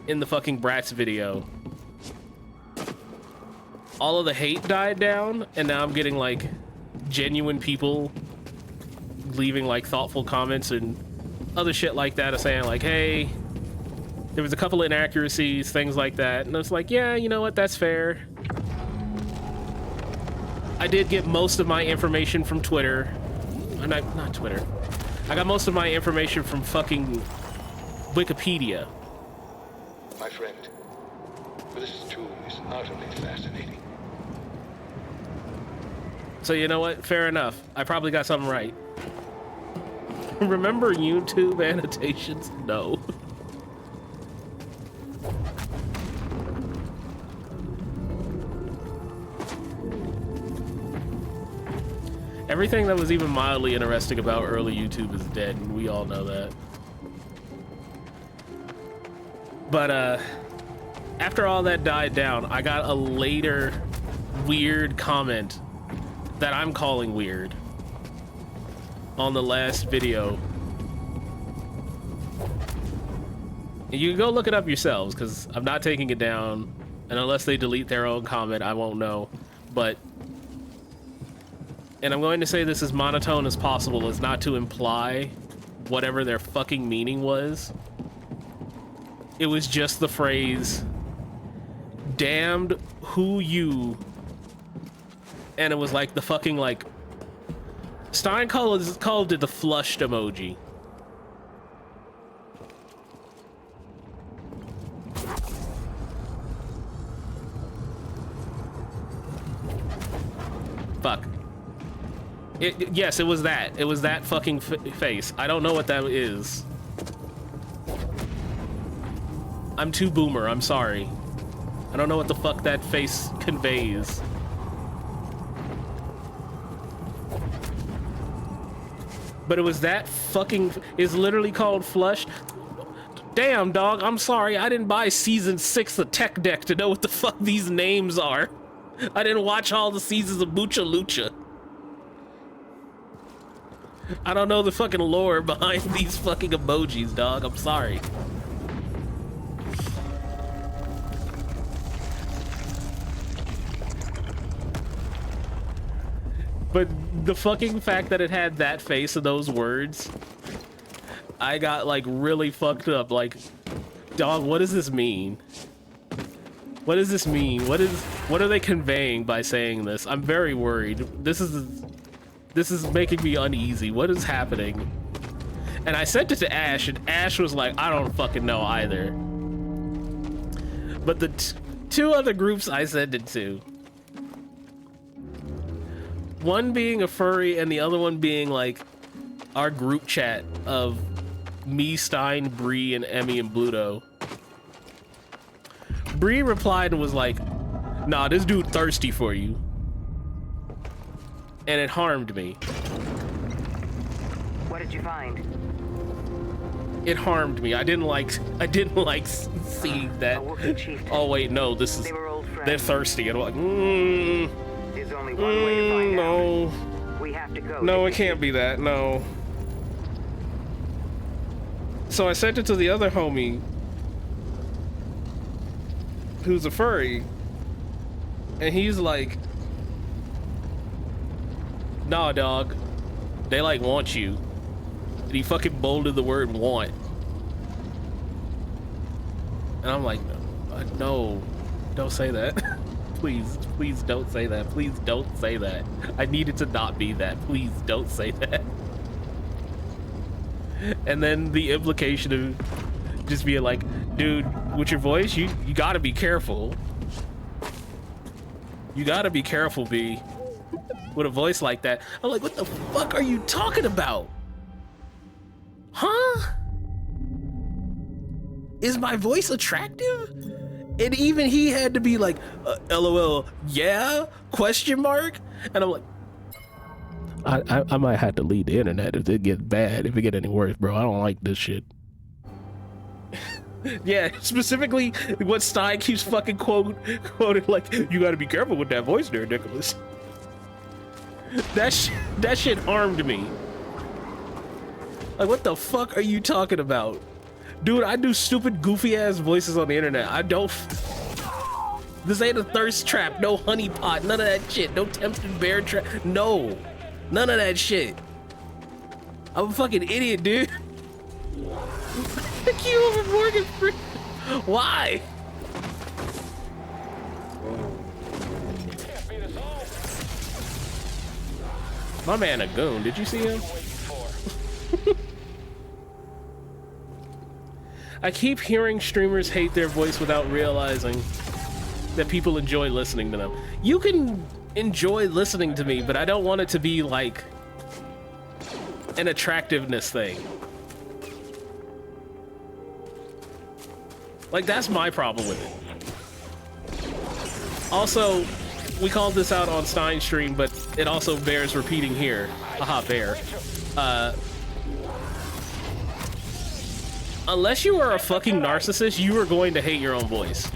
S1: in the fucking Bratz video, all of the hate died down, and now I'm getting, like, genuine people leaving, like, thoughtful comments and other shit like that, saying, like, hey, there was a couple of inaccuracies, things like that, and it's like, yeah, you know what, that's fair. I did get most of my information from Twitter. Not Twitter. I got most of my information from fucking Wikipedia.
S11: My friend, this too is utterly fascinating.
S1: So you know what? Fair enough. I probably got something right. Remember YouTube annotations? No. Everything that was even mildly interesting about early YouTube is dead, and we all know that. But, after all that died down, I got a later weird comment that I'm calling weird on the last video. And you can go look it up yourselves, because I'm not taking it down, and unless they delete their own comment, I won't know. But, and I'm going to say this as monotone as possible, as not to imply whatever their fucking meaning was. It was just the phrase, damned who you, and it was like the fucking, like, Stein called it the flushed emoji. Fuck. Yes, it was that. It was that fucking face. I don't know what that is. I'm too boomer, I'm sorry. I don't know what the fuck that face conveys. But it was that fucking, is literally called flush. Damn, dog, I'm sorry. I didn't buy season 6 of Tech Deck to know what the fuck these names are. I didn't watch all the seasons of Mucha Lucha. I don't know the fucking lore behind these fucking emojis, dog. I'm sorry. But the fucking fact that it had that face and those words, I got, like, really fucked up. Like, dog, what does this mean? What does this mean? What are they conveying by saying this? I'm very worried. This is making me uneasy. What is happening? And I sent it to Ash, and Ash was like, I don't fucking know either. But the two other groups I sent it to, one being a furry and the other one being like our group chat of me, Stein, Bree, and Emmy and Bluto. Bree replied and was like, nah, this dude thirsty for you. And it harmed me.
S12: What did you find?
S1: It harmed me. I didn't like seeing that. Oh wait, no, this is, they're thirsty. And I'm like,
S12: There's only one way to find
S1: no.
S12: out. We have to go.
S1: No, it can't be that, no. So I sent it to the other homie, who's a furry, and he's like, nah, dog, they like want you. And he fucking bolded the word want. And I'm like, no, don't say that. Please don't say that. Please don't say that. I need it to not be that. Please don't say that. And then the implication of just being like, dude, with your voice, you gotta be careful. You gotta be careful, B. With a voice like that. I'm like, what the fuck are you talking about? Huh? Is my voice attractive? And even he had to be like, LOL, yeah? Question mark? And I'm like, I might have to leave the internet if it gets bad, if it get any worse, bro. I don't like this shit. Yeah, specifically what Stein keeps fucking quoting, like, you gotta be careful with that voice there, Nicholas. That shit harmed me. Like, what the fuck are you talking about? Dude, I do stupid, goofy-ass voices on the internet. I don't... This ain't a thirst trap, no honeypot, none of that shit. No tempted bear trap, no. None of that shit. I'm a fucking idiot, dude. Thank you over Morgan Freeman. Why? My man a goon, did you see him? I keep hearing streamers hate their voice without realizing that people enjoy listening to them. You can enjoy listening to me, but I don't want it to be like an attractiveness thing. Like, that's my problem with it. Also, we called this out on Stein's stream, but it also bears repeating here. Haha, bear. Unless you are a fucking narcissist, you are going to hate your own voice.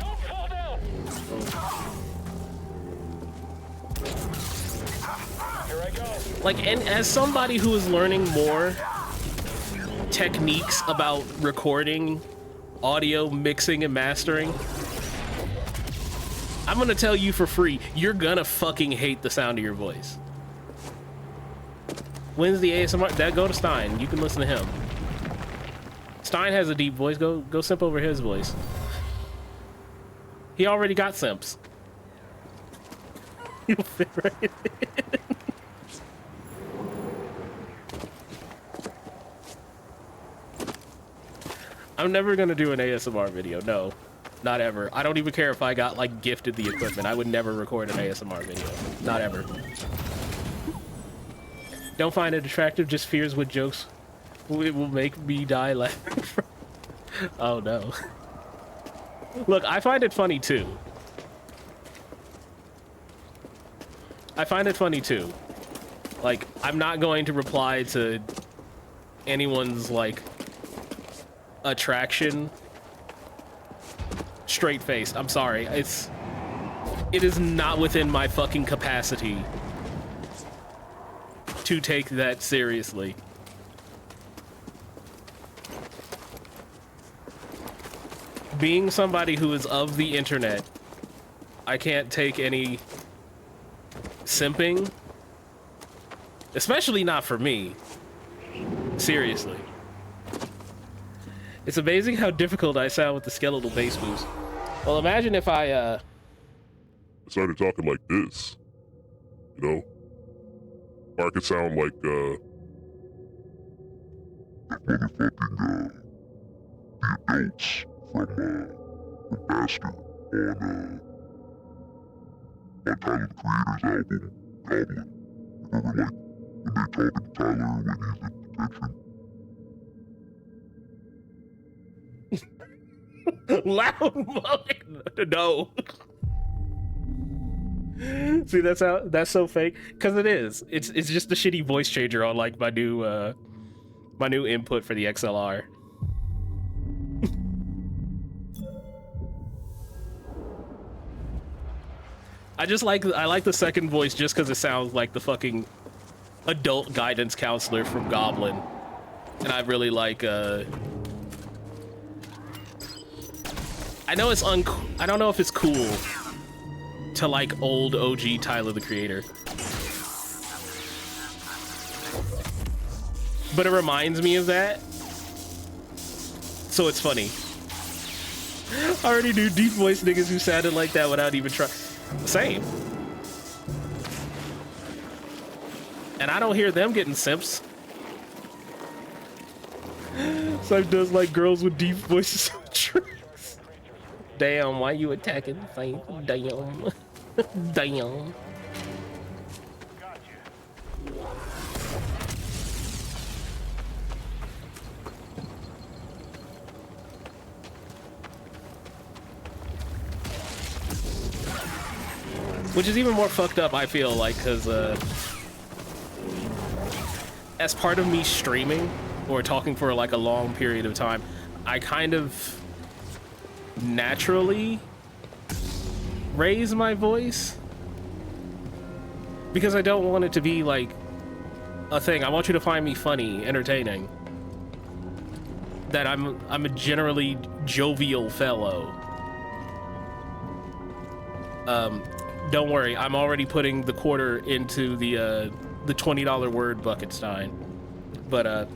S1: Like, and as somebody who is learning more techniques about recording, audio mixing and mastering, I'm gonna tell you for free, you're gonna fucking hate the sound of your voice. When's the ASMR? Go to Stein. You can listen to him. Stein has a deep voice. Go simp over his voice. He already got simps. You'll fit right in. I'm never gonna do an ASMR video. No, not ever. I don't even care if I got like gifted the equipment. I would never record an ASMR video. Not ever. Don't find it attractive, just fears with jokes. It will make me die laughing. Oh no. Look, I find it funny too. I find it funny too. Like, I'm not going to reply to anyone's like attraction straight faced. I'm sorry. It is not within my fucking capacity to take that seriously. Being somebody who is of the internet, I can't take any simping, especially not for me. Seriously. It's amazing how difficult I sound with the skeletal bass boost. Well, imagine if I
S16: started talking like this, you know? Or I could sound like, the motherfucking, the adults from, the Bastard on Tyler, the Creator's album, Goblin. Remember, like, when they talking to Tyler when he's in detention?
S1: Loud moaning. No. See, that's so fake. Cause it is. It's just a shitty voice changer on like my new input for the XLR. I like the second voice just because it sounds like the fucking adult guidance counselor from Goblin, and I really like. I know it's I don't know if it's cool to like old OG Tyler the Creator, but it reminds me of that, so it's funny. I already knew deep voice niggas who sounded like that without even trying. Same. And I don't hear them getting simps. Syph does like girls with deep voices. Damn, why you attacking Syph? Damn. Damn. Which is even more fucked up, I feel like, because as part of me streaming or talking for like a long period of time, I kind of naturally raise my voice because I don't want it to be like a thing. I want you to find me funny, entertaining, that I'm a generally jovial fellow. Don't worry, I'm already putting the quarter into the $20 word bucket, Stein. But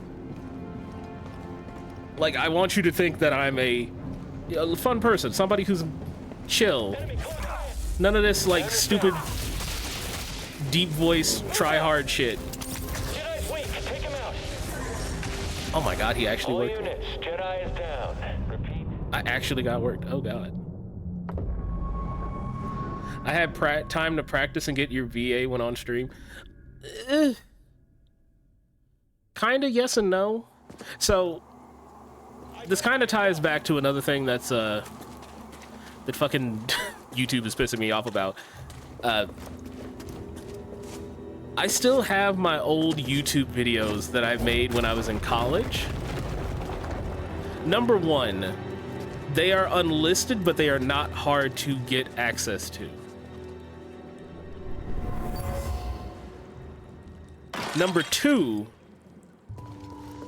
S1: like, I want you to think that I'm a fun person, somebody who's chill. None of this like stupid deep voice try hard shit.
S14: Jedi's weak. Take him out.
S1: Oh my god, he actually worked.
S14: All units, Jedi is down. Repeat.
S1: I actually got worked. Oh god. I had time to practice and get your VA when on stream. Kinda yes and no. So this kind of ties back to another thing that's that fucking YouTube is pissing me off about. I still have my old YouTube videos that I've made when I was in college. Number one, they are unlisted, but they are not hard to get access to. Number two,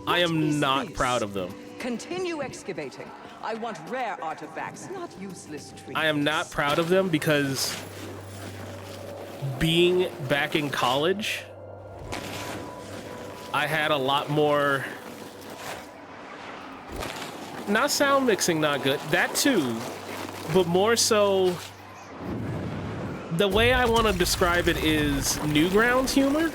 S1: I am not proud of them.
S17: Continue excavating. I want rare artifacts, not useless trees.
S1: I am not proud of them because being back in college, I had a lot more, not sound mixing, not good, that too, but more so, the way I want to describe it is Newgrounds humor.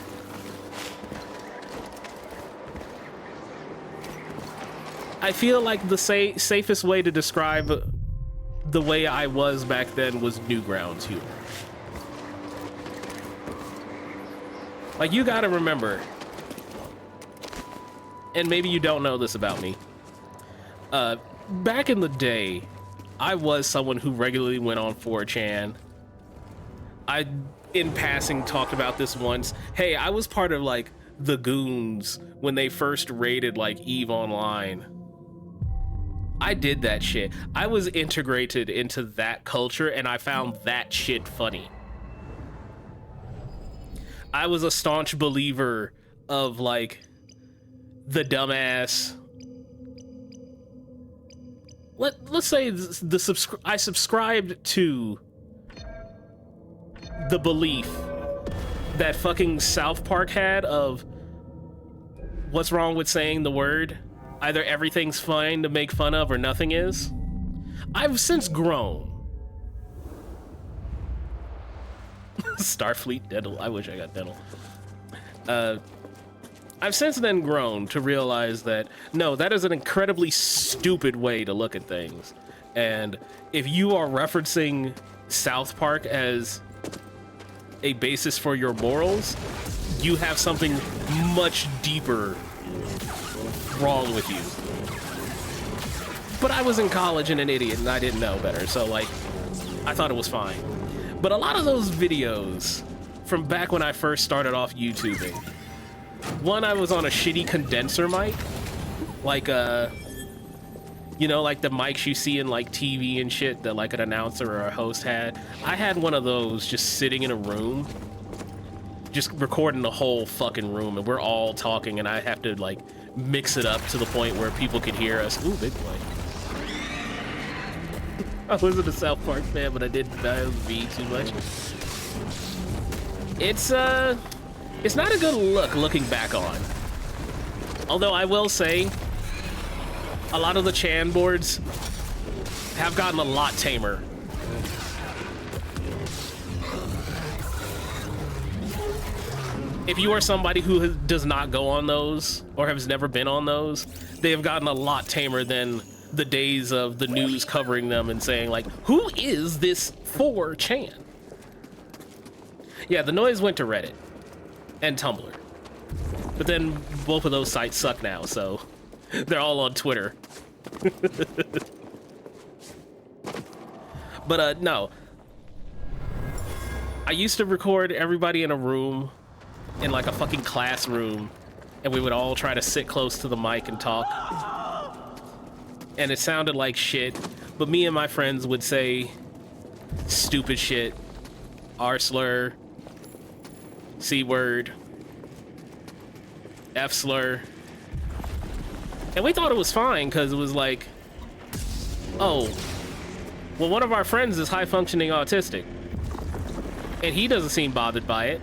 S1: I feel like the safest way to describe the way I was back then was Newgrounds humor. Like, you gotta remember, and maybe you don't know this about me, back in the day, I was someone who regularly went on 4chan. I, in passing, talked about this once. Hey, I was part of, like, the Goons when they first raided, like, EVE Online. I did that shit. I was integrated into that culture and I found that shit funny. I was a staunch believer of like the dumbass. Let's say I subscribed to the belief that fucking South Park had of what's wrong with saying the word? Either everything's fine to make fun of or nothing is. I've since grown. Starfleet dental. I wish I got dental. I've since then grown to realize that, no, that is an incredibly stupid way to look at things. And if you are referencing South Park as a basis for your morals, you have something much deeper wrong with you. But I was in college and an idiot, and I didn't know better, so, like, I thought it was fine. But a lot of those videos from back when I first started off YouTubing, one, I was on a shitty condenser mic, like, you know, like the mics you see in, like, TV and shit that, like, an announcer or a host had. I had one of those just sitting in a room, just recording the whole fucking room, and we're all talking, and I have to, like, mix it up to the point where people could hear us. Ooh, big boy. I wasn't a South Park fan, but I didn't be too much. It's not a good look looking back on. Although I will say, a lot of the Chan boards have gotten a lot tamer. If you are somebody who does not go on those or has never been on those, they have gotten a lot tamer than the days of the news covering them and saying, like, who is this 4chan? Yeah, the noise went to Reddit and Tumblr. But then both of those sites suck now, so they're all on Twitter. But no. I used to record everybody in a room, in like a fucking classroom, and we would all try to sit close to the mic and talk. And it sounded like shit, but me and my friends would say stupid shit, R-slur, C-word, F-slur. And we thought it was fine because it was like, oh, well, one of our friends is high-functioning autistic, and he doesn't seem bothered by it.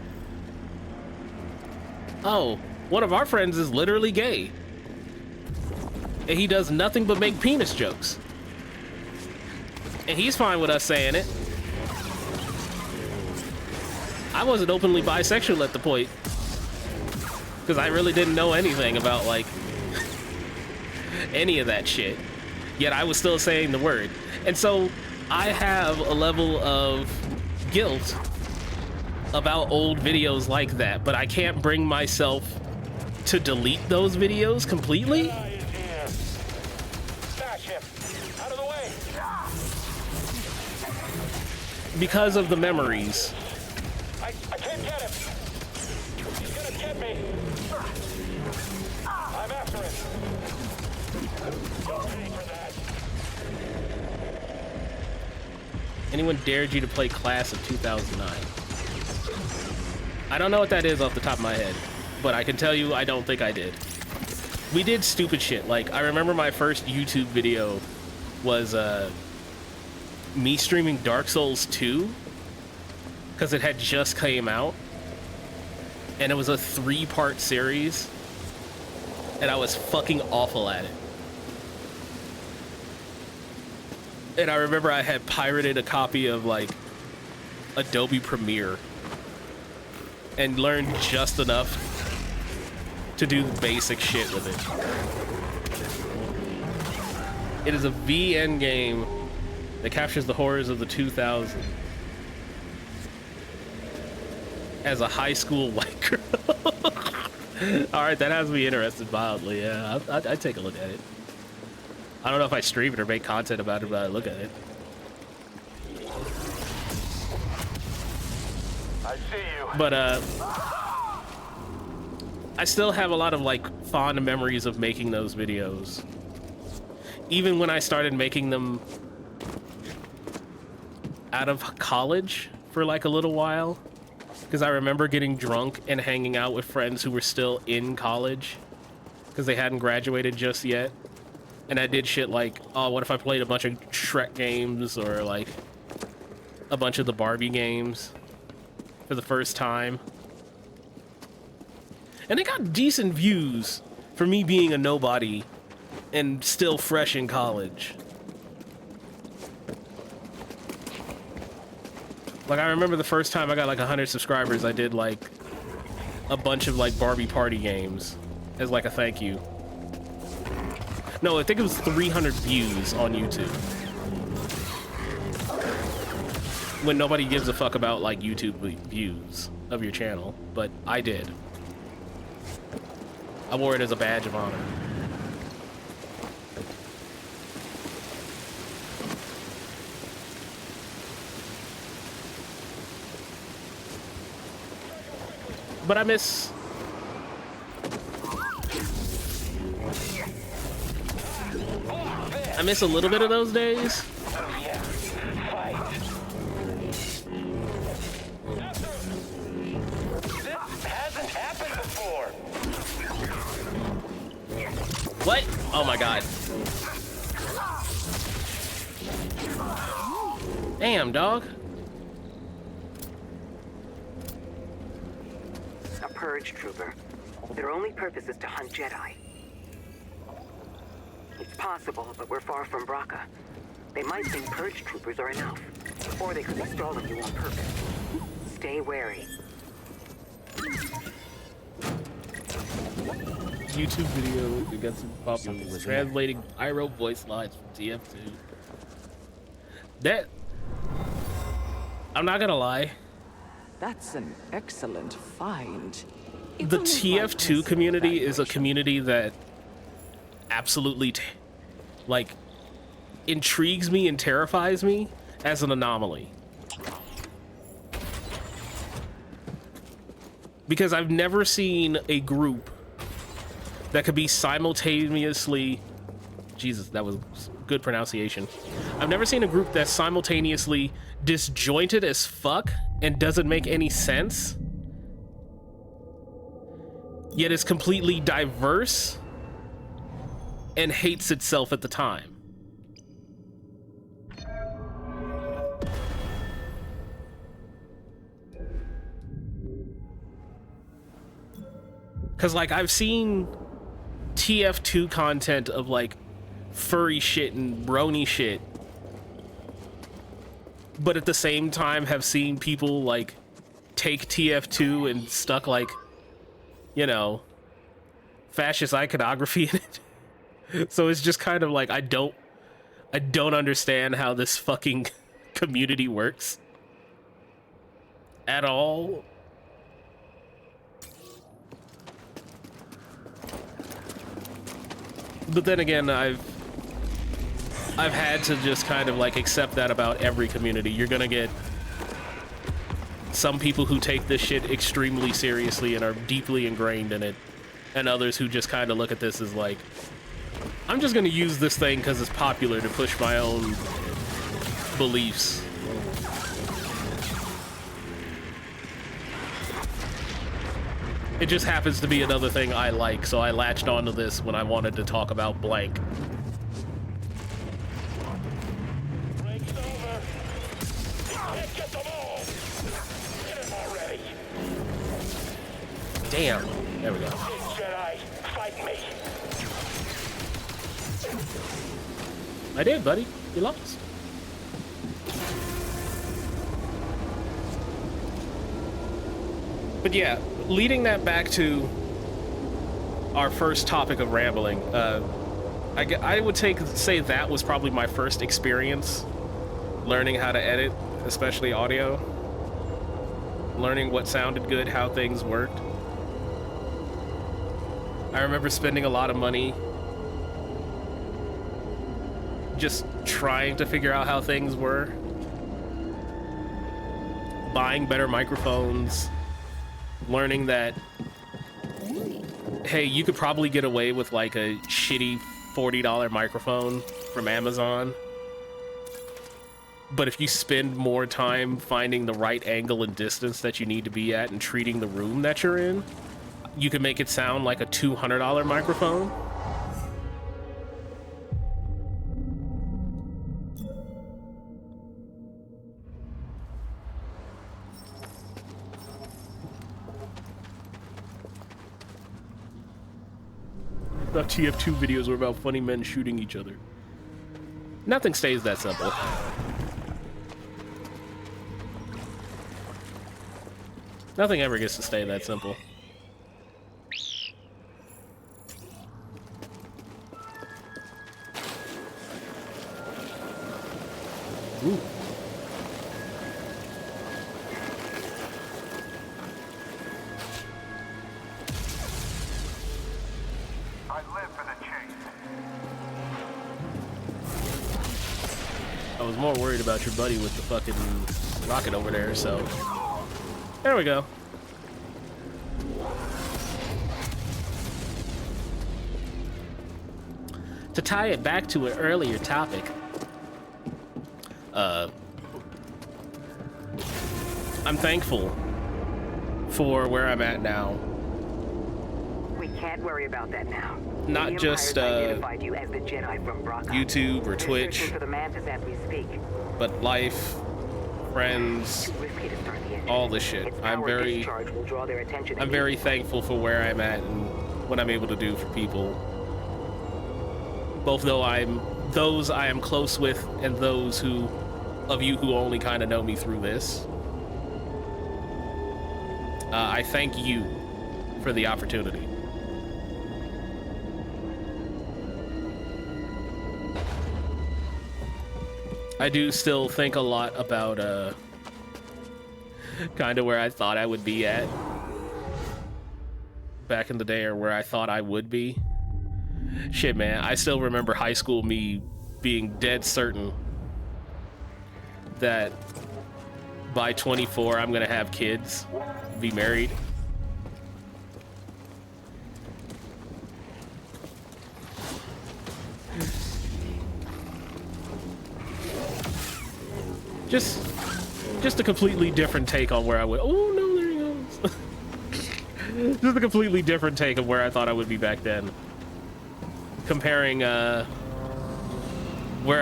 S1: Oh, one of our friends is literally gay, and he does nothing but make penis jokes. And he's fine with us saying it. I wasn't openly bisexual at the point, because I really didn't know anything about, like, any of that shit. Yet I was still saying the word. And so I have a level of guilt about old videos like that, but I can't bring myself to delete those videos completely. Because of the memories.
S15: I can't get him. He's gonna get me. I'm after him. Don't pay for that.
S1: Anyone dared you to play Class of 2009? I don't know what that is off the top of my head, but I can tell you I don't think I did. We did stupid shit. Like, I remember my first YouTube video was me streaming Dark Souls 2 because it had just came out, and it was a 3-part series, and I was fucking awful at it. And I remember I had pirated a copy of, like, Adobe Premiere and learned just enough to do the basic shit with it. It is a VN game that captures the horrors of the 2000s as a high school white girl. All right, that has me interested mildly. Yeah, I'd take a look at it. I don't know if I stream it or make content about it, but I look at it.
S15: I see you.
S1: But I still have a lot of, like, fond memories of making those videos. Even when I started making them out of college for like a little while, because I remember getting drunk and hanging out with friends who were still in college because they hadn't graduated just yet. And I did shit like, oh, what if I played a bunch of Shrek games or like a bunch of the Barbie games for the first time. And it got decent views for me being a nobody and still fresh in college. Like, I remember the first time I got like 100 subscribers, I did like a bunch of like Barbie party games as like a thank you. No, I think it was 300 views on YouTube. When nobody gives a fuck about like YouTube views of your channel, but I did. I wore it as a badge of honor. But I miss... I miss a little bit of those days.
S14: Oh yeah, fight. This hasn't happened before.
S1: What? Oh my god. Damn, dog.
S12: A purge trooper. Their only purpose is to hunt Jedi. It's possible, but we're far from Braca. They might think purge troopers are enough. Or they could be stalling you on purpose. Stay wary.
S1: YouTube video that got super popular was translating pyro voice lines from TF2. That... I'm not gonna lie.
S17: That's an excellent find.
S1: The TF2 community is a community that absolutely, like, intrigues me and terrifies me as an anomaly. Because I've never seen a group that could be simultaneously... Jesus, that was good pronunciation. I've never seen a group that's simultaneously disjointed as fuck and doesn't make any sense, yet is completely diverse and hates itself at the time. Because, like, I've seen TF2 content of, like, furry shit and brony shit, but at the same time have seen people, like, take TF2 and stuck, like, you know, fascist iconography in it. So it's just kind of like, I don't understand how this fucking community works at all. But then again, I've had to just kind of like accept that about every community. You're gonna get some people who take this shit extremely seriously and are deeply ingrained in it, and others who just kind of look at this as like, I'm just gonna use this thing because it's popular to push my own beliefs. It just happens to be another thing I like, so I latched onto this when I wanted to talk about blank.
S14: Break's over. You can't get them all. Get him already.
S1: Damn. There we go.
S14: Jedi, fight me.
S1: I did, buddy. You lost. But yeah, leading that back to our first topic of rambling, I would say that was probably my first experience learning how to edit, especially audio. Learning what sounded good, how things worked. I remember spending a lot of money just trying to figure out how things were. Buying better microphones. Learning that, hey, you could probably get away with like a shitty $40 microphone from Amazon. But if you spend more time finding the right angle and distance that you need to be at and treating the room that you're in, you can make it sound like a $200 microphone. Thought TF2 videos were about funny men shooting each other. Nothing stays that simple. Nothing ever gets to stay that simple. Ooh. I was more worried about your buddy with the fucking rocket over there, so... There we go. To tie it back to an earlier topic, I'm thankful for where I'm at now.
S12: We can't worry about that now.
S1: Not just
S12: identified you as the Jedi from Bracca.
S1: YouTube or
S12: They're
S1: Twitch,
S12: searching for the Mantis as we speak.
S1: but life, friends, all this shit. I'm very thankful for where I'm at and what I'm able to do for people. Both those I am close with and those of you who only kind of know me through this. I thank you for the opportunity. I do still think a lot about kind of where I thought I would be at back in the day, or where I thought I would be. Shit, man, I still remember high school me being dead certain that by 24 I'm gonna have kids, be married. Just a completely different take on where I would. Oh no, there he goes. Just a completely different take of where I thought I would be back then. Comparing where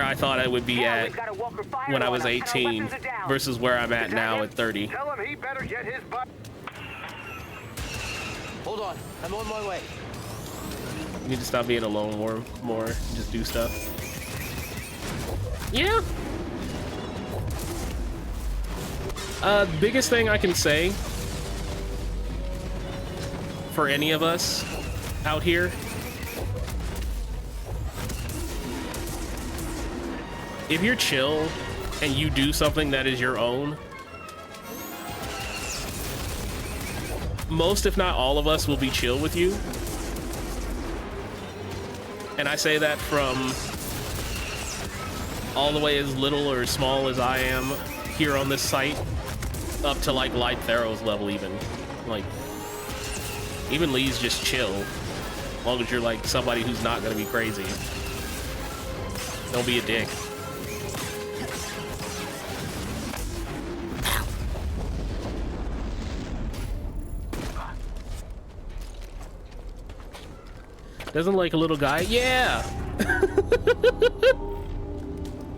S1: I thought I would be at when I was 18 versus where I'm at now at 30.
S3: Tell him he better get his butt.
S10: Hold on, I'm on my way.
S1: You need to stop being alone more. Just do stuff. Yeah. Biggest thing I can say for any of us out here, if you're chill and you do something that is your own, most if not all of us will be chill with you. And I say that from all the way as little or as small as I am here on this site up to like Light Theros level even. Like, even Lee's just chill. As long as you're like somebody who's not gonna be crazy. Don't be a dick. Doesn't like a little guy? Yeah!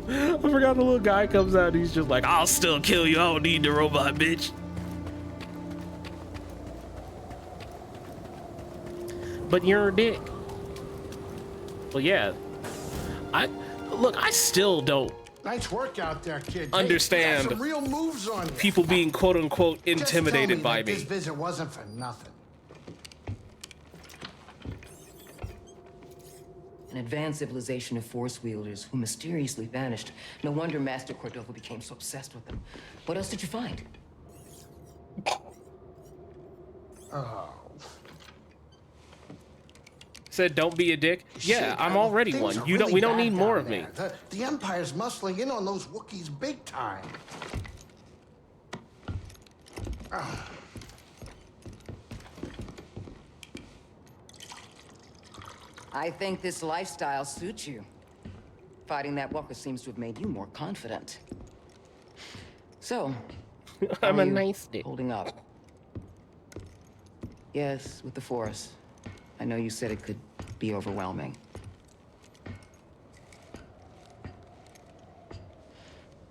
S1: I forgot the little guy comes out and he's just like, I'll still kill you, I don't need the robot, bitch. But you're a dick. Well, yeah. I still don't
S3: Nice work out there, kid.
S1: understand
S3: Hey, you got some real moves on you.
S1: people being quote unquote intimidated by me.
S3: This visit wasn't for nothing.
S9: An advanced civilization of force wielders who mysteriously vanished. No wonder Master Cordova became so obsessed with them. What else did you find?
S3: Oh.
S1: Said don't be a dick. Yeah,
S3: Shit,
S1: I'm already
S3: things
S1: one.
S3: are
S1: We don't
S3: really
S1: need
S3: bad
S1: more
S3: down
S1: of me.
S3: there. The Empire's muscling in on those Wookiees big time. Ah.
S9: I think this lifestyle suits you. Fighting that walker seems to have made you more confident. So,
S1: I'm
S9: how
S1: a
S9: are you
S1: nice dick.
S9: holding up? Yes, with the Force. I know you said it could be overwhelming.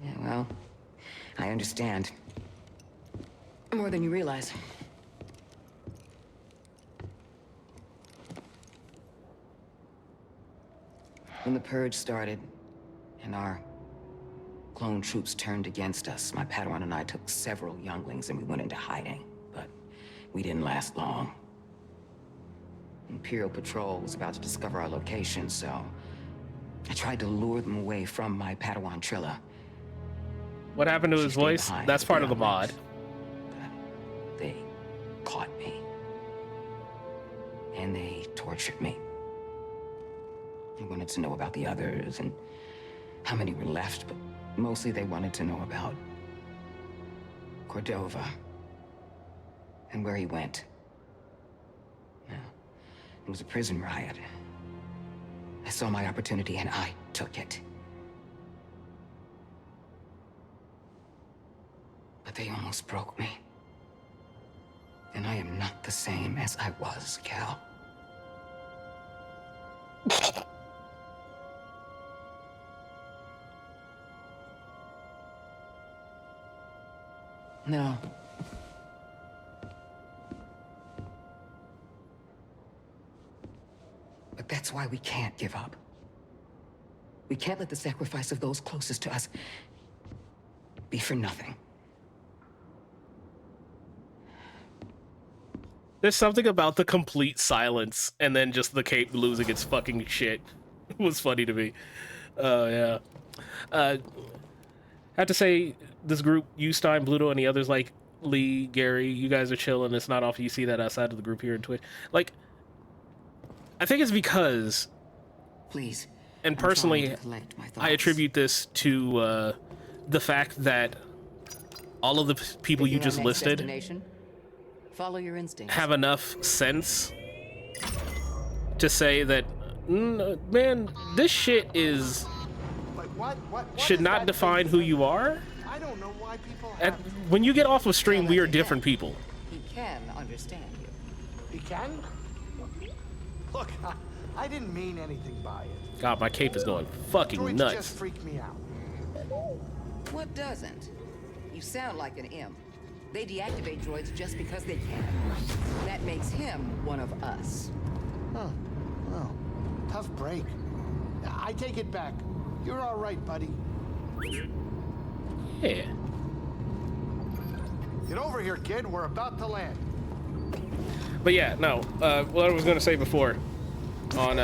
S9: Yeah, well, I understand. More than you realize. When the Purge started, and our clone troops turned against us, my Padawan and I took several younglings and we went into hiding, but we didn't last long. Imperial Patrol was about to discover our location, so I tried to lure them away from my Padawan Trilla.
S1: What happened to his voice? That's part of the mod.
S9: They caught me. And they tortured me. They wanted to know about the others and how many were left, but mostly they wanted to know about Cordova and where he went. Now, it was a prison riot. I saw my opportunity and I took it. But they almost broke me. And I am not the same as I was, Cal. No. But that's why we can't give up. We can't let the sacrifice of those closest to us be for nothing.
S1: There's something about the complete silence and then just the cape losing its fucking shit. It was funny to me. Yeah. I have to say, this group, Ustein, Bluto, and the others like Lee, Gary, you guys are chilling. It's not often you see that outside of the group here in Twitch. Like, I think it's because,
S9: please,
S1: and personally, I attribute this to the fact that all of the people you just listed
S9: follow your instincts.
S1: Have enough sense to say that, man, this shit is should not define who you are.
S3: I don't know why people
S1: when you get off of stream, we are different people.
S9: He can understand you.
S3: He can? Look, I didn't mean anything by it.
S1: God, my cape is going fucking
S3: Droids
S1: nuts.
S3: just freak me out.
S9: What doesn't? You sound like an imp. They deactivate droids just because they can. That makes him one of us.
S3: Huh. Well, tough break. I take it back. You're all right, buddy.
S1: Yeah.
S3: Get over here, kid. We're about to land.
S1: But yeah, no. What I was gonna say before, on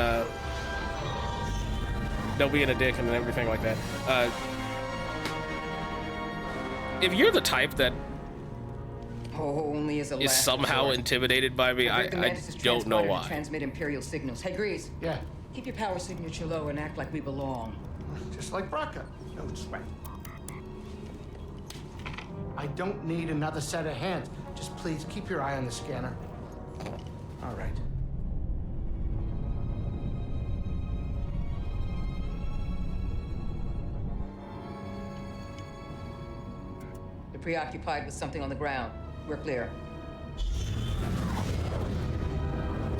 S1: don't being a dick and everything like that. If you're the type that
S9: only as a
S1: is somehow intimidated by me, I don't know why.
S9: Transmit Imperial signals. Hey, Grease.
S3: Yeah.
S9: Keep your power signature low and act like we belong.
S3: Just like Brakka. No sweat. I don't need another set of hands. Just please keep your eye on the scanner. All right.
S9: You're preoccupied with something on the ground. We're clear.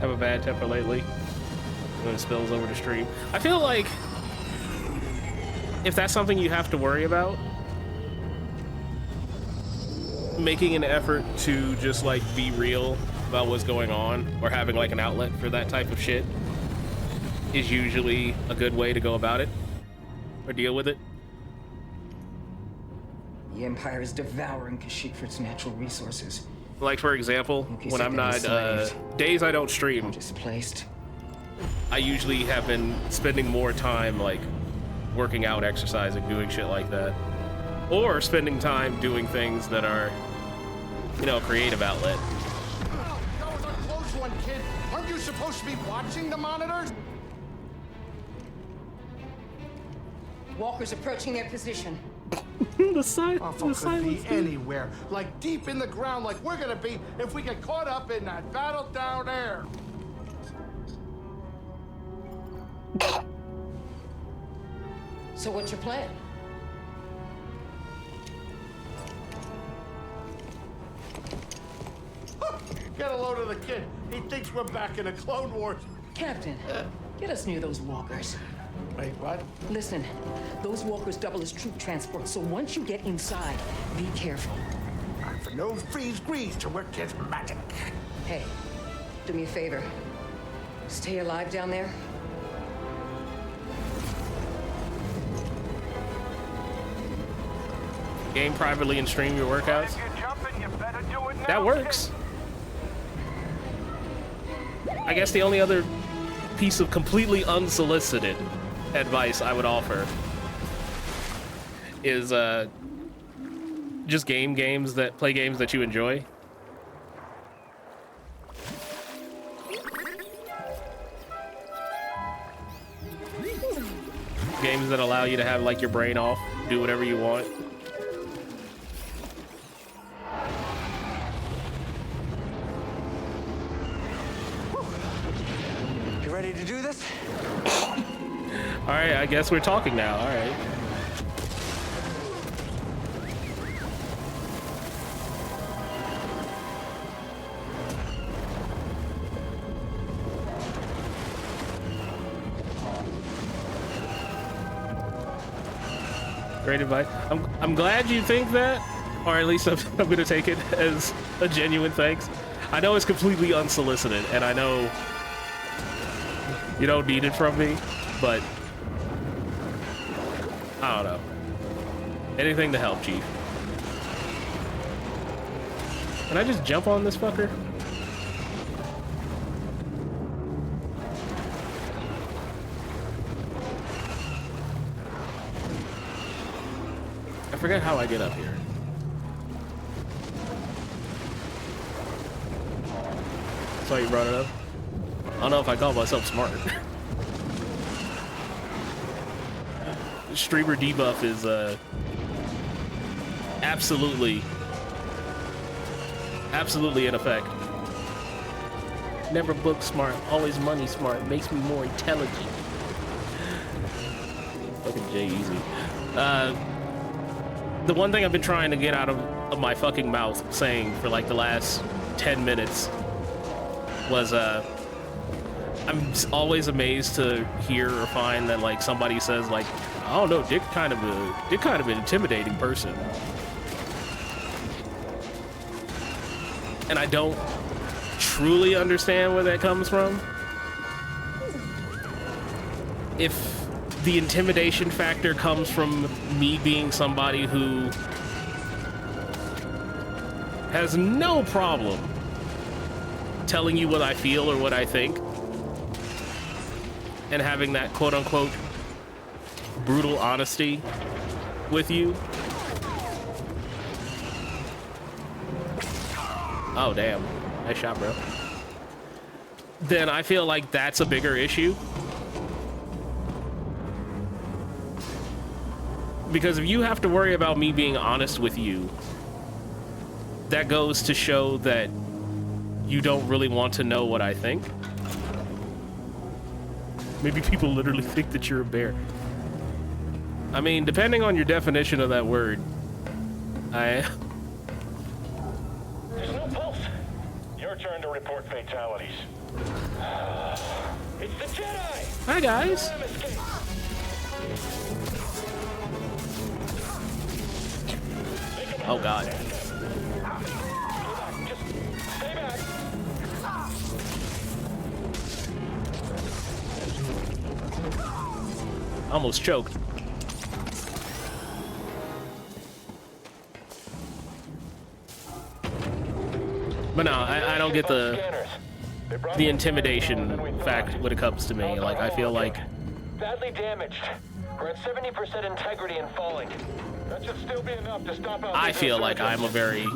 S1: Have a bad temper lately when it spills over the stream. I feel like if that's something you have to worry about, making an effort to just like be real about what's going on or having like an outlet for that type of shit is usually a good way to go about it or deal with it.
S9: The Empire is devouring Kashyyyk for its natural resources.
S1: Like, for example, when I'm not, days I don't stream,
S9: displaced.
S1: I usually have been spending more time, like, working out, exercising, doing shit like that. Or spending time doing things that are, you know, a creative outlet.
S3: Oh, that was a close one, kid. Aren't you supposed to be watching the monitors?
S9: Walkers approaching their position.
S1: The silence
S3: could be anywhere, like deep in the ground, like we're gonna be if we get caught up in that battle down there.
S9: So what's your plan?
S3: Get a load of the kid. He thinks we're back in the Clone Wars.
S9: Captain, get us near those walkers.
S3: Wait, what?
S9: Listen, those walkers double as troop transport, so once you get inside, be careful.
S3: Time for no freeze grease to work his magic.
S9: Hey, do me a favor. Stay alive down there.
S1: Game privately and stream your workouts. That works. I guess the only other piece of completely unsolicited advice I would offer is just play games that you enjoy. Games that allow you to have like your brain off, do whatever you want.
S10: You ready to do this?
S1: Alright, I guess we're talking now. Alright. Great advice. I'm glad you think that, or at least I'm gonna take it as a genuine thanks. I know it's completely unsolicited, and I know you don't need it from me, but I don't know. Anything to help, Chief. Can I just jump on this fucker? I forget how I get up here. That's why you brought it up. I don't know if I call myself smart. Streamer debuff is absolutely in effect. Never book smart, always money smart. Makes me more intelligent. Fucking Jay Easy. The one thing I've been trying to get out of my fucking mouth saying for like the last 10 minutes was I'm always amazed to hear or find that like somebody says like, I don't know, Dick kind of an intimidating person. And I don't truly understand where that comes from. If the intimidation factor comes from me being somebody who has no problem telling you what I feel or what I think, and having that quote-unquote brutal honesty with you. Oh, damn. Nice shot, bro. Then I feel like that's a bigger issue. Because if you have to worry about me being honest with you, that goes to show that you don't really want to know what I think. Maybe people literally think that you're a bear. I mean, depending on your definition of that word,
S15: There's no pulse. Your turn to report fatalities. It's the Jedi!
S1: Hi, guys. Oh, God.
S15: Just stay back.
S1: Almost choked. But no, I don't get the intimidation fact when it comes to me. Like, I feel like
S15: Badly damaged. We're at 70% integrity and falling. That should still be enough to stop out.
S1: I feel like I'm a very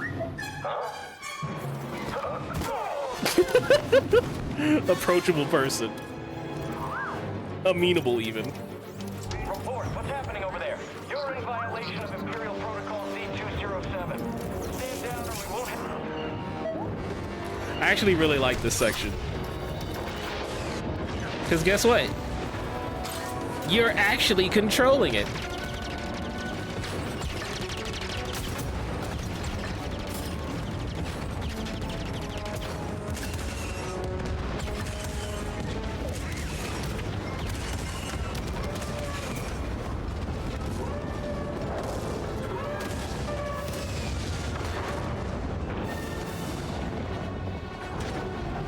S1: approachable person. Amenable, even.
S15: Report. What's happening over there? You're in violation of Imperial Protocol C-207. Stand down or we won't hit.
S1: I actually really like this section. Because guess what? You're actually controlling it.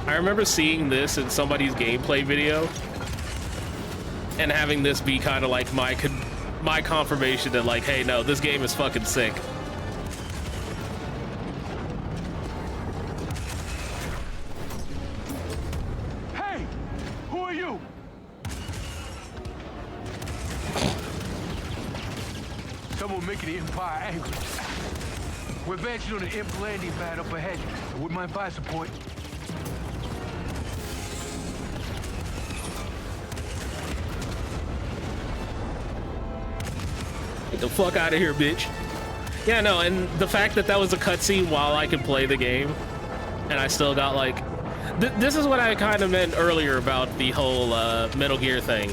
S1: I remember seeing this in somebody's gameplay video and having this be kind of like my confirmation that like, hey, no, this game is fucking sick.
S8: Hey, who are you? Someone making the Empire angry. We're advancing on an imp landing pad up ahead. Wouldn't mind fire support.
S1: Get the fuck out of here, bitch. Yeah, no, and the fact that that was a cutscene while I could play the game, and I still got like... This is what I kind of meant earlier about the whole Metal Gear thing.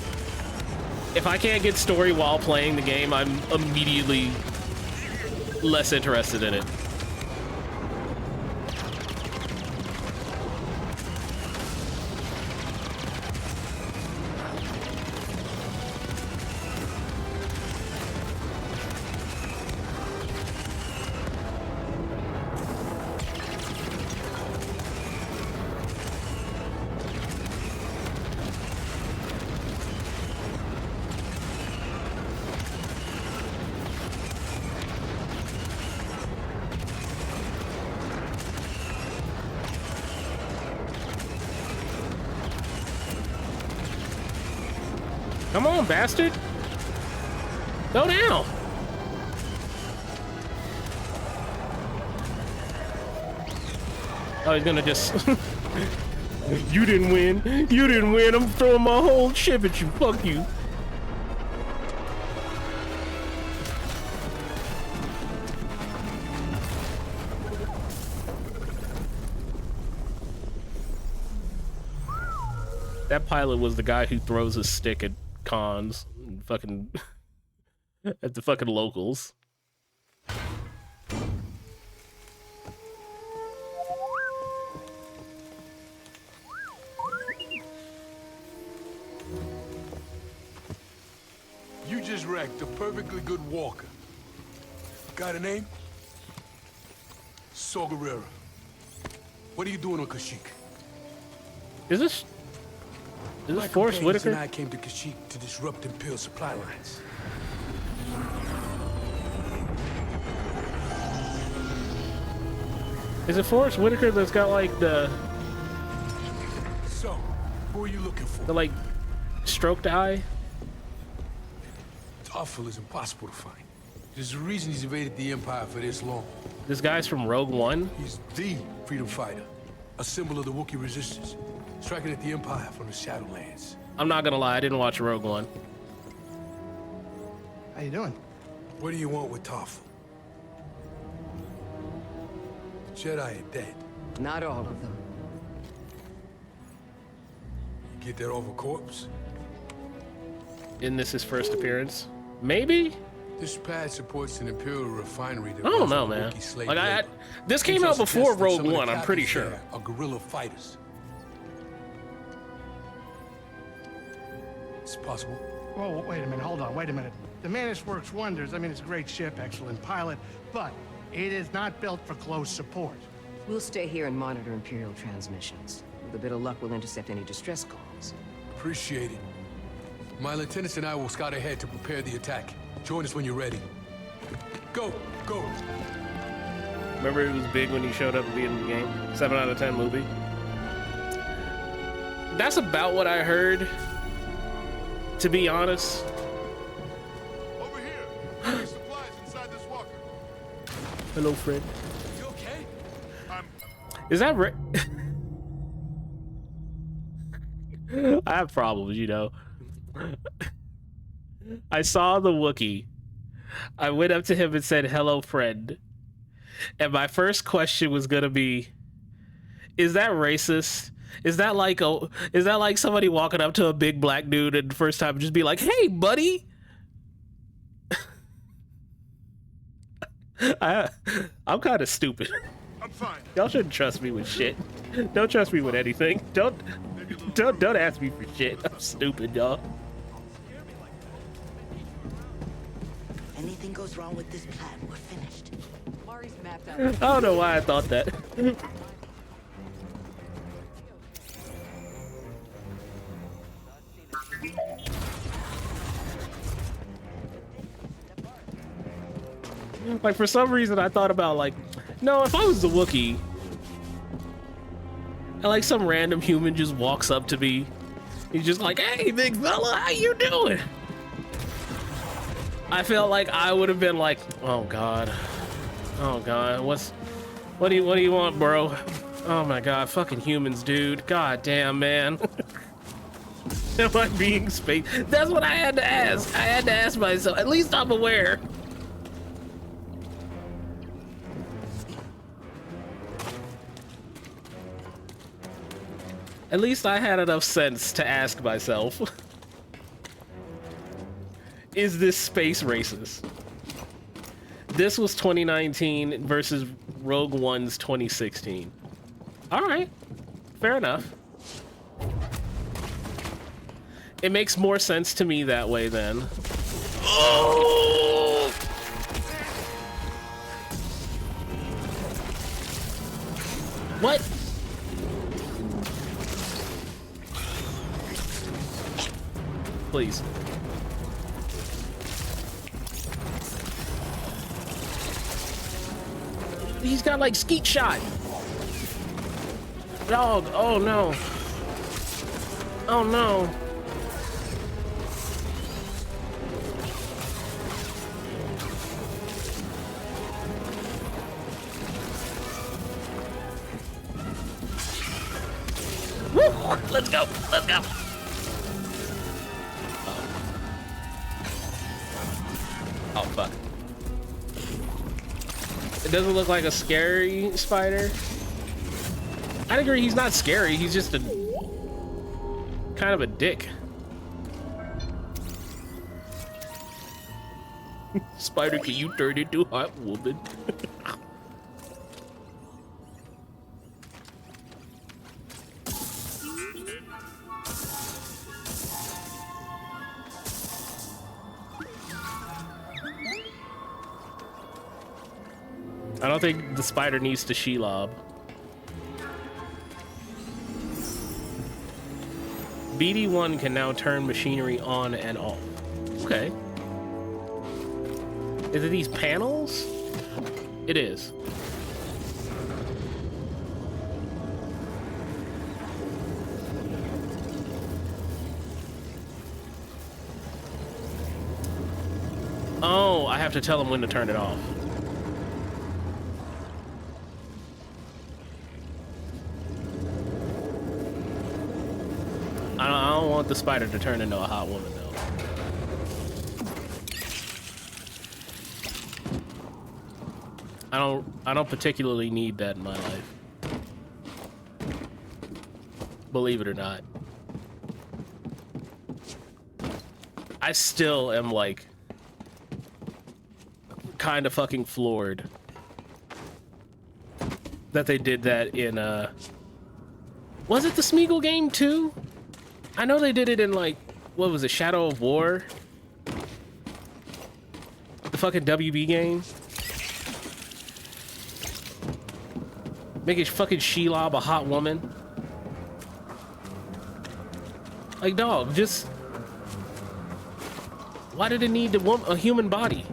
S1: If I can't get story while playing the game, I'm immediately less interested in it. Come on, bastard. Go down. Oh, he's gonna just... You didn't win. You didn't win. I'm throwing my whole ship at you. Fuck you. That pilot was the guy who throws a stick at cons and fucking at the fucking locals.
S8: You just wrecked a perfectly good walker. Got a name? Saw Gerrera. What are you doing on Kashyyyk?
S1: Is this Forrest Whitaker?
S8: And I came to Kashyyyk to disrupt Imperial supply lines.
S1: Is it Forrest Whitaker that's got like the...
S8: So, who are you looking for?
S1: The like stroked eye?
S8: Toffel is impossible to find. There's a reason he's evaded the Empire for this long.
S1: This guy's from Rogue One?
S8: He's the freedom fighter, a symbol of the Wookiee resistance, striking at the Empire from the Shadowlands.
S1: I'm not gonna lie, I didn't watch Rogue One.
S3: How you doing?
S8: What do you want with Toffel? The Jedi are dead.
S9: Not all of them.
S8: You get that off a corpse?
S1: Isn't this his first appearance? Maybe?
S8: This pad supports an Imperial refinery that
S1: I don't
S8: runs
S1: know,
S8: on
S1: man.
S8: Wookiee slave
S1: Like
S8: labor.
S1: this came out
S8: Intel
S1: before
S8: suggests that
S1: Rogue
S8: some of the
S1: One, I'm pretty
S8: captains
S1: sure.
S8: there are guerrilla fighters. It's possible.
S3: Whoa, wait a minute, hold on, wait a minute. The Mantis works wonders. I mean, it's a great ship, excellent pilot, but it is not built for close support.
S9: We'll stay here and monitor Imperial transmissions. With a bit of luck, we'll intercept any distress calls.
S8: Appreciate it. My lieutenants and I will scout ahead to prepare the attack. Join us when you're ready. Go, go.
S1: Remember it was big when he showed up at the end of the game? 7 out of 10 movie. That's about what I heard, to be honest.
S6: Over here. There's supplies inside this walker.
S1: Hello, Fred.
S8: You okay?
S1: Is that right? I have problems, you know. I saw the Wookiee. I went up to him and said, "Hello, friend." And my first question was gonna be, is that racist? Is that like somebody walking up to a big black dude and the first time just be like, "Hey, buddy"? I'm kind of stupid.
S6: I'm fine.
S1: Y'all shouldn't trust me with shit. Don't trust me with anything. Don't ask me for shit. I'm stupid, y'all.
S18: Anything goes wrong with this plan, we're finished.
S17: Mari's mapped out.
S1: I don't know why I thought that. Like, for some reason, I thought about, like, no, if I was the Wookiee, and, like, some random human just walks up to me, he's just like, "Hey, big fella, how you doing?" I felt like I would have been like, "Oh, God. Oh, God. What do you want, bro?" Oh, my God. Fucking humans, dude. God damn, man. Am I being space? That's what I had to ask. I had to ask myself. At least I'm aware. At least I had enough sense to ask myself. is this space racist? This was 2019 versus Rogue One's 2016. All right, fair enough. It makes more sense to me that way then. Oh! What? Please. He's got like skeet shot. Dog, oh no. Oh no. Woo! Let's go, let's go. Oh fuck. It doesn't look like a scary spider. I'd agree he's not scary, he's just a kind of a dick. Spider, can you turn into a hot woman? I don't think the spider needs to Shelob. BD1 can now turn machinery on and off. Okay. Is it these panels? It is. Oh, I have to tell him when to turn it off. I don't want the spider to turn into a hot woman, though. I don't particularly need that in my life. Believe it or not. I still am like kind of fucking floored that they did that in was it the Smeagol game too? I know they did it in like, what was it, Shadow of War? The fucking WB game. Make it fucking Shelob a hot woman. Like, dog, just... Why did it need a human body?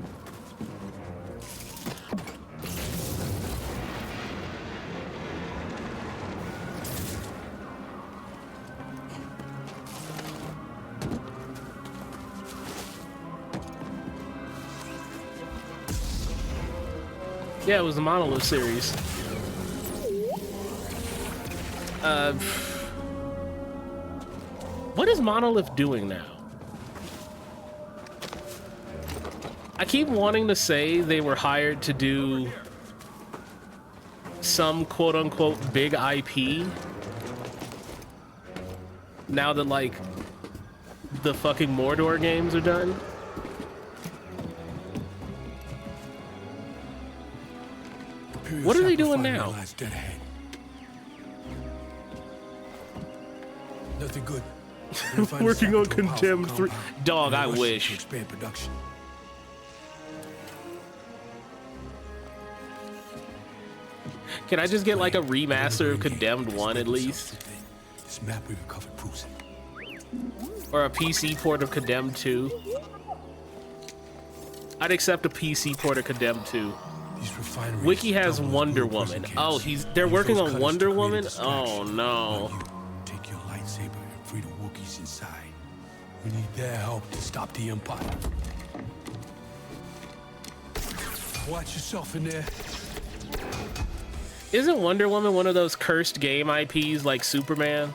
S1: Yeah, it was the Monolith series. What is Monolith doing now? I keep wanting to say they were hired to do some quote-unquote big IP. Now that, like, the fucking Mordor games are done. What are they doing now?
S8: Nothing good.
S1: Working on Condemned 3. Dog, I wish.
S8: Expand production.
S1: Can I just get like a remaster of Condemned 1 at least?
S8: This map we recovered proves it.
S1: Or a PC port of Condemned 2? I'd accept a PC port of Condemned 2. Wiki has Wonder Woman. Oh, they're working on Wonder Woman? Oh no.
S8: Take your lightsaber and free the Wookiees inside. We need their help to stop the Empire. Watch yourself in there.
S1: Isn't Wonder Woman one of those cursed game IPs like Superman?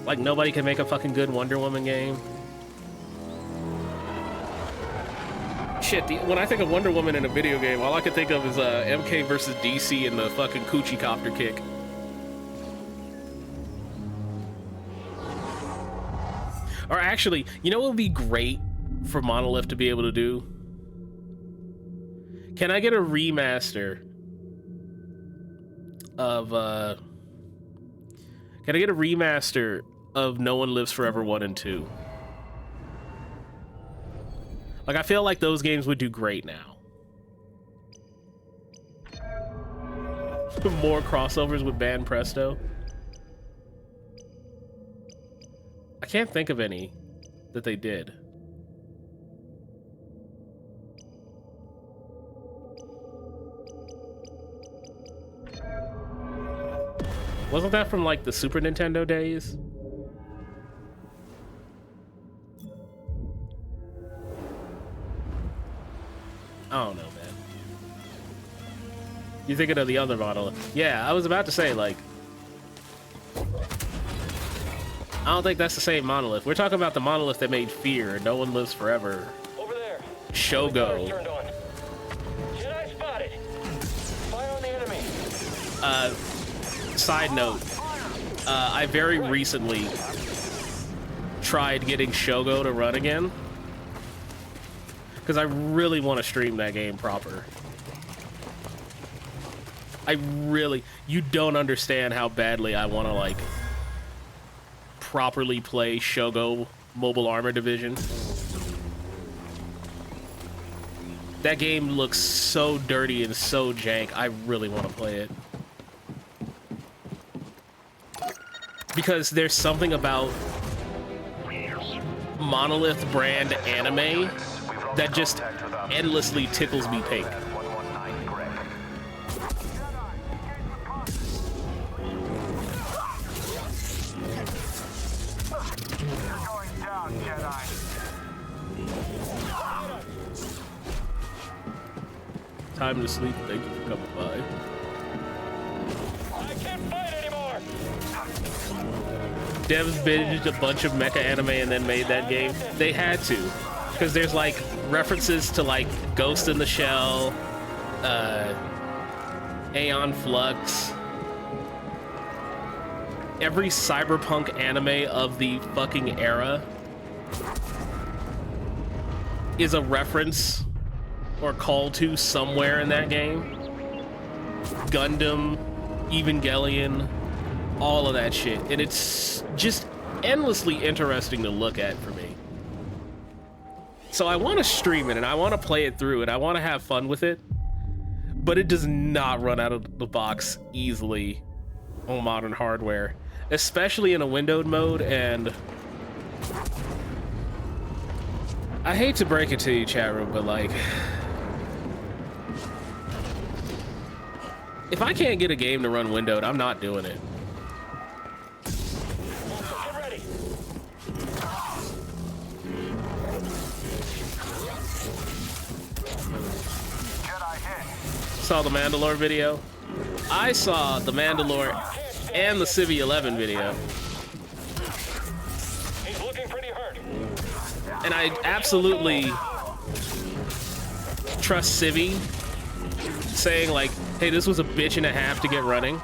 S1: Like, nobody can make a fucking good Wonder Woman game. Shit, when I think of Wonder Woman in a video game, all I can think of is MK versus DC and the fucking coochie copter kick. Or actually, you know what would be great for Monolith to be able to do? Can I get a remaster of, Can I get a remaster of No One Lives Forever 1 and 2? Like, I feel like those games would do great now. More crossovers with Ban Presto. I can't think of any that they did. Wasn't that from, like, the Super Nintendo days? I don't know, man. You thinking of the other model? Yeah, I was about to say, like... I don't think that's the same Monolith. We're talking about the Monolith that made Fear, No One Lives Forever.
S14: Over there.
S1: Shogo.
S14: Turned on. Jedi spotted. Fire on the enemy.
S1: Side note. I very recently tried getting Shogo to run again. Because I really want to stream that game proper. You don't understand how badly I want to, like, properly play Shogo Mobile Armor Division. That game looks so dirty and so jank, I really want to play it. Because there's something about Monolith brand anime that just endlessly tickles me pink. Time to sleep. Thank you for coming by.
S14: I can't fight anymore.
S1: Devs binged a bunch of mecha anime and then made that game. They had to, because there's like references to like Ghost in the Shell, Aeon Flux, every cyberpunk anime of the fucking era is a reference or call to somewhere in that game. Gundam, Evangelion, all of that shit. And it's just endlessly interesting to look at for me. So I want to stream it and I want to play it through and I want to have fun with it. But it does not run out of the box easily on modern hardware, especially in a windowed mode. And I hate to break it to you, chat room, but like, if I can't get a game to run windowed, I'm not doing it.
S14: Get ready.
S1: Saw the Mandalore video. I saw the Mandalore and the Civi 11 video.
S14: He's looking pretty hurt.
S1: And I absolutely trust Civi saying like, hey, this was a bitch and a half to get running.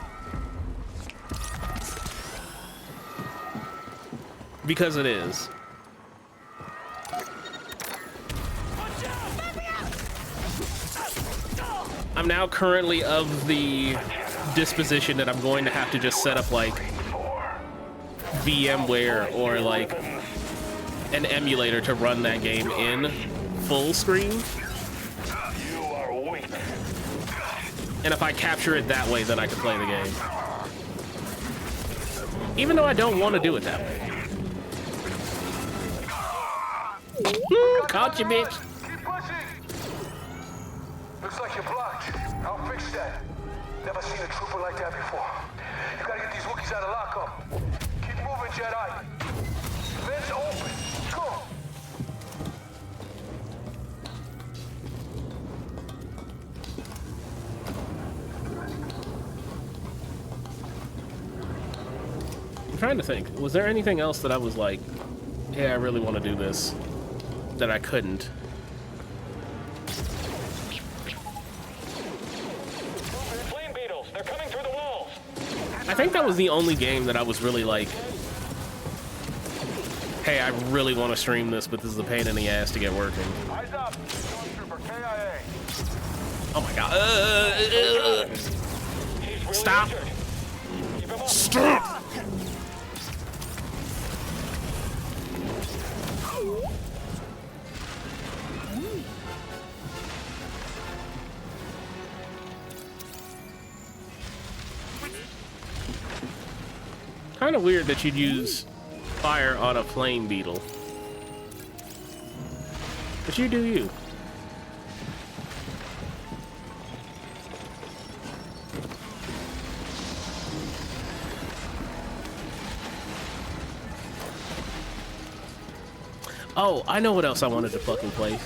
S1: Because it is. I'm now currently of the disposition that I'm going to have to just set up like VMware or like an emulator to run that game in full screen. And if I capture it that way, then I can play the game. Even though I don't want to do it that way. Caught you, bitch.
S8: Keep pushing. Looks like you're blocked. I'll fix that. Never seen a trooper like that before. You gotta get these Wookiees out of lockup. Keep moving, Jedi. Vents open. Go.
S1: trying to think. Was there anything else that I was like, hey, I really want to do this, that I couldn't?
S15: Flame beetles, they're coming through the walls.
S1: I think that was the only game that I was really like, hey, I really want to stream this, but this is a pain in the ass to get working.
S8: Eyes up. Stormtrooper KIA.
S1: Oh my god. Stop. Stop. Kind of weird that you'd use fire on a flame beetle. But you do you. Oh, I know what else I wanted to fucking play.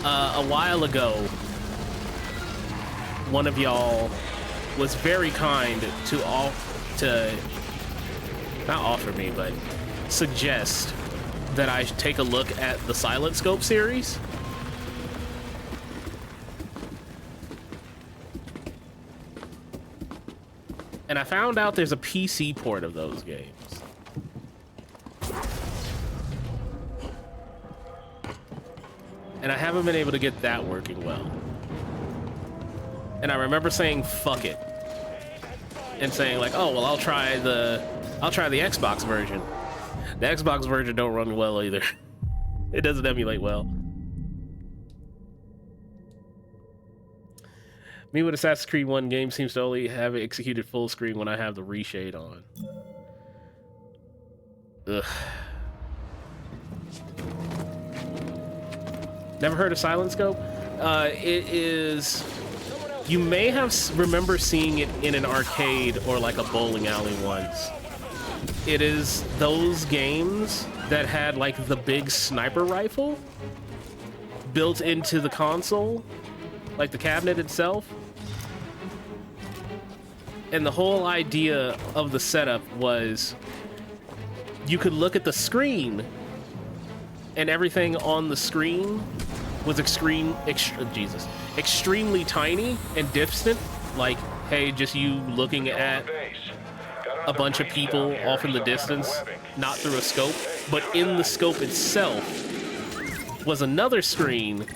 S1: A while ago, one of y'all was very kind to not offer me, but suggest that I take a look at the Silent Scope series. And I found out there's a PC port of those games. And I haven't been able to get that working well. And I remember saying fuck it. And saying like, oh well, I'll try the Xbox version. The Xbox version don't run well either. It doesn't emulate well. Me with Assassin's Creed 1 game seems to only have it executed full screen when I have the reshade on. Ugh. Never heard of Silent Scope? It is... You may remember seeing it in an arcade or like a bowling alley once. It is those games that had like the big sniper rifle built into the console, like the cabinet itself. And the whole idea of the setup was you could look at the screen and everything on the screen was extremely tiny and distant. Like, hey, just you looking at a bunch of people off in the distance, not through a scope, but in the scope itself was another screen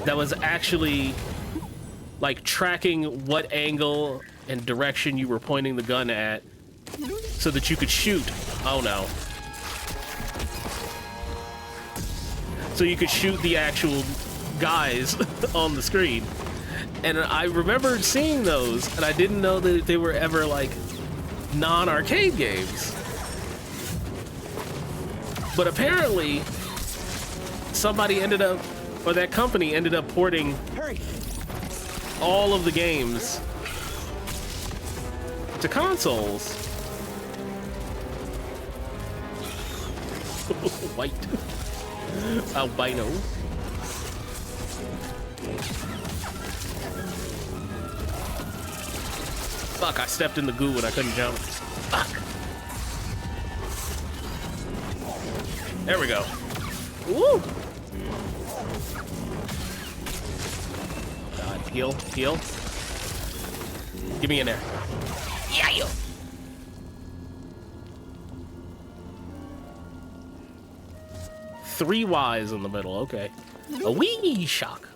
S1: that was actually like tracking what angle and direction you were pointing the gun at so that you could shoot. Oh no. So you could shoot the actual guys on the screen. And I remember seeing those, and I didn't know that they were ever like non-arcade games. But apparently somebody ended up, or that company ended up porting all of the games to consoles. White. Albino. Fuck, I stepped in the goo and I couldn't jump. Fuck. There we go. Woo! God, heal, heal. Get me in there. Yeah, you. Three Y's in the middle, okay. A wee shock.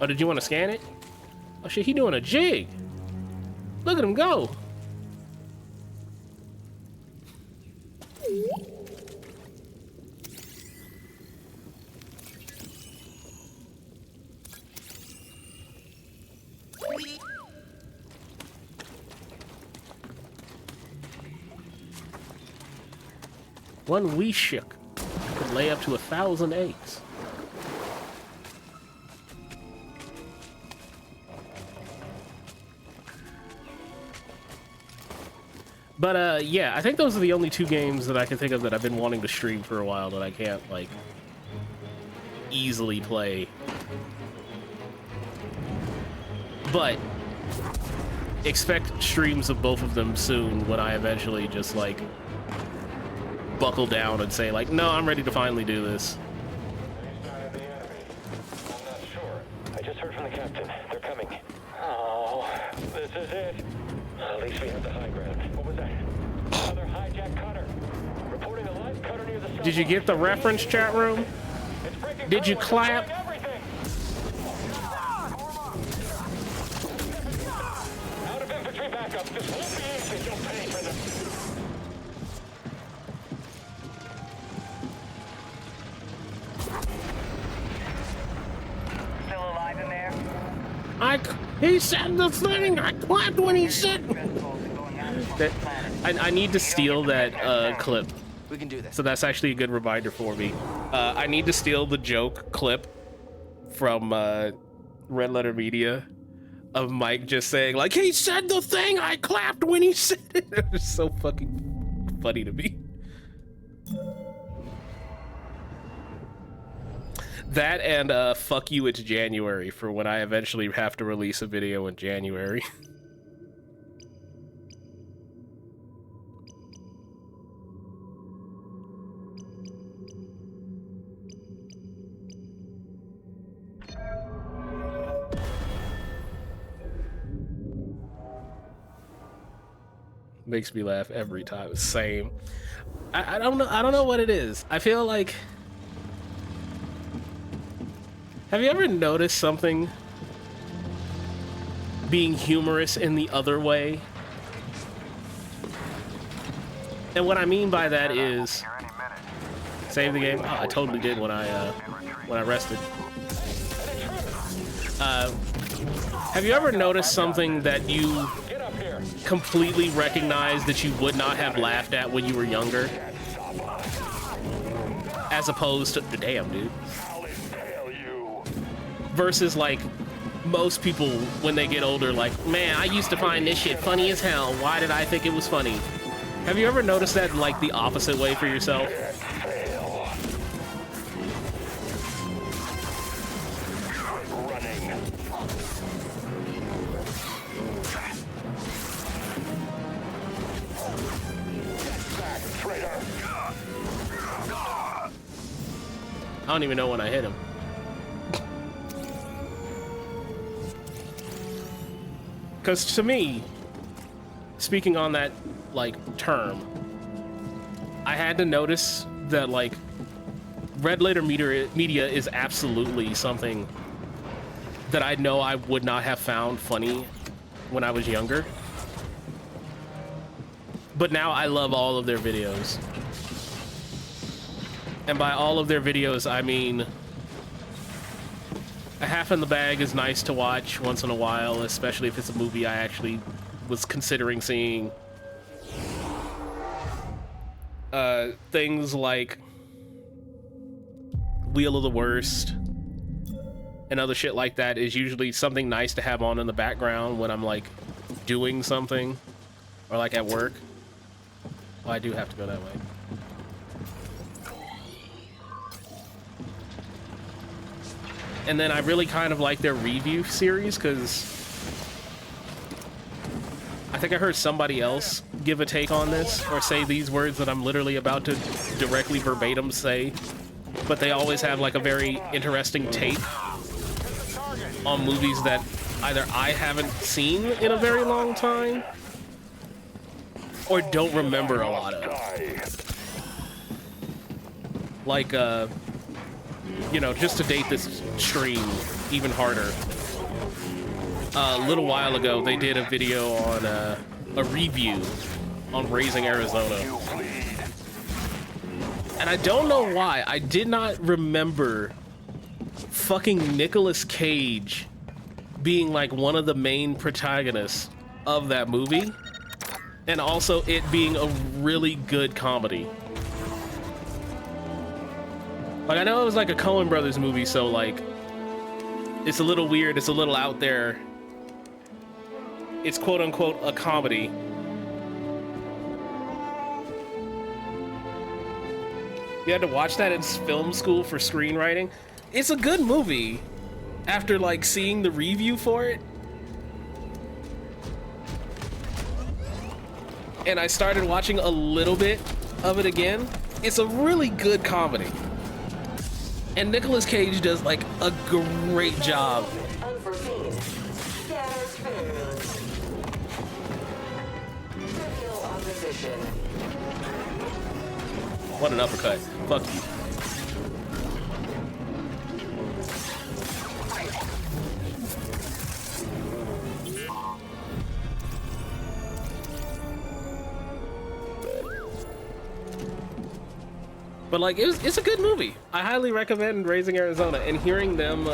S1: Oh, did you want to scan it? Oh shit, he doing a jig. Look at him go. One wee shook could lay up to 1,000 eggs. But yeah, I think those are the only two games that I can think of that I've been wanting to stream for a while that I can't like easily play. But expect streams of both of them soon when I eventually just like buckle down and say like, no, I'm ready to finally do this.
S15: I just heard from the captain. They're coming. Oh, this is it. At least we have the high ground. What was that? Another hijacked cutter. Reporting a live cutter near the cell.
S1: Did you get the reference, chat room? Did you clap?
S15: Out of infantry backup. This won't be easy. Don't pay for them.
S12: Still alive in there?
S1: He said the thing. I clapped when he said. That, I need to steal that clip.
S10: We can do this.
S1: So that's actually a good reminder for me. I need to steal the joke clip from Red Letter Media of Mike just saying like, he said the thing. I clapped when he said it. It was so fucking funny to me. That and fuck you, it's January for when I eventually have to release a video in January. Makes me laugh every time. Same. I don't know what it is. I feel like, have you ever noticed something being humorous in the other way? And what I mean by that is, save the game. Oh, I totally did when I rested. Have you ever noticed something that you completely recognize that you would not have laughed at when you were younger? As opposed to, damn, dude. Versus like most people when they get older, like, man, I used to find this shit funny as hell. Why did I think it was funny? Have you ever noticed that like the opposite way for yourself? I don't even know when I hit him. Because to me, speaking on that, like, term, I had to notice that, like, Red Letter Media is absolutely something that I know I would not have found funny when I was younger. But now I love all of their videos. And by all of their videos, I mean a Half in the Bag is nice to watch once in a while, especially if it's a movie I actually was considering seeing. Things like Wheel of the Worst and other shit like that is usually something nice to have on in the background when I'm like doing something or like at work. Oh, I do have to go that way. And then I really kind of like their review series because I think I heard somebody else give a take on this or say these words that I'm literally about to directly verbatim say, but they always have like a very interesting take on movies that either I haven't seen in a very long time or don't remember a lot of. Like, you know, just to date this stream even harder, a little while ago they did a video on a review on Raising Arizona, and I don't know why I did not remember fucking Nicolas Cage being like one of the main protagonists of that movie, and also it being a really good comedy. Like, I know it was like a Coen Brothers movie, so like it's a little weird, it's a little out there. It's quote unquote a comedy. You had to watch that in film school for screenwriting. It's a good movie after like seeing the review for it. and I started watching a little bit of it again. It's a really good comedy. And Nicolas Cage does like a great job. What an uppercut. Fuck you. But like, it's a good movie. I highly recommend Raising Arizona, and hearing them,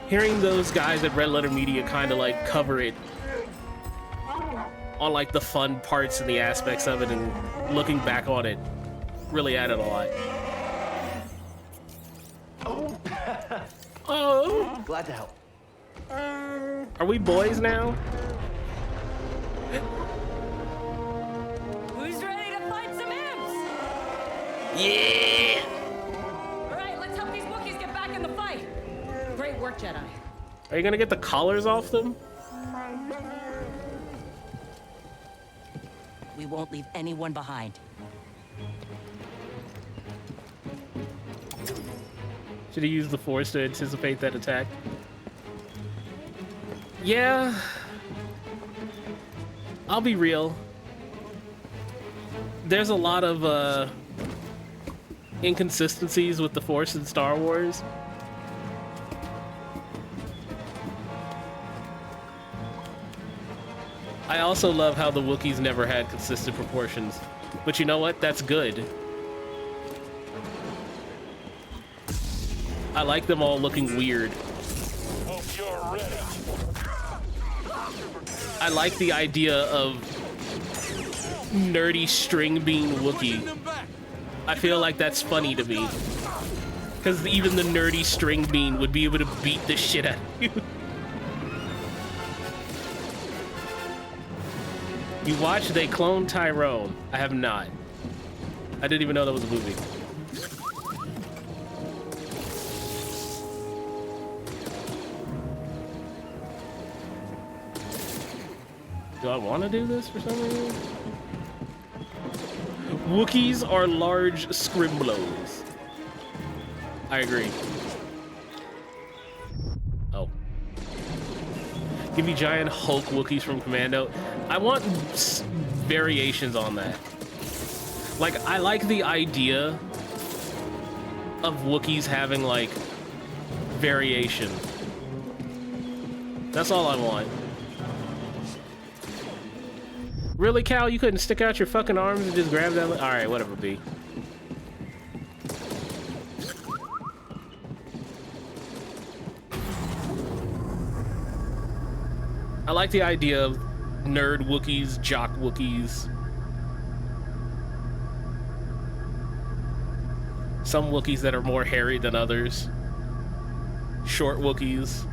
S1: hearing those guys at Red Letter Media kind of like cover it on like the fun parts and the aspects of it, and looking back on it really added a lot. Oh,
S10: glad to help.
S1: Are we boys now?
S5: Who's ready to fight some imps?
S1: Yeah!
S5: All right, let's help these Wookiees get back in the fight. Great work, Jedi.
S1: Are you gonna get the collars off them?
S18: We won't leave anyone behind.
S1: Should he use the Force to anticipate that attack? Yeah. I'll be real. There's a lot of inconsistencies with the Force in Star Wars. I also love how the Wookiees never had consistent proportions. But you know what? That's good. I like them all looking weird.
S15: Hope you're ready.
S1: I like the idea of nerdy string bean Wookiee. I feel like that's funny to me. Because even the nerdy string bean would be able to beat the shit out of you. You watched They Clone Tyrone? I have not. I didn't even know that was a movie. Do I want to do this for some reason? Wookiees are large scrimblows. I agree. Oh. Give me giant Hulk Wookiees from Commando. I want variations on that. Like, I like the idea of Wookiees having, like, variation. That's all I want. Really, Cal? You couldn't stick out your fucking arms and just grab that? Alright, whatever, B. I like the idea of nerd Wookiees, jock Wookiees. Some Wookiees that are more hairy than others. Short Wookiees.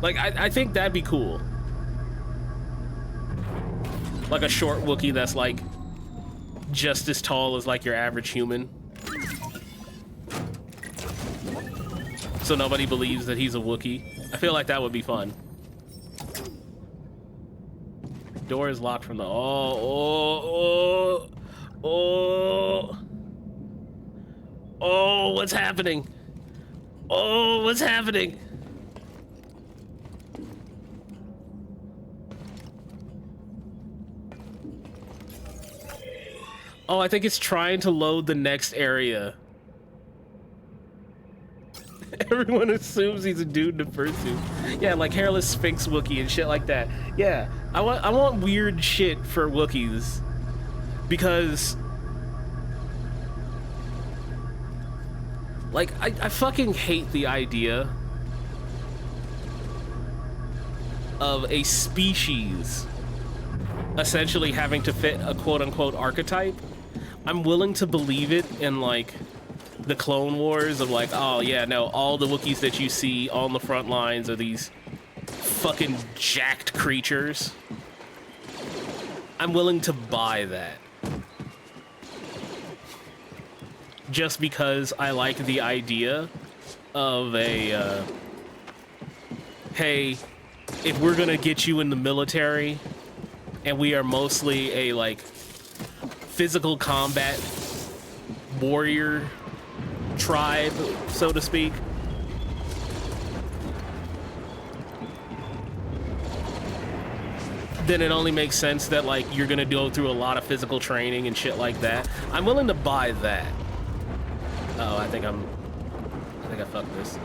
S1: Like, I think that'd be cool. Like a short Wookiee that's like just as tall as like your average human. So nobody believes that he's a Wookiee. I feel like that would be fun. Door is locked from the... Oh, what's happening? Oh, what's happening? Oh, I think it's trying to load the next area. Everyone assumes he's a dude in a fursuit. Yeah, like hairless Sphinx Wookiee and shit like that. Yeah, I want weird shit for Wookiees. Because... like, I fucking hate the idea of a species essentially having to fit a quote-unquote archetype. I'm willing to believe it in, like, the Clone Wars of, like, oh, yeah, no, all the Wookiees that you see on the front lines are these fucking jacked creatures. I'm willing to buy that. Just because I like the idea of a, hey, if we're gonna get you in the military, and we are mostly a like physical combat warrior tribe, so to speak, then it only makes sense that like you're gonna go through a lot of physical training and shit like that. I'm willing to buy that. Oh, I think I fucked this.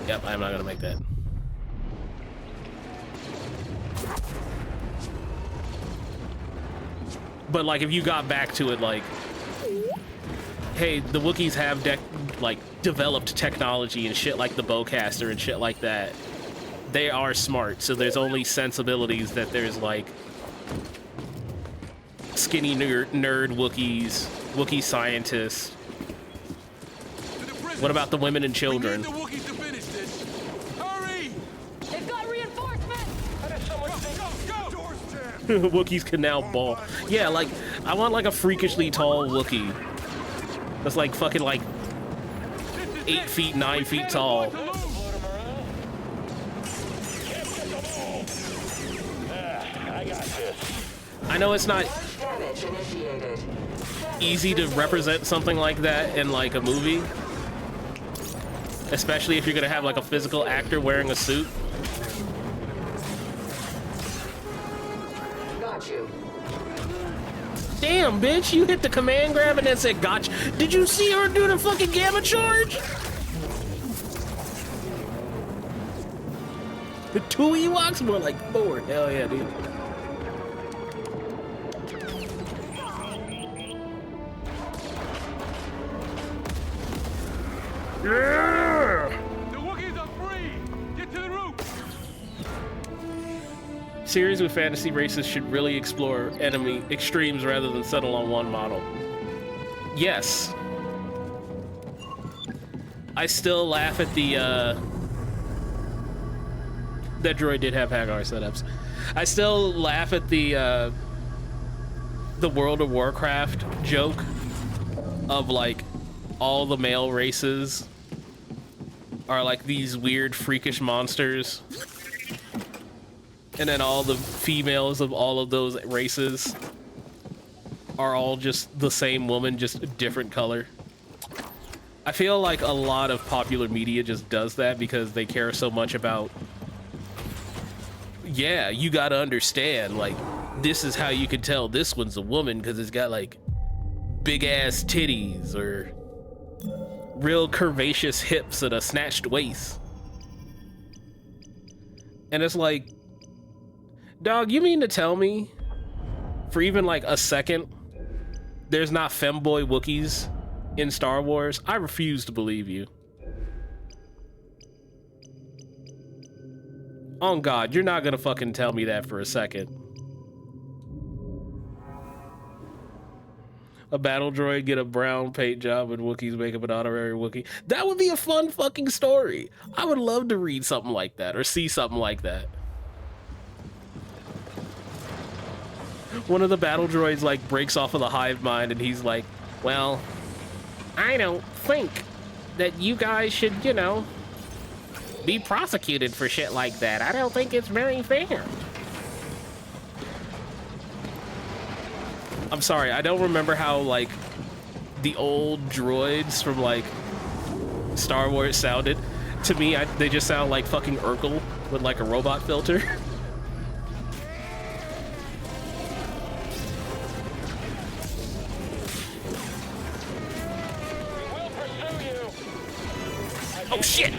S1: Yep, I'm not gonna make that. But like if you got back to it like, hey, the Wookiees have developed technology and shit like the bowcaster and shit like that. They are smart, so there's only sensibilities that there's like skinny nerd Wookiees, Wookiee scientists. What about the women and children?
S8: We need the Wookiees to finish this. Hurry!
S5: They've got reinforcements!
S8: Go!
S1: Wookiees can now ball. Yeah, like I want like a freakishly tall Wookiee. That's like fucking like 8 feet, 9 feet tall. I know it's not easy to represent something like that in like a movie, especially if you're gonna have like a physical actor wearing a suit.
S7: Got you.
S1: Damn, bitch, you hit the command grab and then said gotcha. Did you see her do the fucking gamma charge? The 2 Ewoks? More like 4. Hell yeah, dude. Yeah!
S8: The Wookiees are free! Get to the roof!
S1: Series with fantasy races should really explore enemy extremes rather than settle on one model. Yes. I still laugh at the, that droid did have Hagar setups. I still laugh at the World of Warcraft joke of, like, all the male races are, like, these weird, freakish monsters. And then all the females of all of those races are all just the same woman, just a different color. I feel like a lot of popular media just does that because they care so much about, yeah, you gotta understand, like, this is how you can tell this one's a woman because it's got, like, big-ass titties or real curvaceous hips and a snatched waist. And it's like, dog, you mean to tell me, for even like a second, there's not femboy Wookiees in Star Wars? I refuse to believe you. Oh God, you're not gonna fucking tell me that for a second. A battle droid get a brown paint job and Wookiees make up an honorary Wookiee. That would be a fun fucking story. I would love to read something like that or see something like that. One of the battle droids like breaks off of the hive mind and he's like, well, I don't think that you guys should, you know, be prosecuted for shit like that. I don't think it's very fair. I'm sorry, I don't remember how, like, the old droids from, like, Star Wars sounded. To me, they just sound like fucking Urkel with, like, a robot filter. Oh, shit!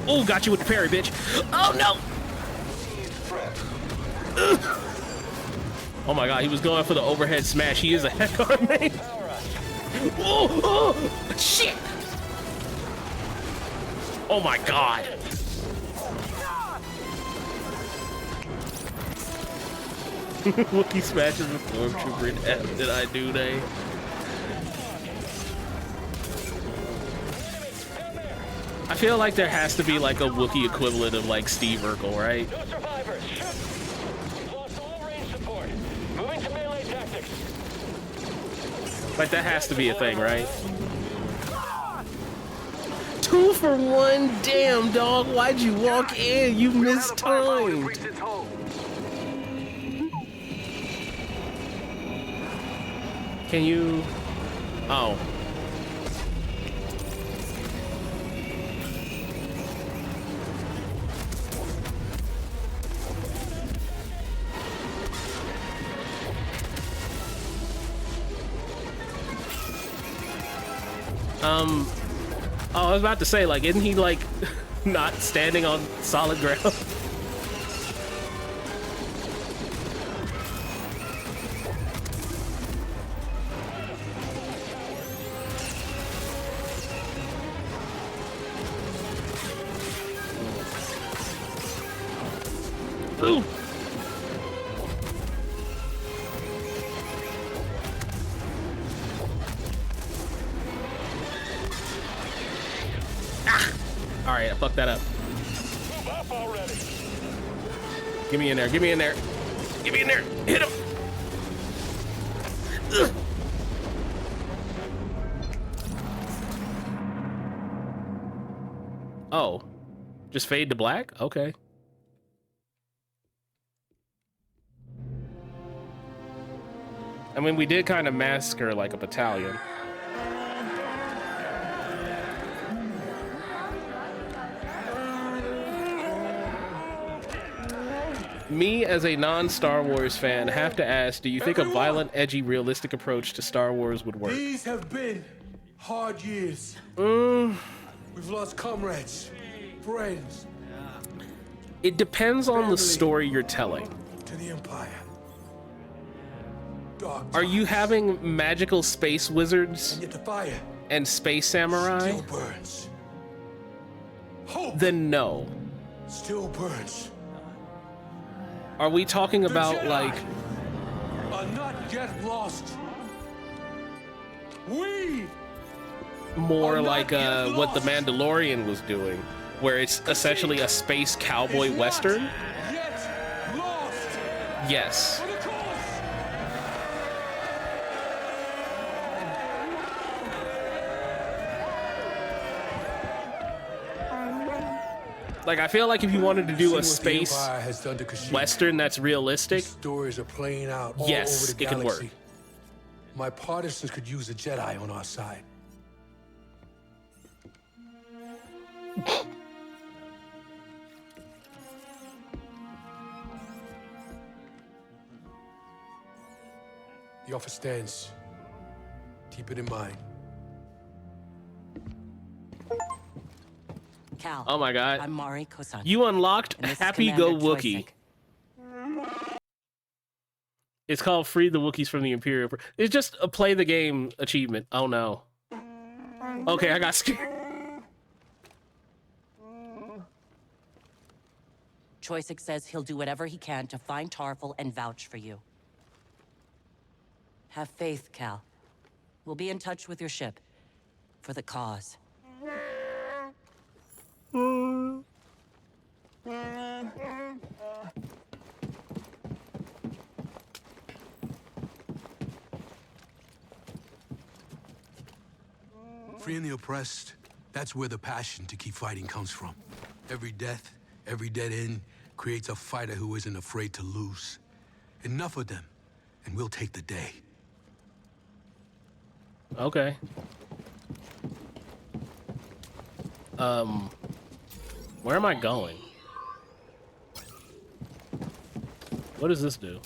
S1: Oh, got you with the parry, bitch. Oh, no! Oh my God, he was going for the overhead smash. He is a Hagar main. Oh, oh, shit! Oh my God. Wookiee smashes the stormtrooper in F. Did I do they? I feel like there has to be like a Wookiee equivalent of like Steve Urkel, right?
S15: No survivors. Lost all range support. Moving to melee tactics.
S1: Like that has to be a thing, right? 2 2 for 1. Damn, dog. Why'd you walk in? You mistimed. Can you... Oh. Oh, I was about to say, like, isn't he, like, not standing on solid ground? Ooh. Alright, I fucked that up.
S15: Move up already.
S1: Get me in there, get me in there. Get me in there. Hit him. Ugh. Oh. Just fade to black? Okay. I mean, we did kind of massacre like a battalion. Me, as a non-Star Wars fan, have to ask, do you think a violent, edgy, realistic approach to Star Wars would work?
S8: These have been hard years. We've lost comrades, friends.
S1: It depends on the story you're telling.
S8: To the Empire.
S1: Are you having magical space wizards
S8: And yet the fire
S1: and space samurai?
S8: still burns. Hope
S1: Then no.
S8: still burns.
S1: Are we talking about
S8: Jedi
S1: like
S8: are not yet lost. We
S1: more
S8: are not
S1: like
S8: yet
S1: what The
S8: lost.
S1: Mandalorian was doing, where it's essentially a space cowboy
S8: Is
S1: western?
S8: not yet lost.
S1: Yes.
S8: For the cause.
S1: Like, I feel like if you wanted to do a
S8: See what the
S1: space
S8: Empire has done to Kashyyyk.
S1: western that's realistic,
S8: Stories are playing out all
S1: yes,
S8: over the
S1: it could
S8: galaxy.
S1: work.
S8: My partisans could use a Jedi on our side. The offer stands. Keep it in mind.
S18: Cal.
S1: Oh my god.
S18: I'm Mari Kosan.
S1: You unlocked
S18: And this is
S1: Happy Go
S18: Commander
S1: Wookiee. It's called Free the Wookiees from the Imperial. It's just a play the game achievement. Oh no. Okay, I got scared.
S18: Choysic says he'll do whatever he can to find Tarful and vouch for you. Have faith, Cal. We'll be in touch with your ship. For the cause.
S8: Freeing the oppressed, that's where the passion to keep fighting comes from. Every death, every dead end creates a fighter who isn't afraid to lose. Enough of them, and we'll take the day.
S1: Okay. Where am I going? What does this do?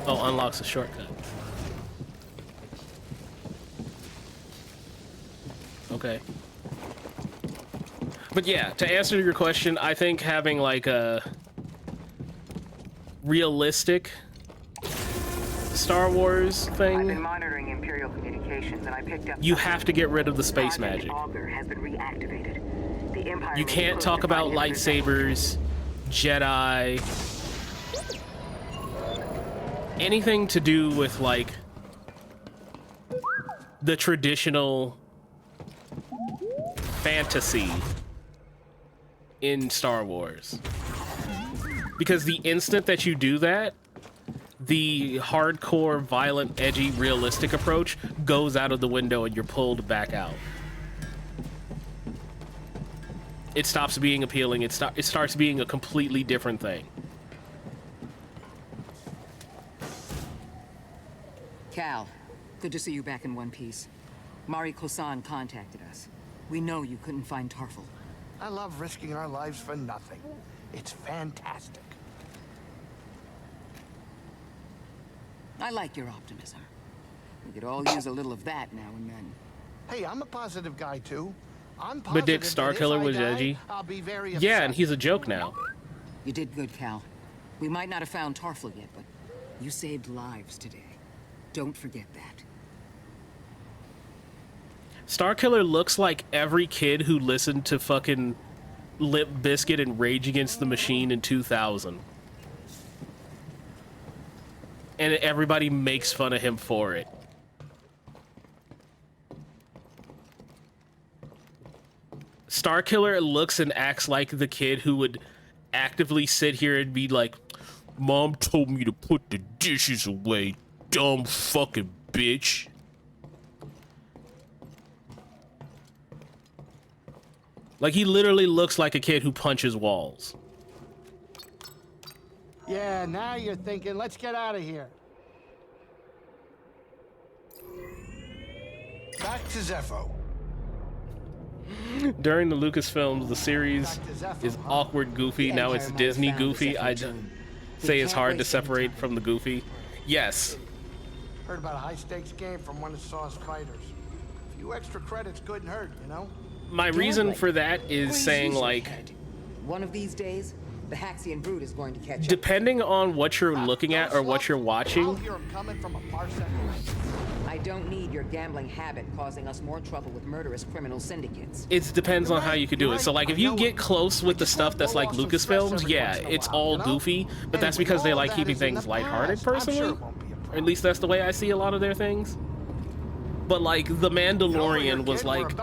S1: Oh, unlocks a shortcut. Okay. But yeah, to answer your question, I think having like a realistic Star Wars
S12: I've
S1: thing,
S12: been monitoring Imperial communications, and I picked up.
S1: you have to get rid of the space magic.
S12: Augur has been reactivated. The Empire
S1: You
S12: may
S1: can't
S12: close
S1: talk
S12: to
S1: about
S12: 500
S1: lightsabers, Jedi, anything to do with like the traditional fantasy in Star Wars. Because the instant that you do that, the hardcore, violent, edgy, realistic approach goes out of the window and you're pulled back out. It stops being appealing. It starts being a completely different thing.
S9: Cal, good to see you back in one piece. Mari Kosan contacted us. We know you couldn't find Tarful.
S3: I love risking our lives for nothing. It's fantastic.
S9: I like your optimism. We could all use a little of that now and then.
S3: Hey, I'm a positive guy too. I'm positive.
S1: But Dick Starkiller was edgy.
S3: I'll be very upset.
S1: Yeah, and he's a joke now.
S9: You did good, Cal. We might not have found Tarful yet, but you saved lives today. Don't forget that.
S1: Starkiller looks like every kid who listened to fucking Limp Bizkit and Rage Against the Machine in 2000. And everybody makes fun of him for it. Starkiller looks and acts like the kid who would actively sit here and be like, "Mom told me to put the dishes away, dumb fucking bitch." Like, he literally looks like a kid who punches walls.
S3: Yeah, now you're thinking, let's get out of here. Back to Zepho.
S1: During the Lucasfilms, the series is awkward goofy. Now it's Disney goofy. I'd say it's hard to separate from the goofy. Yes.
S3: Heard about a high-stakes game from one of Saw's fighters. A few extra credits couldn't hurt, you know?
S1: My reason for that is saying, like,
S9: one of these days, the Haxian brood is going to catch up.
S1: Depending on what you're looking at or what you're watching,
S9: I don't need your gambling habit causing us more trouble with murderous criminal syndicates.
S1: it depends on how you could do it. So, like, if you get close with the stuff that's like Lucasfilms, yeah, it's all goofy, but that's because they like keeping things lighthearted, personally. Or at least that's the way I see a lot of their things. But, like, The Mandalorian was, like,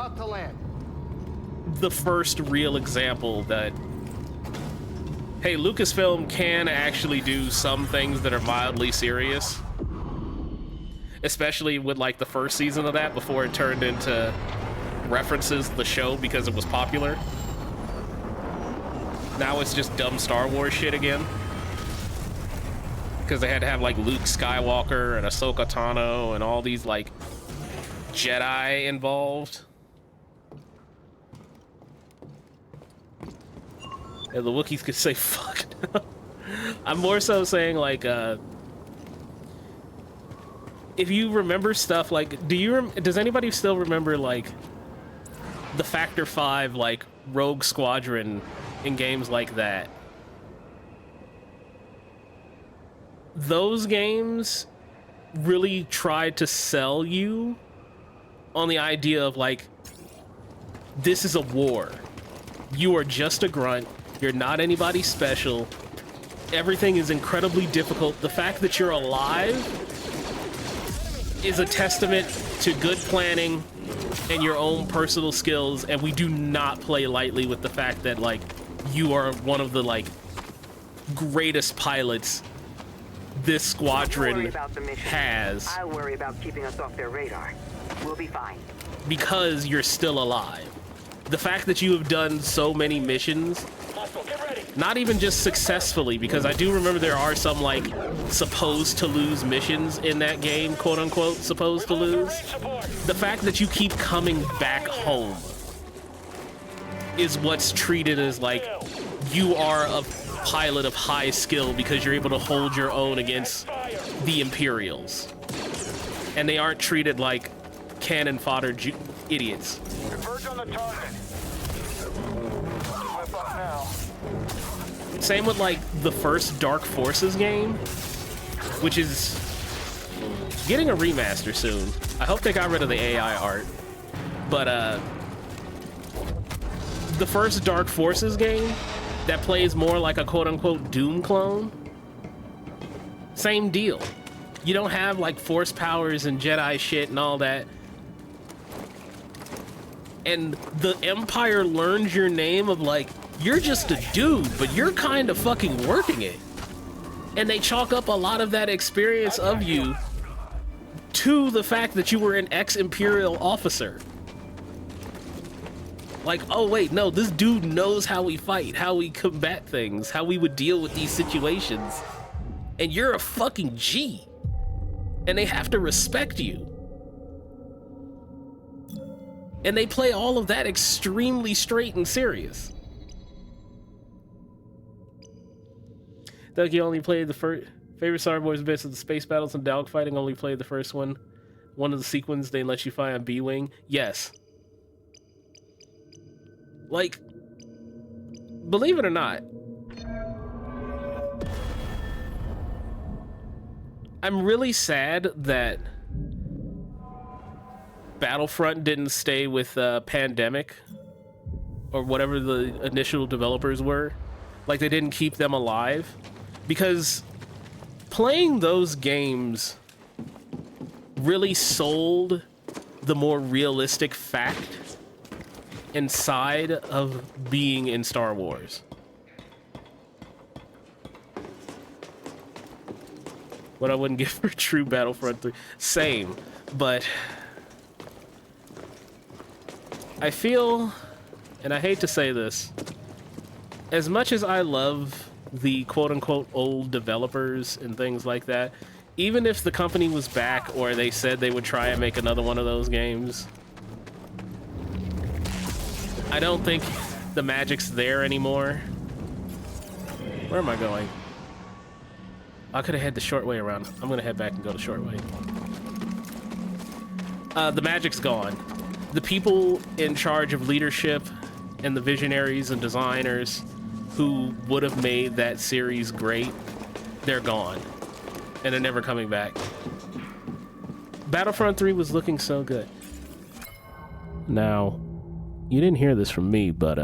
S1: the first real example that, hey, Lucasfilm can actually do some things that are mildly serious. Especially with, like, the first season of that before it turned into references to the show because it was popular. Now it's just dumb Star Wars shit again. Because they had to have, like, Luke Skywalker and Ahsoka Tano and all these, like, Jedi involved. And the Wookiees could say fuck. I'm more so saying, like, if you remember stuff, like, does anybody still remember, like, the Factor 5, like, Rogue Squadron in games like that? Those games really tried to sell you on the idea of, like, this is a war. You are just a grunt. You're not anybody special. Everything is incredibly difficult. The fact that you're alive is a testament to good planning and your own personal skills, and we do not play lightly with the fact that, like, you are one of the, like, greatest pilots this squadron has.
S12: I'll worry about keeping us off their radar. We'll be fine.
S1: Because you're still alive. The fact that you have done so many missions, not even just successfully, because I do remember there are some, like, supposed to lose missions in that game, quote unquote, supposed to lose. The fact that you keep coming back home is what's treated as, like, you are a pilot of high skill because you're able to hold your own against the Imperials. And they aren't treated like cannon fodder idiots.
S8: Converge on the target. Flip up now.
S1: Same with, like, the first Dark Forces game, which is getting a remaster soon. I hope they got rid of the AI art. But, the first Dark Forces game that plays more like a quote-unquote Doom clone, same deal. You don't have, like, force powers and Jedi shit and all that. And the Empire learns your name of, like, you're just a dude, but you're kind of fucking working it. And they chalk up a lot of that experience of you to the fact that you were an ex-Imperial officer. Like, oh wait, no, this dude knows how we fight, how we combat things, how we would deal with these situations. And you're a fucking G. And they have to respect you. And they play all of that extremely straight and serious. Doug, you only played the first... Favorite Star Wars bits of the space battles and dogfighting, only played the first one. One of the sequences they let you fly on B-Wing. Yes. Like, believe it or not, I'm really sad that Battlefront didn't stay with Pandemic or whatever the initial developers were. Like, they didn't keep them alive, because playing those games really sold the more realistic fact inside of being in Star Wars. What I wouldn't give for true Battlefront 3. Same, but I feel, and I hate to say this, as much as I love the quote-unquote old developers and things like that, even if the company was back or they said they would try and make another one of those games, I don't think the magic's there anymore. Where am I going? I could have head the short way around. I'm gonna head back and go the short way. The magic's gone. The people in charge of leadership and the visionaries and designers who would have made that series great, they're gone. And they're never coming back. Battlefront 3 was looking so good. Now, you didn't hear this from me, but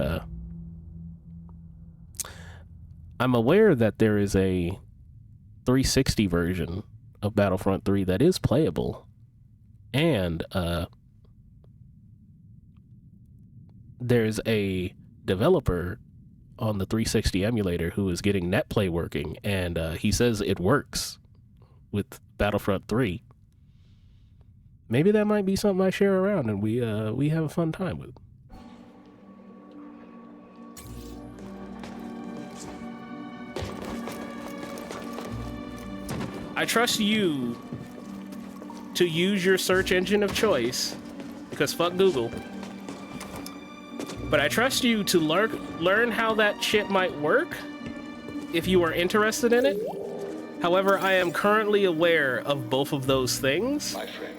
S1: I'm aware that there is a 360 version of Battlefront 3 that is playable, and there's a developer on the 360 emulator who is getting netplay working, and he says it works with Battlefront 3. Maybe that might be something I share around and we have a fun time with. I trust you to use your search engine of choice, because fuck Google. But I trust you to learn how that shit might work if you are interested in it. However, I am currently aware of both of those things.
S11: My friend,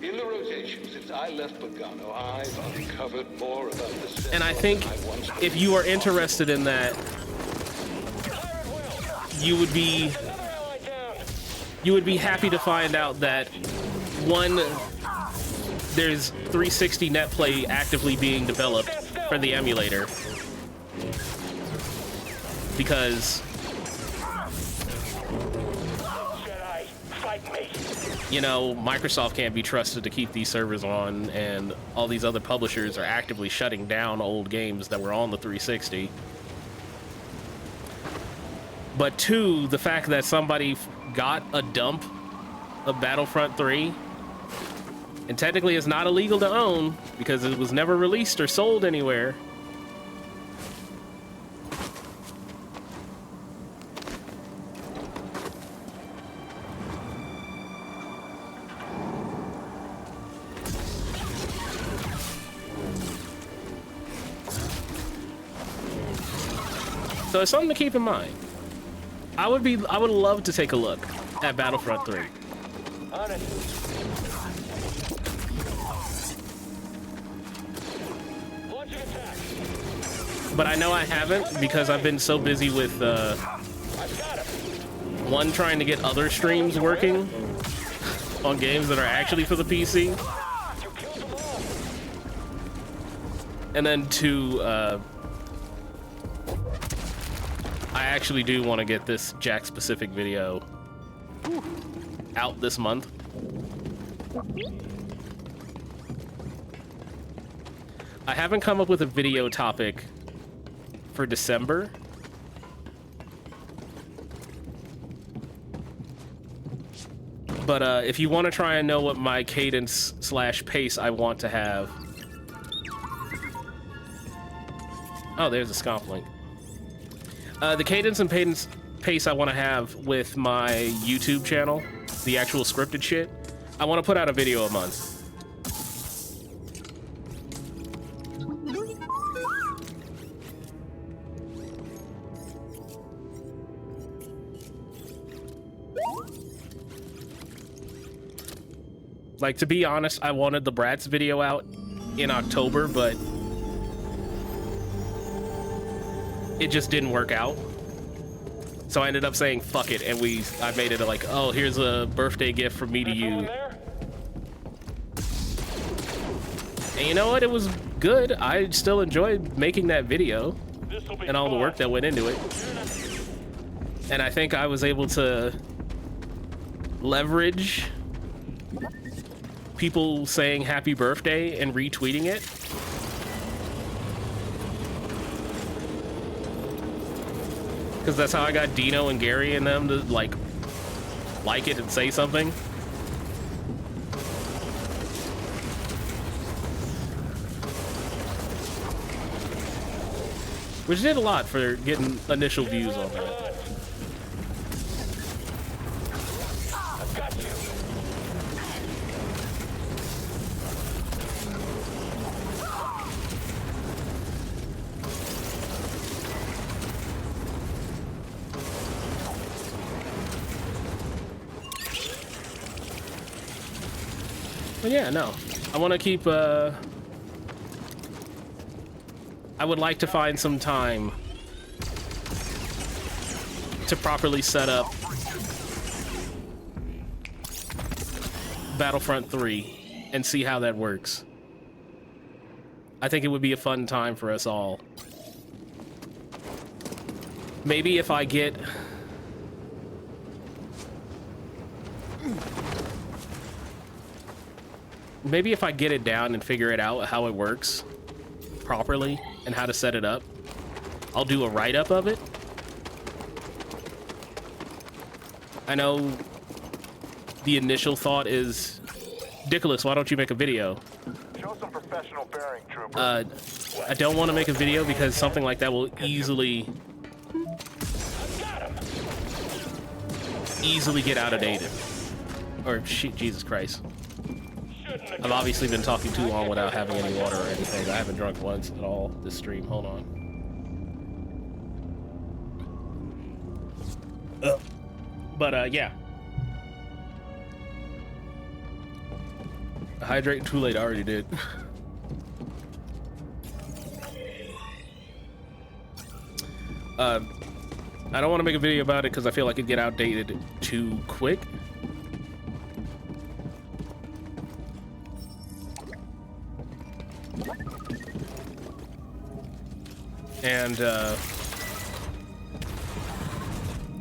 S11: in the rotation since I left Bogano, I've uncovered more about the...
S1: And I think if you are interested in that, you would be happy to find out that, one, there's 360 netplay actively being developed for the emulator, because you know, Microsoft can't be trusted to keep these servers on, and all these other publishers are actively shutting down old games that were on the 360. But two, the fact that somebody got a dump of Battlefront 3, and technically it's not illegal to own because it was never released or sold anywhere. So it's something to keep in mind. I would love to take a look at Battlefront 3.
S15: On it. Launching attack.
S1: But I know I haven't because I've been so busy with one, trying to get other streams working on games that are actually for the PC, and then two, I actually do want to get this Jack-specific video out this month. I haven't come up with a video topic for December, But if you want to try and know what my cadence / pace I want to have... Oh, there's a scomp link. The cadence and pace I want to have with my YouTube channel, the actual scripted shit, I want to put out a video a month. Like, to be honest, I wanted the Bratz video out in October, but it just didn't work out. So I ended up saying fuck it, and I made it like, oh, here's a birthday gift from me to you. And you know what? It was good. I still enjoyed making that video and all the work that went into it. And I think I was able to leverage people saying happy birthday and retweeting it. Because that's how I got Dino and Gary and them to like it and say something. Which did a lot for getting initial views on that. But yeah, no. I want to keep, I would like to find some time to properly set up Battlefront 3 and see how that works. I think it would be a fun time for us all. Maybe if I get... Maybe if I get it down and figure it out how it works properly and how to set it up, I'll do a write-up of it. I know the initial thought is, Dickolas, why don't you make a video?
S8: Show some professional bearing, trooper.
S1: I don't want to make a video because something like that will easily get outdated. Or shit, Jesus Christ. I've obviously been talking too long without having any water or anything. I haven't drunk once at all this stream. Hold on. But yeah. Hydrating too late, I already did. I don't want to make a video about it because I feel like it'd get outdated too quick. And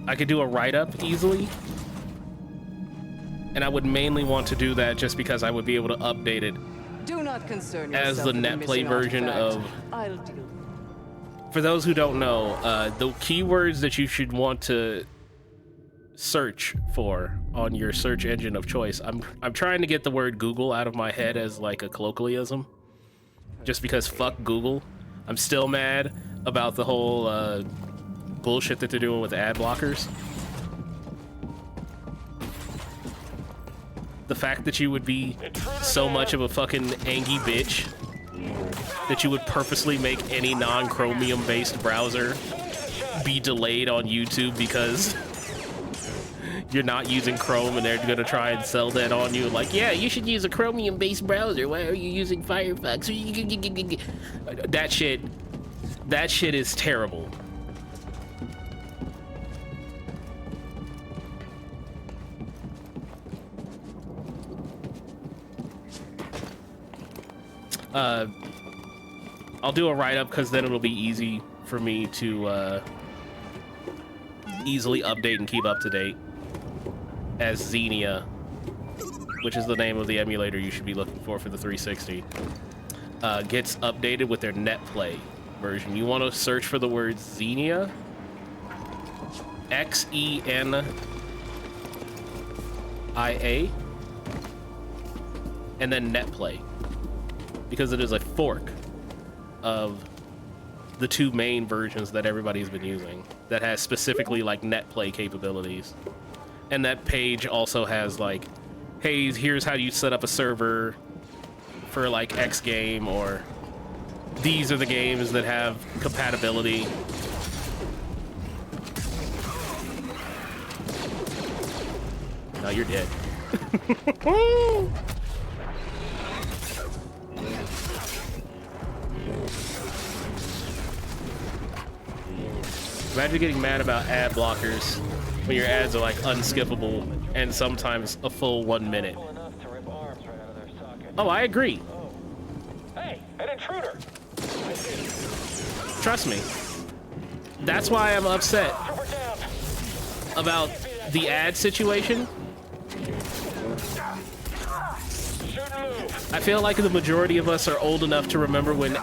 S1: I could do a write-up easily. And I would mainly want to do that just because I would be able to update it
S17: Do not concern
S1: as
S17: yourself
S1: the
S17: with
S1: net play
S17: missing
S1: version
S17: artifact.
S1: of...
S17: I'll deal.
S1: For those who don't know, the keywords that you should want to search for on your search engine of choice, I'm trying to get the word Google out of my head as like a colloquialism, just because fuck Google. I'm still mad about the whole bullshit that they're doing with ad blockers. The fact that you would be so much of a fucking angry bitch that you would purposely make any non-Chromium based browser be delayed on YouTube because you're not using Chrome and they're gonna try and sell that on you. Like, yeah, you should use a Chromium based browser. Why are you using Firefox? That shit is terrible. I'll do a write-up because then it'll be easy for me to easily update and keep up to date as Xenia, which is the name of the emulator you should be looking for the 360, gets updated with their NetPlay version. You want to search for the word Xenia, Xenia, IA, and then NetPlay, because it is a fork of the two main versions that everybody's been using that has specifically like NetPlay capabilities. And that page also has like, hey, here's how you set up a server for like X game, or these are the games that have compatibility. No, you're dead. Imagine getting mad about ad blockers when your ads are like unskippable and sometimes a full 1 minute. Oh, I agree.
S15: Hey, an intruder!
S1: Trust me. That's why I'm upset about the ad situation. I feel like the majority of us are old enough to remember when,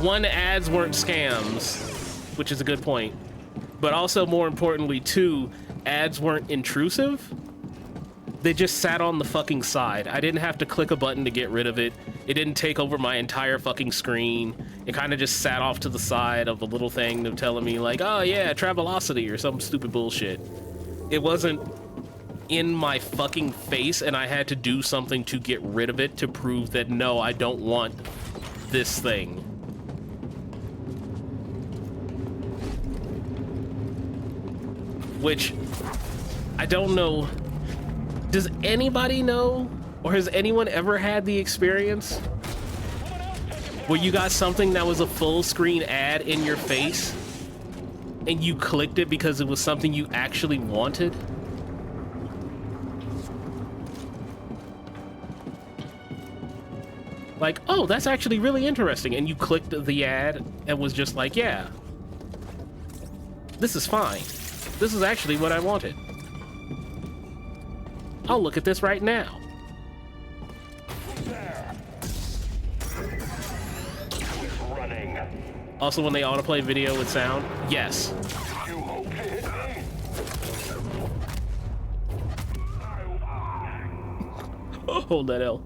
S1: one, ads weren't scams, which is a good point, but also more importantly, two, ads weren't intrusive. They just sat on the fucking side. I didn't have to click a button to get rid of it. It didn't take over my entire fucking screen. It kind of just sat off to the side of the little thing of telling me like, oh yeah, Travelocity or some stupid bullshit. It wasn't in my fucking face and I had to do something to get rid of it to prove that no, I don't want this thing. Which, I don't know. Does anybody know, or has anyone ever had the experience where you got something that was a full screen ad in your face and you clicked it because it was something you actually wanted? Like, oh, that's actually really interesting, and you clicked the ad and was just like, yeah, this is fine. This is actually what I wanted. I'll look at this right now.
S15: Running.
S1: Also, when they autoplay video with sound, yes.
S15: You hope to hit me.
S1: Hold that L.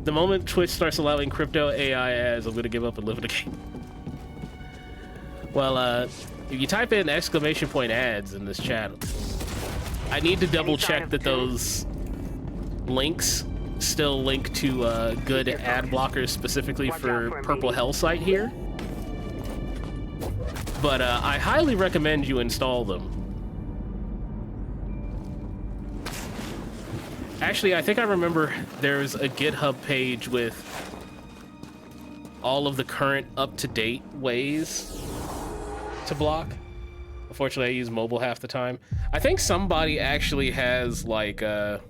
S1: The moment Twitch starts allowing crypto AI ads, I'm gonna give up and live in the game. Well, if you type in !ads in this chat, I need to double check that those links still link to good ad blockers specifically for Purple Hell site here. But I highly recommend you install them. Actually, I think I remember there's a GitHub page with all of the current up-to-date ways to block. Unfortunately, I use mobile half the time. I think somebody actually has like another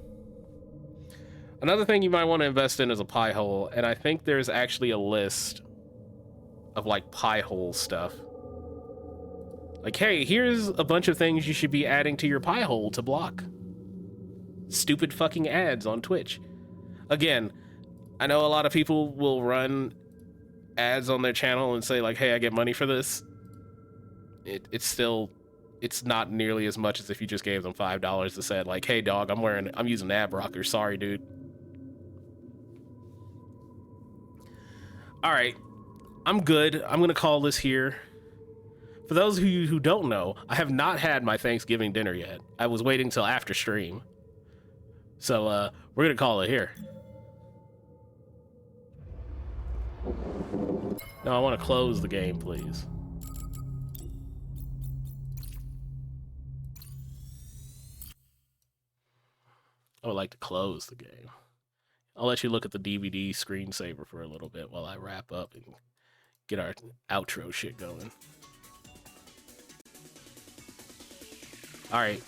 S1: thing you might want to invest in is a pie hole, and I think there's actually a list of like pie hole stuff. Like, hey, here's a bunch of things you should be adding to your pie hole to block stupid fucking ads on Twitch. Again, I know a lot of people will run ads on their channel and say like, hey, I get money for this. It's not nearly as much as if you just gave them $5 to say like, hey dog, I'm using ad blocker. Sorry, dude. All right, I'm good. I'm gonna call this here. For those of you who don't know, I have not had my Thanksgiving dinner yet. I was waiting till after stream. So we're gonna call it here. No, I want to close the game, please. I would like to close the game. I'll let you look at the DVD screensaver for a little bit while I wrap up and get our outro shit going. All right.